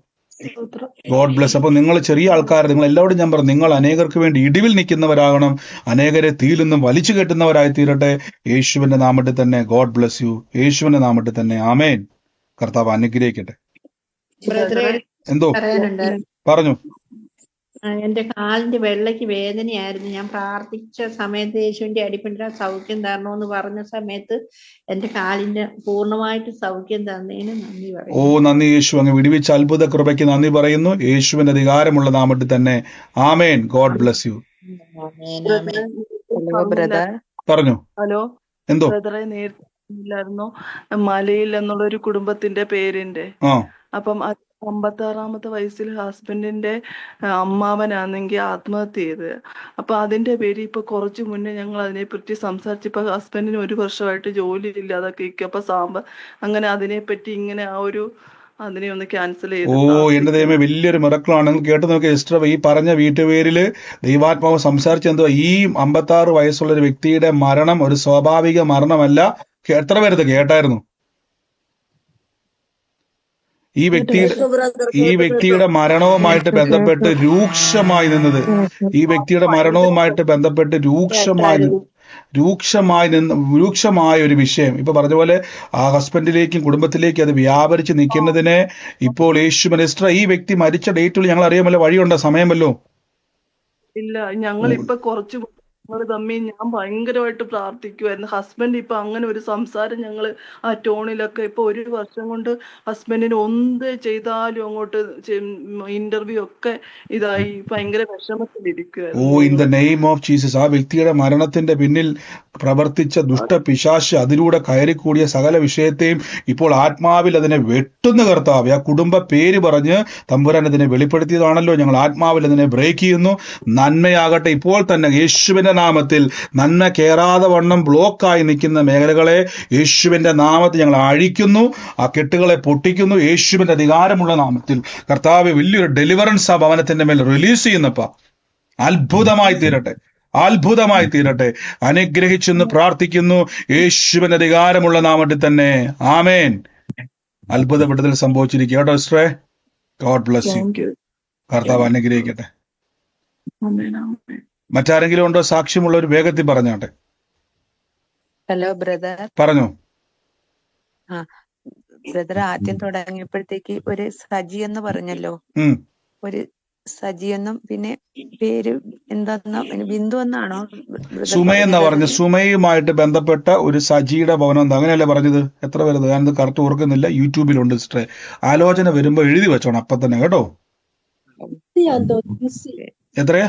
Speaker 1: God bless. അപ്പൊ നിങ്ങൾ ചെറിയ ആൾക്കാർ, നിങ്ങൾ എല്ലാവരും ഞാൻ പറഞ്ഞു, നിങ്ങൾ അനേകർക്ക് വേണ്ടി ഇടിവിൽ നിൽക്കുന്നവരാകണം. അനേകരെ തീയിൽ നിന്നും വലിച്ചു കെട്ടുന്നവരായി തീരട്ടെ. യേശുവിന്റെ നാമത്തിൽ തന്നെ. God bless U. യേശുവിന്റെ നാമത്തിൽ തന്നെ. ആമേൻ. കർത്താവ് അനുഗ്രഹിക്കട്ടെ. എന്തോ പറഞ്ഞു.
Speaker 2: എന്റെ കാലിന്റെ വെള്ളയ്ക്ക് വേദനയായിരുന്നു. ഞാൻ പ്രാർത്ഥിച്ച സമയത്ത് യേശുവിന്റെ അടിപ്പിന്റെ സൗഖ്യം തരണമെന്ന് പറഞ്ഞ സമയത്ത് എന്റെ കാലിന്റെ പൂർണ്ണമായിട്ട് സൗഖ്യം തന്നതിന് നന്ദി പറയുന്നു.
Speaker 1: നന്ദി യേശു. അങ്ങ് വിടുവിച്ച അത്ഭുത കൃപയ്ക്ക് നന്ദി പറയുന്നു. യേശുവിന്റെ അധികാരമുള്ള നാമത്തിൽ തന്നെ. ആമേൻ. God bless you. പറഞ്ഞു.
Speaker 9: ഹലോ,
Speaker 1: എന്തോ
Speaker 9: നേരത്തെ ഇല്ലായിരുന്നോ മലയിൽ എന്നുള്ള ഒരു കുടുംബത്തിന്റെ പേരിന്റെ. അപ്പം 56-ാമത്തെ വയസ്സിൽ ഹസ്ബൻഡിന്റെ അമ്മാവനാണെങ്കിൽ ആത്മഹത്യ ചെയ്ത്. അപ്പൊ അതിന്റെ പേര് ഇപ്പൊ കുറച്ചു മുന്നേ ഞങ്ങൾ അതിനെപ്പറ്റി സംസാരിച്ചപ്പോ ഹസ്ബൻഡിന് 1 വർഷമായിട്ട് ജോലി ഇല്ലാതൊക്കെ ഇരിക്കും. അപ്പൊ അങ്ങനെ അതിനെപ്പറ്റി ഇങ്ങനെ അതിനെ ഒന്ന് ക്യാൻസൽ ചെയ്തു.
Speaker 1: എന്റെ ദൈവമേ, വലിയൊരു മിറക്കിളാണ്. നിങ്ങൾ കേട്ട് നോക്കിയ സിസ്റ്റർ, ഈ പറഞ്ഞ വീട്ടുപേരില് ദൈവാത്മാവ് സംസാരിച്ചെന്തോ, ഈ 56 വയസ്സുള്ള ഒരു വ്യക്തിയുടെ മരണം ഒരു സ്വാഭാവിക മരണമല്ല. എത്ര പേരത് കേട്ടായിരുന്നു? ഈ വ്യക്തിയുടെ മരണവുമായിട്ട് ബന്ധപ്പെട്ട് രൂക്ഷമായി നിന്നത്. ഈ വ്യക്തിയുടെ മരണവുമായിട്ട് ബന്ധപ്പെട്ട് രൂക്ഷമായി രൂക്ഷമായ ഒരു വിഷയം ഇപ്പൊ പറഞ്ഞ പോലെ ആ ഹസ്ബൻഡിലേക്കും കുടുംബത്തിലേക്കും അത് വ്യാപരിച്ച് നിൽക്കുന്നതിനെ ഇപ്പോൾ യേശു മിനിസ്റ്റർ ഈ വ്യക്തി മരിച്ച ഡേറ്റുകൾ ഞങ്ങൾ അറിയാമല്ലോ, വഴിയുണ്ടോ, സമയമല്ലോ?
Speaker 16: ഇല്ല, ഞങ്ങൾ ഇപ്പൊ കുറച്ച് തമ്മിൽ ഞാൻ ഭയങ്കരമായിട്ട് പ്രാർത്ഥിക്കുമായിരുന്നു. ഹസ്ബൻഡ് ഇപ്പൊ അങ്ങനെ ഒരു സംസാരം ഞങ്ങള് ആ ടോണിലൊക്കെ ഇപ്പൊ 1 വർഷം കൊണ്ട് ഹസ്ബൻഡിന് എന്ത് ചെയ്താലും അങ്ങോട്ട് ഇന്റർവ്യൂ ഒക്കെ ഇതായി ഭയങ്കര വിഷമത്തിലിരിക്കുവായിരുന്നു.
Speaker 1: ഓ, in the name of Jesus, ആ വ്യക്തിയുടെ മരണത്തിന്റെ പിന്നിൽ പ്രവർത്തിച്ച ദുഷ്ടപിശാച്, അതിലൂടെ കയറിക്കൂടിയ സകല വിഷയത്തെയും ഇപ്പോൾ ആത്മാവിൽ അതിനെ വെട്ടുന്ന കർത്താവ്, ആ കുടുംബ പേര് പറഞ്ഞ് തമ്പുരാൻ അതിനെ വെളിപ്പെടുത്തിയതാണല്ലോ. ഞങ്ങൾ ആത്മാവിൽ അതിനെ ബ്രേക്ക് ചെയ്യുന്നു. നന്മയാകട്ടെ ഇപ്പോൾ തന്നെ യേശുവിന്റെ നാമത്തിൽ. നന്മ കയറാതെ വണ്ണം ബ്ലോക്കായി നിൽക്കുന്ന മേഖലകളെ യേശുവിന്റെ നാമത്തിൽ ഞങ്ങൾ അഴിക്കുന്നു, ആ കെട്ടുകളെ പൊട്ടിക്കുന്നു യേശുവിന്റെ അധികാരമുള്ള നാമത്തിൽ. കർത്താവ് വലിയൊരു ഡെലിവറൻസ് ആ ഭവനത്തിന്റെ മേൽ റിലീസ് ചെയ്യുന്നപ്പ അത്ഭുതമായി തീരട്ടെ, അത്ഭുതമായി തീരട്ടെ. അനുഗ്രഹിച്ചെന്ന് പ്രാർത്ഥിക്കുന്നു യേശുവിന്റെ അധികാരമുള്ള നാമത്തിൽ തന്നെ. ആമേൻ. അത്ഭുത വിടുതൽ സംഭവിച്ചിരിക്കുക കേട്ടോ സിസ്റ്ററെ. God bless you. കർത്താവ് അനുഗ്രഹിക്കട്ടെ. മറ്റാരെങ്കിലും ഉണ്ടോ സാക്ഷ്യമുള്ള ഒരു വേഗത്തിൽ പറഞ്ഞാട്ടെ.
Speaker 4: Hello brother.
Speaker 1: പറഞ്ഞോ.
Speaker 4: ബ്രദർ ആദ്യം തുടങ്ങിയപ്പോഴത്തേക്ക് ഒരു സജി എന്ന് പറഞ്ഞല്ലോ, ഒരു സജി എന്നും പിന്നെ പേര് എന്താ ബിന്ദു എന്നാണോ?
Speaker 1: സുമയെന്നാ പറഞ്ഞു. സുമയുമായിട്ട് ബന്ധപ്പെട്ട ഒരു സജിയുടെ ഭവനം എന്താ, അങ്ങനെയല്ലേ പറഞ്ഞത്? എത്ര വരുന്നത് ഞാനത് കറക്റ്റ് ഓർക്കുന്നില്ല. യൂട്യൂബിലുണ്ട് സിസ്റ്ററെ. ആലോചന വരുമ്പോ എഴുതി വെച്ചോണം അപ്പൊ തന്നെ കേട്ടോ. എത്രയാ?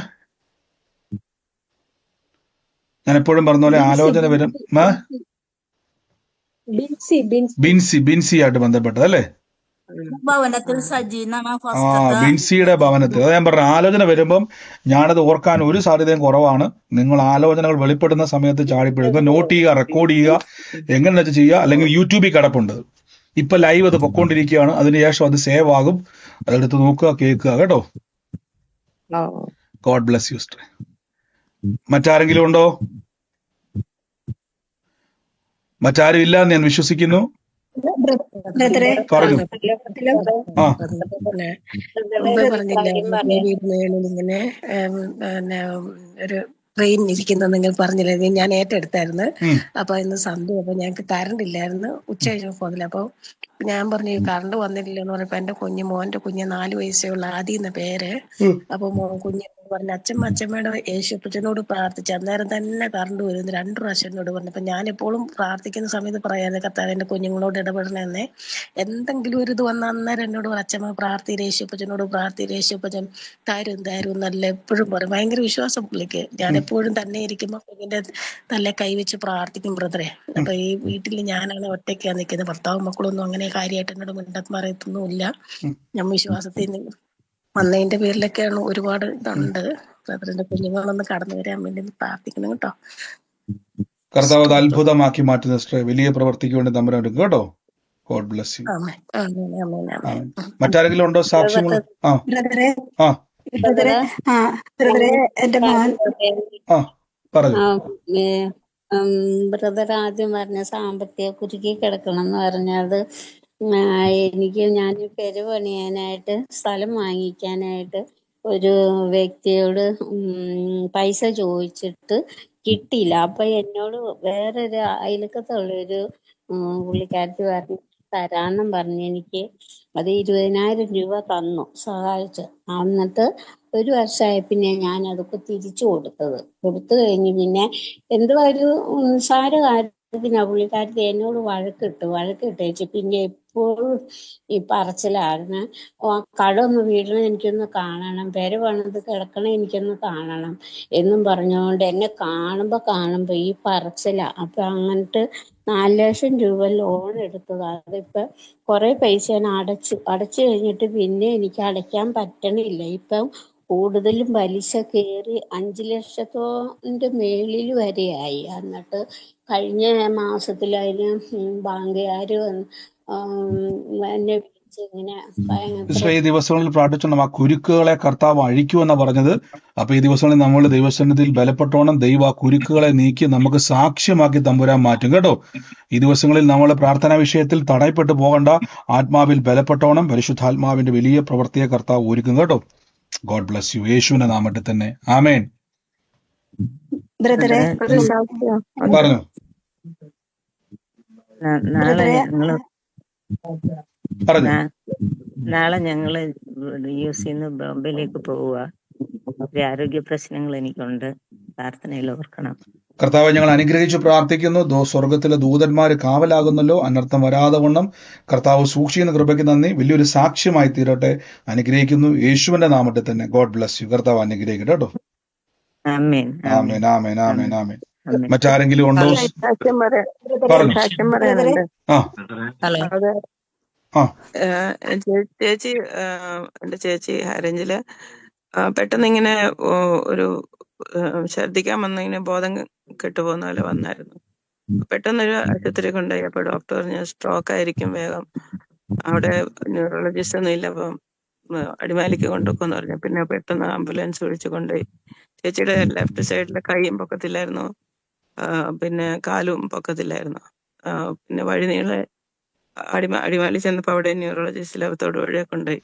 Speaker 1: ഞാൻ എപ്പോഴും പറഞ്ഞ പോലെ ആലോചന വരും. ബിൻസി ആയിട്ട് ബന്ധപ്പെട്ടത് അല്ലേ?
Speaker 5: ഭവനത്തിൽ സജി എന്നാണ്
Speaker 1: ബിൻസിയുടെ ഭവനത്തിൽ. അത് ഞാൻ പറഞ്ഞ ആലോചന വരുമ്പം ഞാനത് ഓർക്കാൻ ഒരു സാധ്യതയും കുറവാണ്. നിങ്ങൾ ആലോചനകൾ വെളിപ്പെടുന്ന സമയത്ത് ചാടിപ്പെടുക, നോട്ട് ചെയ്യുക, റെക്കോർഡ് ചെയ്യുക, എങ്ങനെ വെച്ച് ചെയ്യുക. അല്ലെങ്കിൽ യൂട്യൂബിൽ കിടപ്പുണ്ട്, ഇപ്പൊ ലൈവ് അത് പൊക്കോണ്ടിരിക്കുകയാണ്. അതിനുശേഷം അത് സേവ് ആകും, അതെടുത്ത് നോക്കുക, കേൾക്കുക കേട്ടോ. God bless you sister. മറ്റാരെങ്കിലും ഉണ്ടോ? മറ്റാരും ഇല്ല എന്ന് ഞാൻ വിശ്വസിക്കുന്നു. പറഞ്ഞു.
Speaker 3: ഇങ്ങനെ ഒരു ട്രെയിൻ ഇരിക്കുന്ന നിങ്ങൾ പറഞ്ഞില്ലേ, ഞാൻ ഏറ്റെടുത്തായിരുന്നു. അപ്പൊ ഇന്ന് സന്ധ്യ, അപ്പൊ ഞങ്ങക്ക് കറണ്ട് ഇല്ലായിരുന്നു. ഉച്ച കഴിഞ്ഞ പോകുന്നില്ല. അപ്പൊ ഞാൻ പറഞ്ഞു കറണ്ട് വന്നിട്ടില്ല എന്ന് പറഞ്ഞപ്പോ എന്റെ മോന്റെ കുഞ്ഞ് 4 വയസ്സേ ഉള്ള ആദ്യം പേര്. അപ്പൊ കുഞ്ഞ് പറഞ്ഞു അച്ഛമ്മയുടെ യേശുപ്പച്ചനോട് പ്രാർത്ഥിച്ചു. അന്നേരം തന്നെ കറണ്ട് വരുന്നു 2 പ്രാവശ്യം എന്നോട് പറഞ്ഞപ്പോ ഞാൻ എപ്പോഴും പ്രാർത്ഥിക്കുന്ന സമയത്ത് പറയാതെ കർത്താവ് എന്റെ കുഞ്ഞുങ്ങളോട് ഇടപെടണമെന്നേ. എന്തെങ്കിലും ഒരു ഇത് വന്ന അന്നേരം എന്നോട് അച്ഛമ്മ പ്രാർത്ഥി യേശുപ്പച്ചനോട് പ്രാർത്ഥി യേശുപ്പച്ചൻ തരും എന്നല്ല എപ്പോഴും പറയും. ഭയങ്കര വിശ്വാസം പുള്ളിക്ക്. ഞാൻ എപ്പോഴും തന്നെ ഇരിക്കുമ്പോ കുഞ്ഞിന്റെ തല്ലേ കൈവച്ച് പ്രാർത്ഥിക്കും ബ്രദറെ. അപ്പൊ ഈ വീട്ടിൽ ഞാനാണ് ഒറ്റയ്ക്കാണ് നിൽക്കുന്നത്. ഭർത്താവും മക്കളൊന്നും അങ്ങനെ കാര്യമായിട്ട് എന്നോട് മിണ്ടന്മാരത്തൊന്നുമില്ല. ഞാൻ വിശ്വാസത്തിൽ വന്നതിന്റെ പേരിലൊക്കെയാണ് ഒരുപാട് ഇതുണ്ട്. ബ്രദറിന്റെ കുഞ്ഞുങ്ങളൊന്ന് കടന്നു വരാൻ വേണ്ടി പ്രാർത്ഥിക്കണം കേട്ടോ.
Speaker 1: കർത്താവ് അത്ഭുതമാക്കി മാറ്റുന്ന സിസ്റ്റർ, വലിയ പ്രവർത്തിക്ക് വേണ്ടി തമ്പുരാൻ എടുക്കും കേട്ടോ. God bless U. മറ്റാരെങ്കിലും ഉണ്ടോ സാക്ഷ്യങ്ങൾ?
Speaker 17: ബ്രദർ ആദ്യം പറഞ്ഞ സാമ്പത്തിക കുരുക്കി കിടക്കണം എന്ന് പറഞ്ഞത്, ഞാൻ പെര പണിയാനായിട്ട് സ്ഥലം വാങ്ങിക്കാനായിട്ട് ഒരു വ്യക്തിയോട് പൈസ ചോദിച്ചിട്ട് കിട്ടിയില്ല. അപ്പൊ എന്നോട് വേറൊരു അയൽക്കത്തുള്ളൊരു പുള്ളിക്കാരത്തി പറഞ്ഞു തരാന്നും പറഞ്ഞ് എനിക്ക് അത് 20,000 രൂപ തന്നു, സഹായിച്ചു. എന്നിട്ട് 1 വർഷമായ പിന്നെ ഞാൻ അതൊക്കെ തിരിച്ചു കൊടുത്തു കഴിഞ്ഞ് പിന്നെ എന്തുവാ ഒരു നിസ്സാര കാര്യത്തിനാ പുള്ളിക്കാരത്തി എന്നോട് വഴക്കിട്ടേച്ച് പിന്നെ എപ്പോഴും ഈ പറച്ചിലായിരുന്നു. കടമൊന്ന് വീഴണം, എനിക്കൊന്ന് കാണണം, പെര പണിത് കിടക്കണം, എനിക്കൊന്ന് കാണണം എന്നും പറഞ്ഞുകൊണ്ട് എന്നെ കാണുമ്പോ ഈ പറച്ചിലാ. അപ്പൊ അങ്ങനത്തെ 4 ലക്ഷം രൂപ ലോൺ എടുത്തതാ. അതിപ്പോ കുറെ പൈസ ഞാൻ അടച്ചു കഴിഞ്ഞിട്ട് പിന്നെ എനിക്ക് അടയ്ക്കാൻ പറ്റണില്ല. ഇപ്പം കൂടുതലും പലിശ കയറി 5 ലക്ഷത്തിന്റെ മേളിൽ വരെയായി. എന്നിട്ട് കഴിഞ്ഞ മാസത്തിൽ അതിന് ബാങ്കുകാര് എന്നെ വിളിച്ച് ഇങ്ങനെ
Speaker 1: ഈ ദിവസങ്ങളിൽ പ്രാർത്ഥിച്ചോണം ആ കുരുക്കുകളെ കർത്താവ് അഴിക്കുമെന്നാ പറഞ്ഞത്. അപ്പൊ ഈ ദിവസങ്ങളിൽ നമ്മൾ ദൈവസന്നിധിയിൽ ബലപ്പെട്ടോണം. ദൈവ ആ കുരുക്കുകളെ നീക്കി നമുക്ക് സാക്ഷ്യമാക്കി തമ്പുരാൻ മാറ്റും കേട്ടോ. ഈ ദിവസങ്ങളിൽ നമ്മൾ പ്രാർത്ഥനാ വിഷയത്തിൽ തടയപ്പെട്ടു പോകണ്ട, ആത്മാവിൽ ബലപ്പെട്ടോണം. പരിശുദ്ധാത്മാവിന്റെ വലിയ പ്രവൃത്തിയെ കർത്താവ് ഒരുക്കും കേട്ടോ. God bless U. യേശുവിന്റെ നാമത്തിൽ തന്നെ ആമേൻ.
Speaker 3: ബ്രദറെ
Speaker 4: ബ്രദറെ,
Speaker 3: ഒരു സാക്ഷ്യം
Speaker 1: പറഞ്ഞു.
Speaker 4: നാളെ
Speaker 3: ബ്രദറെ
Speaker 4: ഞങ്ങള്
Speaker 1: പറഞ്ഞു.
Speaker 4: നാളെ ഞങ്ങള് യുഎസിന്ന് ബോംബെയിലേക്ക് പോവുക. ഒരു ആരോഗ്യ പ്രശ്നങ്ങൾ എനിക്കുണ്ട്, പ്രാർത്ഥനയിൽ ഓർക്കണം.
Speaker 1: കർത്താവ് ഞങ്ങൾ അനുഗ്രഹിച്ചു പ്രാർത്ഥിക്കുന്നു. സ്വർഗത്തിലെ ദൂതന്മാര് കാവലാകുന്നല്ലോ, അനർത്ഥം വരാതെ വണ്ണം കർത്താവ് സൂക്ഷിക്കുന്ന കൃപയ്ക്ക് നന്ദി. വലിയൊരു സാക്ഷ്യമായി തീരട്ടെ. അനുഗ്രഹിക്കുന്നു യേശുവിന്റെ നാമത്തിൽ തന്നെ. God bless you. കർത്താവ് അനുഗ്രഹിക്കട്ടെ കേട്ടോ.
Speaker 4: ആമേൻ, ആമേൻ,
Speaker 1: ആമേൻ, ആമേൻ, ആമേൻ, ആമേൻ.
Speaker 4: ആമേൻ.
Speaker 1: മറ്റാരെങ്കിലും ഉണ്ടോ?
Speaker 3: സാക്ഷ്യം
Speaker 1: പറഞ്ഞു.
Speaker 3: സാക്ഷ്യം പറയാനുണ്ട്.
Speaker 1: ആ
Speaker 4: ഹലോ.
Speaker 3: അത്
Speaker 1: ആ
Speaker 16: ചേച്ചി എന്റെ ചേച്ചി ഹൈറേഞ്ചില് പെട്ടെന്ന് ഇങ്ങനെ ഒരു ഛർദിക്കാൻ വന്നിങ്ങനെ ബോധം കെട്ടുപോകുന്ന പോലെ വന്നായിരുന്നു. പെട്ടെന്നൊരു ആശുപത്രി കൊണ്ടുപോയി. അപ്പൊ ഡോക്ടർ പറഞ്ഞു സ്ട്രോക്ക് ആയിരിക്കും, വേഗം അവിടെ ന്യൂറോളജിസ്റ്റ് ഒന്നും ഇല്ല, അപ്പം അടിമാലിക്ക് കൊണ്ടുപോക്കെന്ന് പറഞ്ഞു. പിന്നെ പെട്ടെന്ന് ആംബുലൻസ് വിളിച്ചു കൊണ്ടുപോയി. ചേച്ചിയുടെ ലെഫ്റ്റ് സൈഡിലെ കൈയും പൊക്കത്തില്ലായിരുന്നു, പിന്നെ കാലും പൊക്കത്തില്ലായിരുന്നു. പിന്നെ വഴി നീളെ അടിമാലി ചെന്നപ്പോ അവിടെ ന്യൂറോളജിസ്റ്റ് ലെവത്തോട് വഴിയെ കൊണ്ടുപോയി.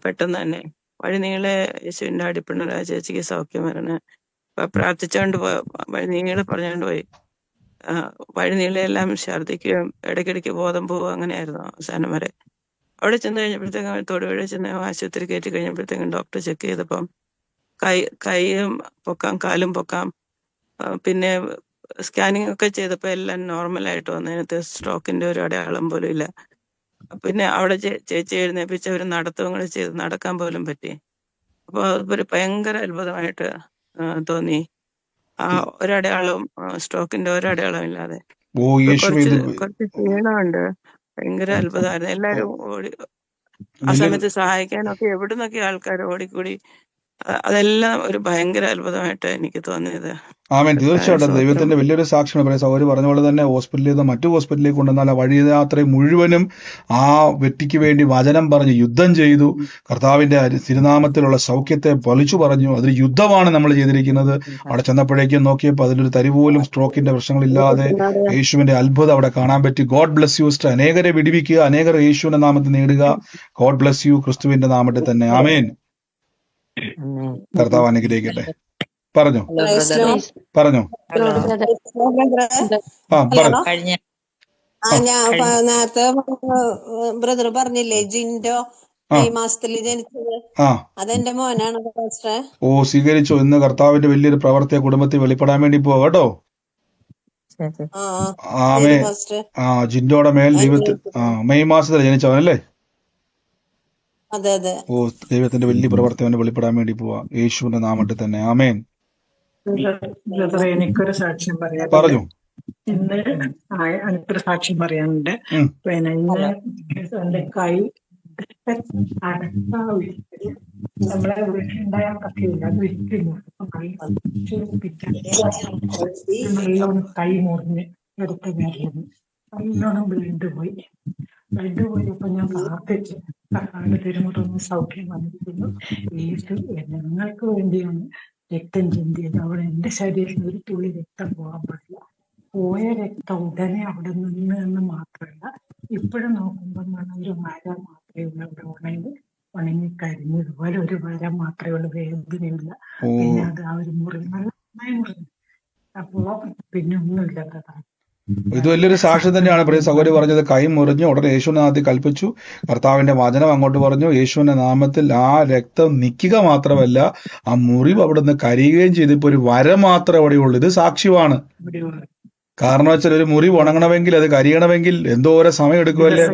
Speaker 16: പെട്ടെന്ന് തന്നെ വഴി നീളെ യേശുവിന്റെ അടിപ്പിണരായ ചേച്ചിക്ക് സൗഖ്യം വരണേ പ്രാർത്ഥിച്ചോണ്ട് വഴി നീളെ പറഞ്ഞോണ്ട് പോയി. വഴി നീളെല്ലാം ഛർദിക്കുകയും ഇടയ്ക്കിടയ്ക്ക് ബോധം പോവുക, അങ്ങനെയായിരുന്നു അവസാനം വരെ. അവിടെ ചെന്ന് കഴിഞ്ഞപ്പോഴത്തേക്കും തൊടുപുഴ ചെന്ന് ആശുപത്രി കയറ്റി കഴിഞ്ഞപ്പോഴത്തേക്കും ഡോക്ടർ ചെക്ക് ചെയ്തപ്പം കൈയും പൊക്കാം, കാലും പൊക്കാം. പിന്നെ സ്കാനിങ് ഒക്കെ ചെയ്തപ്പോ എല്ലാം നോർമലായിട്ട് വന്നു. അതിനകത്ത് സ്ട്രോക്കിന്റെ ഒരു അടയാളം പോലും ഇല്ല. പിന്നെ അവിടെ ചേച്ചി എഴുന്നേപ്പിച്ച് അവർ നടത്തുകയും കൂടെ ചെയ്ത് നടക്കാൻ പോലും പറ്റി. അപ്പൊ അതൊരു ഭയങ്കര അത്ഭുതമായിട്ട് തോന്നി. ആ ഒരടയാളവും സ്ട്രോക്കിന്റെ ഒരടയാളവും ഇല്ലാതെ. കുറച്ച് ക്ഷീണമുണ്ട്. ഭയങ്കര അത്ഭുതമായിരുന്നു. എല്ലാരും ഓടി ആ സമയത്ത് സഹായിക്കാനൊക്കെ എവിടുന്നൊക്കെ ആൾക്കാർ ഓടിക്കൂടി. അതെല്ലാം ഒരു ഭയങ്കര അത്ഭുതമായിട്ട് എനിക്ക് തോന്നിയത്.
Speaker 1: ആമേൻ. തീർച്ചയായിട്ടും ദൈവത്തിന്റെ വലിയൊരു സാക്ഷ്യമാണ് പറയാം. സൗകര്യ പറഞ്ഞ പോലെ തന്നെ ഹോസ്പിറ്റലിൽ നിന്ന് മറ്റു ഹോസ്പിറ്റലിലേക്ക് കൊണ്ടുവന്നാൽ ആ വഴിയാത്ര മുഴുവനും ആ വ്യക്തിക്ക് വേണ്ടി വചനം പറഞ്ഞ് യുദ്ധം ചെയ്തു. കർത്താവിന്റെ തിരുനാമത്തിലുള്ള സൗഖ്യത്തെ പൊലിച്ചു പറഞ്ഞു. അതൊരു യുദ്ധമാണ് നമ്മൾ ചെയ്തിരിക്കുന്നത്. അവിടെ ചെന്നപ്പോഴേക്കും നോക്കിയപ്പോൾ അതിലൊരു തരി പോലും സ്ട്രോക്കിന്റെ പ്രശ്നങ്ങളില്ലാതെ യേശുവിന്റെ അത്ഭുതം അവിടെ കാണാൻ പറ്റി. God bless you sister. അനേകരെ വിടിവിക്കുക, അനേകർ യേശുവിന്റെ നാമത്തിൽ നേടുക. God bless U. ക്രിസ്തുവിന്റെ നാമത്തിൽ തന്നെ. ആമേൻ. കർത്താവ് അനുഗ്രഹിക്കട്ടെ. പറഞ്ഞു പറഞ്ഞു
Speaker 18: നേരത്തെ ബ്രദർ പറഞ്ഞില്ലേ ജിൻഡോ മെയ് മാസത്തില് ജനിച്ചത്, അതെന്റെ മോനാണ് പാസ്റ്ററെ.
Speaker 1: ഓ, സ്വീകരിച്ചോ. ഇന്ന് കർത്താവിന്റെ വലിയൊരു പ്രവർത്തിയ കുടുംബത്തിൽ വെളിപ്പെടാൻ വേണ്ടി പോവാ കേട്ടോ. ജിൻഡോയുടെ മേൽ ദൈവത്തിൽ മെയ് മാസത്തിൽ ജനിച്ചവനല്ലേ?
Speaker 18: അതെ അതെ.
Speaker 1: ഓ, ദൈവത്തിന്റെ വലിയ പ്രവർത്തനം വെളിപ്പെടാൻ വേണ്ടി പോവാ യേശുവിന്റെ നാമത്തിൽ തന്നെ. ആമേൻ.
Speaker 19: എനിക്കൊരു സാക്ഷ്യം പറയാം.
Speaker 1: പറഞ്ഞു.
Speaker 19: ഇന്ന് എനിക്കൊരു സാക്ഷ്യം പറയാനുണ്ട്. പിന്നെ ഇന്ന് എന്റെ കൈ നമ്മളെ വീട്ടിലുണ്ടായ കഥയില്ല, അത് ഒരിക്കലും നല്ലോണം കൈ മുറിഞ്ഞ് എടുത്ത കാര്യമാണ്. നല്ലോണം ബ്ലഡ് പോയപ്പോ ഞാൻ പ്രാർത്ഥിച്ചു, കർത്താവിന്റെ തിരുമുറന്ന് സൗഖ്യം വന്നിരിക്കുന്നു. ഞങ്ങൾക്ക് വേണ്ടിയാണ് രക്തം ചിന്തിയത്. അവിടെ എന്റെ ശരീരത്തിൽ ഒരു തുള്ളി രക്തം പോകാൻ പാടില്ല. പോയ രക്തം ഉടനെ അവിടെ നിന്ന് എന്ന് മാത്രമല്ല, ഇപ്പോഴും നോക്കുമ്പോൾ ഒരു വര മാത്രമേ ഉള്ളൂ അവിടെ ഉണങ്ങിക്കരിഞ്ഞു. ഇതുപോലെ ഒരു വര മാത്രമേ ഉള്ളൂ, വേദനയില്ല. പിന്നെ അത് ആ ഒരു മുറിവ് നന്നായി മുറിഞ്ഞു. അപ്പോ പിന്നെ ഒന്നുമില്ല.
Speaker 1: ഇത് വലിയൊരു സാക്ഷ്യം തന്നെയാണ്. പ്രിയ സഹോദരി പറഞ്ഞത്, കൈ മുറിഞ്ഞു ഉടനെ യേശുവിന്റെ നാമത്തിൽ കൽപ്പിച്ചു. കർത്താവിന്റെ വചനം അങ്ങോട്ട് പറഞ്ഞു. യേശുവിന്റെ നാമത്തിൽ ആ രക്തം നിൽക്കുക മാത്രമല്ല, ആ മുറിവ് അവിടെ നിന്ന് കരിയുകയും ചെയ്ത് ഇപ്പൊ ഒരു വര മാത്രമേ അവിടെ ഉള്ളൂ. ഇത് സാക്ഷ്യമാണ്. കാരണം വെച്ചാൽ ഒരു മുറിവ് ഉണങ്ങണമെങ്കിൽ, അത് കരിയണമെങ്കിൽ എന്തോരം സമയം എടുക്കുമല്ലേ?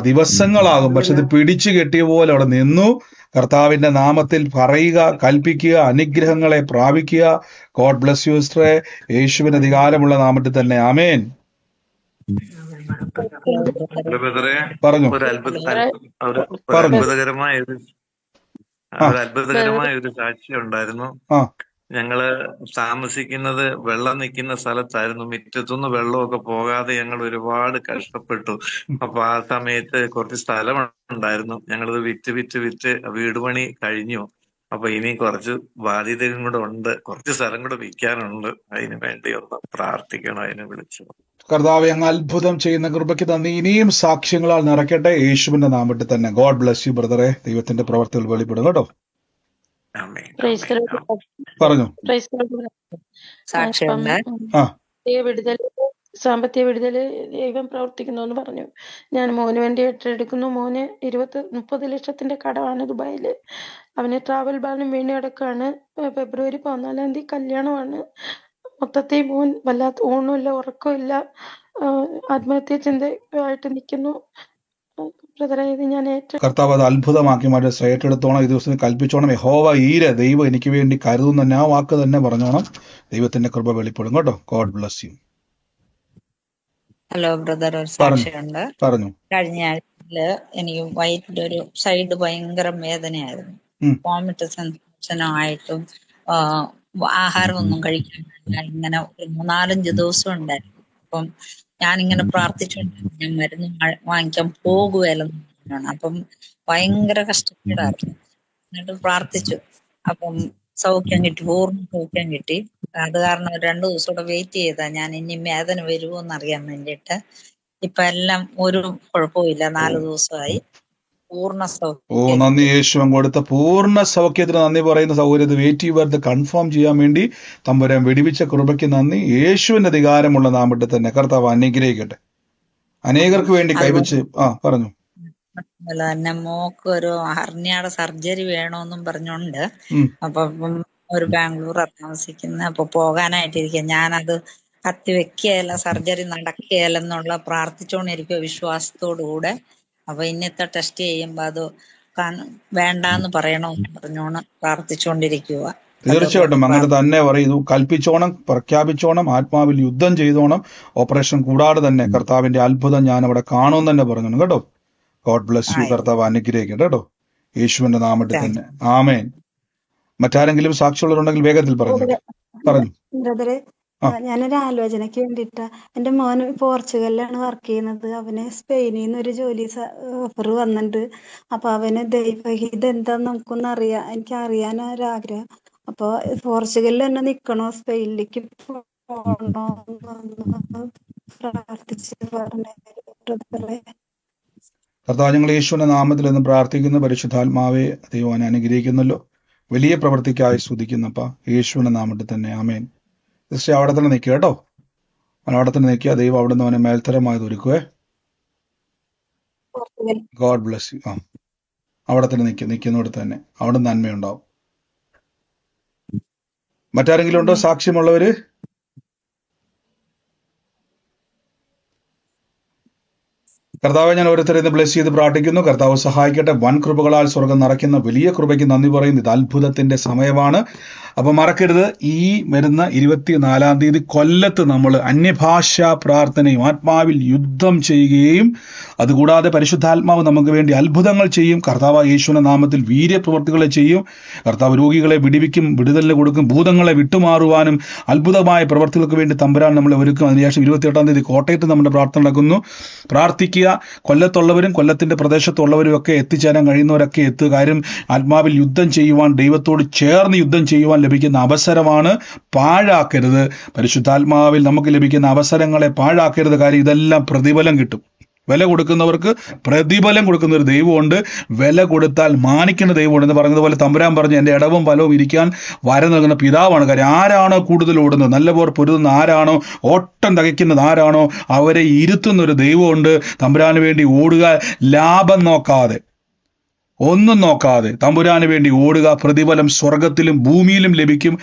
Speaker 1: ദിവസങ്ങളാകും. പക്ഷെ ഇത് പിടിച്ചു കെട്ടിയ പോലെ അവിടെ നിന്നു. കർത്താവിന്റെ നാമത്തിൽ പറയുക, കൽപ്പിക്കുക, അനുഗ്രഹങ്ങളെ പ്രാപിക്കുക. ഗോഡ് ബ്ലസ് യു സിസ്റ്ററെ. യേശുവിന്റെ അധികാരമുള്ള നാമത്തിൽ തന്നെ. ആമേൻ. പറഞ്ഞു.
Speaker 20: അത്ഭുതകരമായ ഒരു സാക്ഷ്യം ഉണ്ടായിരുന്നു. ഞങ്ങള് താമസിക്കുന്നത് വെള്ളം നിൽക്കുന്ന സ്ഥലത്തായിരുന്നു. മുറ്റത്തുനിന്ന് വെള്ളമൊക്കെ പോകാതെ ഞങ്ങൾ ഒരുപാട് കഷ്ടപ്പെട്ടു. അപ്പൊ ആ സമയത്ത് കുറച്ച് സ്ഥലം ഉണ്ടായിരുന്നു. ഞങ്ങളത് വിറ്റ് വീട് പണി കഴിഞ്ഞു. അപ്പൊ ഇനി കുറച്ച് ബാധ്യതയും കൂടെ ഉണ്ട്, കുറച്ച് സ്ഥലം കൂടെ വിൽക്കാനുണ്ട്. അതിന് വേണ്ടി ഒന്ന് പ്രാർത്ഥിക്കണം, അതിനെ വിളിച്ചു.
Speaker 1: കർത്താവെ, അങ്ങ് അത്ഭുതം ചെയ്യുന്ന കൃപയ്ക്ക് നന്ദി. ഇനിയും സാക്ഷ്യങ്ങളാൽ നിറയ്ക്കട്ടെ യേശുവിന്റെ നാമത്തിൽ തന്നെ. ഗോഡ് ബ്ലസ് യു ബ്രദറെ. ദൈവത്തിന്റെ പ്രവർത്തികൾ വെളിപ്പെടും കേട്ടോ.
Speaker 20: ആമേൻ
Speaker 21: പ്രൈസ്
Speaker 20: ആമേൻ
Speaker 21: ദി ലോർഡ്.
Speaker 1: പറഞ്ഞു.
Speaker 21: Praise the Lord. ഇപ്പം
Speaker 4: സാക്ഷിയുണ്ട്.
Speaker 1: ആ
Speaker 21: സാമ്പത്തിക വിടുതല് ദൈവം പ്രവർത്തിക്കുന്നു എന്ന് പറഞ്ഞു. ഞാൻ മോന് വേണ്ടി ഏറ്റെടുക്കുന്നു. മോന് 30 ലക്ഷത്തിന്റെ കടമാണ് ദുബായില്. അവന് ട്രാവൽ ബാനും വീണ് കിടക്കാണ്. ഫെബ്രുവരി 14 കല്യാണമാണ്. മൊത്തത്തിൽ മോൻ വല്ലാത്ത ഊണുമില്ല, ഉറക്കമില്ല, ആത്മഹത്യ ചിന്തയായിട്ട് നിൽക്കുന്നു. ബ്രദറെ, ഇത് ഞാൻ
Speaker 1: കർത്താവ് അത് അത്ഭുതമാക്കി മാറ്റി ഏറ്റെടുത്തോണം. ഈ ദിവസം കൽപ്പിച്ചോണം. യഹോവ ഈര ദൈവം എനിക്ക് വേണ്ടി കരുതുന്ന ആ വാക്ക് തന്നെ പറഞ്ഞോണം. ദൈവത്തിന്റെ കൃപ വെളിപ്പെടും കേട്ടോ. God bless U.
Speaker 22: Hello brother, ഒരു
Speaker 1: പറഞ്ഞു
Speaker 22: സാക്ഷിയുണ്ട്.
Speaker 1: പറഞ്ഞു.
Speaker 22: കഴിഞ്ഞ ആഴ്ചയില് എനിക്ക് വയറ്റിന്റെ ഒരു സൈഡ് ഭയങ്കര വേദനയായിരുന്നു. വോമിറ്റ് സെൻസേഷനായിട്ടും ആഹാരമൊന്നും കഴിക്കാൻ പറ്റില്ല. ഇങ്ങനെ ഒരു 4-5 ദിവസം ഉണ്ടായിരുന്നു. അപ്പം ഞാനിങ്ങനെ പ്രാർത്ഥിച്ചുകൊണ്ടിരുന്നു. ഞാൻ മരുന്ന് വാങ്ങിക്കാൻ പോകുകയല്ലെന്ന് പറഞ്ഞാണ്. അപ്പം ഭയങ്കര കഷ്ടപ്പാടായിരുന്നു. എന്നിട്ട് പ്രാർത്ഥിച്ചു. അപ്പം സൗഖ്യം കിട്ടി, പൂർണ്ണ സൗഖ്യം കിട്ടി. അത് കാരണം ഒരു 2 ദിവസം കൂടെ വെയിറ്റ് ചെയ്താ ഞാൻ ഇനി വേദന വരുമോ എന്നറിയാൻ വേണ്ടിയിട്ട്. ഇപ്പൊ എല്ലാം ഒരു കുഴപ്പമില്ല. 4 ദിവസമായി പൂർണ്ണ സൗഖ്യം.
Speaker 1: നന്ദി യേശുവൻ കൊടുത്ത പൂർണ്ണ സൗഖ്യത്തിന് നന്ദി പറയുന്ന സൗകര്യത്തെ വെയിറ്റ് ചെയ്യുന്നത് കൺഫേം ചെയ്യാൻ വേണ്ടി തമ്പുരാൻ വെടിവിച്ച കൃപയ്ക്ക് നന്ദി. യേശുവിന്റെ അധികാരമുള്ള നാമത്തിൽ തന്നെ കർത്താവ് അനുഗ്രഹിക്കട്ടെ. അനേകർക്ക് വേണ്ടി കൈവച്ച് പറഞ്ഞു.
Speaker 22: അതുപോലെ തന്നെ മോക്ക് ഒരു ഹർണിയുടെ സർജറി വേണമെന്നും പറഞ്ഞോണ്ട് അപ്പം ഒരു ബാംഗ്ലൂർ താമസിക്കുന്ന അപ്പൊ പോകാനായിട്ടിരിക്കുക. ഞാനത് കത്തിവെക്കുകയല്ല, സർജറി നടക്കുകയല്ലെന്നുള്ള പ്രാർത്ഥിച്ചുകൊണ്ടിരിക്കുക വിശ്വാസത്തോടുകൂടെ. അപ്പൊ ഇന്നത്തെ ടെസ്റ്റ് ചെയ്യുമ്പോ അത് വേണ്ടാന്ന് പറയണമെന്ന് പറഞ്ഞോണം പ്രാർത്ഥിച്ചുകൊണ്ടിരിക്കുക.
Speaker 1: തീർച്ചയായിട്ടും അങ്ങനെ തന്നെ പറയും. ഇത് കൽപ്പിച്ചോണം, പ്രഖ്യാപിച്ചോണം, ആത്മാവിൽ യുദ്ധം ചെയ്തോണം. ഓപ്പറേഷൻ കൂടാതെ തന്നെ കർത്താവിന്റെ അത്ഭുതം ഞാൻ അവിടെ കാണുമെന്ന് തന്നെ പറഞ്ഞു കേട്ടോ. God bless you. കർത്താവ് അനുഗ്രഹിക്കട്ടെ കേട്ടോ, യേശുവിന്റെ നാമത്തിൽ തന്നെ. ആമേൻ. മറ്റാരെങ്കിലും സാക്ഷിയുള്ളവരുണ്ടെങ്കിൽ വേഗത്തിൽ പറഞ്ഞു.
Speaker 23: ബ്രദറെ, ഞാനൊരു ആലോചനയ്ക്ക് വേണ്ടിയിട്ടാ. എന്റെ മോൻ പോർച്ചുഗലിലാണ് വർക്ക് ചെയ്യുന്നത്. അവന് സ്പെയിനിൽ നിന്ന് ഒരു ജോലി ഓഫർ വന്നിട്ടുണ്ട്. അപ്പൊ അവന് ദൈവഹിതം എന്താന്ന് നമുക്കൊന്ന് എനിക്ക് അറിയാനൊരാഗ്രഹം. അപ്പൊ പോർച്ചുഗലിൽ തന്നെ നിക്കണോ, സ്പെയിനിലേക്ക് പോകണോ പ്രാർത്ഥിച്ച് പറഞ്ഞേ ബ്രദറെ.
Speaker 1: കർത്താവ്, ഞങ്ങൾ യേശുവിന്റെ നാമത്തിൽ എന്ന് പ്രാർത്ഥിക്കുന്ന പരിശുദ്ധാത്മാവെ ദൈവം അനുഗ്രഹിക്കുന്നല്ലോ. വലിയ പ്രവൃത്തിക്കായി സ്തുതിക്കുന്നപ്പ യേശുവിന്റെ നാമത്തിൽ തന്നെ. ആമേൻ. ജസ്റ്റ് അവിടെ തന്നെ നിൽക്കുക കേട്ടോ. അവിടെ തന്നെ നിൽക്കുക. ദൈവം അവിടെ നിന്ന് അവനെ മേൽത്തരമായത് ഒരുക്കുവേ. God bless you. അവിടെ തന്നെ നിൽക്കുന്നിടത്ത് തന്നെ അവിടെ നന്മയുണ്ടാവും. മറ്റാരെങ്കിലും ഉണ്ടോ സാക്ഷ്യമുള്ളവര്? കർത്താവെ, ഞാൻ ഓരോരുത്തരെ ഇന്ന് ബ്ലെസ് ചെയ്ത് പ്രാർത്ഥിക്കുന്നു. കർത്താവ് സഹായിക്കട്ടെ. വൻ കൃപകളാൽ സ്വർഗം നിറയ്ക്കുന്ന വലിയ കൃപയ്ക്ക് നന്ദി പറയുന്നു. ഇത് അത്ഭുതത്തിന്റെ സമയമാണ്. അപ്പൊ മറക്കരുത്, ഈ വരുന്ന 24-ാം തീയതി കൊല്ലത്ത് നമ്മൾ അന്യഭാഷാ പ്രാർത്ഥനയും ആത്മാവിൽ യുദ്ധം ചെയ്യുകയും അതുകൂടാതെ പരിശുദ്ധാത്മാവ് നമുക്ക് വേണ്ടി അത്ഭുതങ്ങൾ ചെയ്യും. കർത്താവ് യേശുവിന്റെ നാമത്തിൽ വീര്യപ്രവർത്തികളെ ചെയ്യും. കർത്താവ് രോഗികളെ വിടിവിക്കും, വിടുതലിന് കൊടുക്കും, ഭൂതങ്ങളെ വിട്ടുമാറുവാനും അത്ഭുതമായ പ്രവർത്തികൾക്ക് വേണ്ടി തമ്പുരാൻ നമ്മളെ ഒരുക്കും. അതിനുശേഷം 28-ാം തീയതി കോട്ടയത്ത് നമ്മുടെ പ്രാർത്ഥന നടക്കുന്നു. പ്രാർത്ഥിക്കുക. കൊല്ലത്തുള്ളവരും കൊല്ലത്തിന്റെ പ്രദേശത്തുള്ളവരും ഒക്കെ എത്തിച്ചേരാൻ കഴിയുന്നവരൊക്കെ എത്തുക. കാര്യം ആത്മാവിൽ യുദ്ധം ചെയ്യുവാൻ, ദൈവത്തോട് ചേർന്ന് യുദ്ധം ചെയ്യുവാൻ ലഭിക്കുന്ന അവസരമാണ്. പാഴാക്കരുത്. പരിശുദ്ധാത്മാവിൽ നമുക്ക് ലഭിക്കുന്ന അവസരങ്ങളെ പാഴാക്കരുത്. കാര്യം ഇതെല്ലാം പ്രതിഫലം കിട്ടും. വില കൊടുക്കുന്നവർക്ക് പ്രതിഫലം കൊടുക്കുന്ന ഒരു ദൈവമുണ്ട്. വില കൊടുത്താൽ മാനിക്കുന്ന ദൈവമുണ്ട് എന്ന് പറഞ്ഞതുപോലെ തമ്പുരാൻ പറഞ്ഞു, എൻ്റെ ഇടവും ഫലവും ഇരിക്കാൻ വരം നൽകുന്ന പിതാവാണ്. കാര്യം ആരാണോ കൂടുതൽ ഓടുന്നത്, നല്ലപോലെ പൊരുതുന്ന ആരാണോ, ഓട്ടം തികയ്ക്കുന്നത് ആരാണോ, അവരെ ഇരുത്തുന്ന ഒരു ദൈവമുണ്ട്. തമ്പുരാന് വേണ്ടി ഓടുക, ലാഭം നോക്കാതെ, ഒന്നും നോക്കാതെ തമ്പുരാന് വേണ്ടി ഓടുക. പ്രതിഫലം സ്വർഗത്തിലും ഭൂമിയിലും ലഭിക്കും.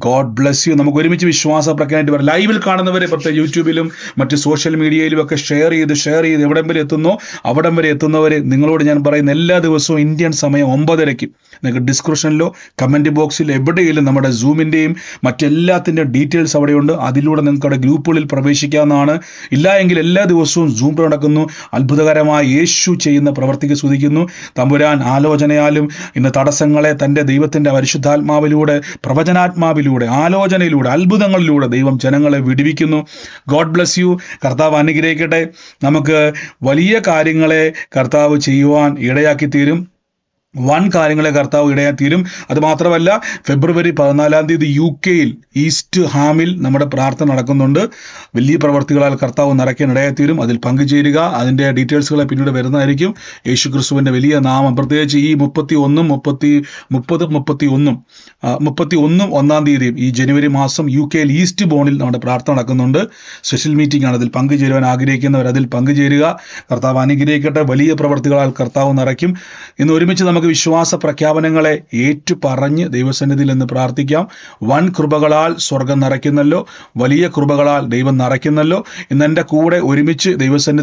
Speaker 1: God bless U. നമുക്ക് ഒരുമിച്ച് വിശ്വാസ പ്രഖ്യാപിച്ച് പറയാം. ലൈവിൽ കാണുന്നവരെ പ്രത്യേക യൂട്യൂബിലും മറ്റ് സോഷ്യൽ മീഡിയയിലും ഒക്കെ ഷെയർ ചെയ്ത് എവിടം വരെ എത്തുന്നോ അവിടം വരെ എത്തുന്നവരെ നിങ്ങളോട് ഞാൻ പറയുന്ന എല്ലാ ദിവസവും ഇന്ത്യൻ സമയം 9:30 നിങ്ങൾക്ക് ഡിസ്ക്രിപ്ഷനിലോ കമന്റ് ബോക്സിൽ എവിടെയെങ്കിലും നമ്മുടെ സൂമിന്റെയും മറ്റെല്ലാത്തിൻ്റെയും ഡീറ്റെയിൽസ് അവിടെയുണ്ട്. അതിലൂടെ നിങ്ങൾക്ക് അവിടെ ഗ്രൂപ്പുകളിൽ പ്രവേശിക്കാവുന്നതാണ്. ഇല്ല എങ്കിൽ എല്ലാ ദിവസവും സൂം നടക്കുന്നു. അത്ഭുതകരമായ യേശു ചെയ്യുന്ന പ്രവർത്തിക്ക് സ്തുതിക്കുന്നു. തമ്പുരാൻ ആലോചനയാലും ഇന്ന് തടസ്സങ്ങളെ തൻ്റെ ദൈവത്തിന്റെ പരിശുദ്ധാത്മാവിലൂടെ, പ്രവചനാത്മാവിലൂടെ, ആലോചനയിലൂടെ, അത്ഭുതങ്ങളിലൂടെ ദൈവം ജനങ്ങളെ വിടുവിക്കുന്നു. God bless you. കർത്താവ് അനുഗ്രഹിക്കട്ടെ. നമുക്ക് വലിയ കാര്യങ്ങളെ കർത്താവ് ചെയ്യുവാൻ ഇടയാക്കി തീരും. വൻ കാര്യങ്ങളെ കർത്താവ് ഇടയായി തീരും. അത് മാത്രമല്ല, ഫെബ്രുവരി 14 UK-യിൽ ഈസ്റ്റ് ഹാമിൽ നമ്മുടെ പ്രാർത്ഥന നടക്കുന്നുണ്ട്. വലിയ പ്രവർത്തികളാൽ കർത്താവ് നിറയ്ക്കാൻ ഇടയായി തീരും. അതിൽ പങ്കുചേരുക. അതിൻ്റെ ഡീറ്റെയിൽസുകളെ പിന്നീട് വരുന്നതായിരിക്കും. യേശുക്രിസ്തുവിൻ്റെ വലിയ നാമം, പ്രത്യേകിച്ച് ഈ 31 ഒന്നാം തീയതിയും ഈ ജനുവരി മാസം UK-യിൽ ഈസ്റ്റ് ബോണിൽ നമ്മുടെ പ്രാർത്ഥന നടക്കുന്നുണ്ട്. സ്പെഷ്യൽ മീറ്റിംഗ് ആണ്. അതിൽ പങ്കുചേരുവാൻ ആഗ്രഹിക്കുന്നവർ അതിൽ പങ്കുചേരുക. കർത്താവ് അനുഗ്രഹിക്കട്ടെ. വലിയ പ്രവർത്തികളാൽ കർത്താവ് നിറയ്ക്കും. ഇന്ന് ഒരുമിച്ച് നമുക്ക് വിശ്വാസ പ്രഖ്യാപനങ്ങളെ ഏറ്റുപറഞ്ഞ് ദൈവസന്നിധിയിൽ നിന്ന് പ്രാർത്ഥിക്കാം. വൻ കൃപകളാൽ സ്വർഗം നിറയ്ക്കുന്നല്ലോ, വലിയ കൃപകളാൽ ദൈവം നിറയ്ക്കുന്നല്ലോ. ഇന്ന് എൻ്റെ കൂടെ ഒരുമിച്ച് ദൈവസന്നിധി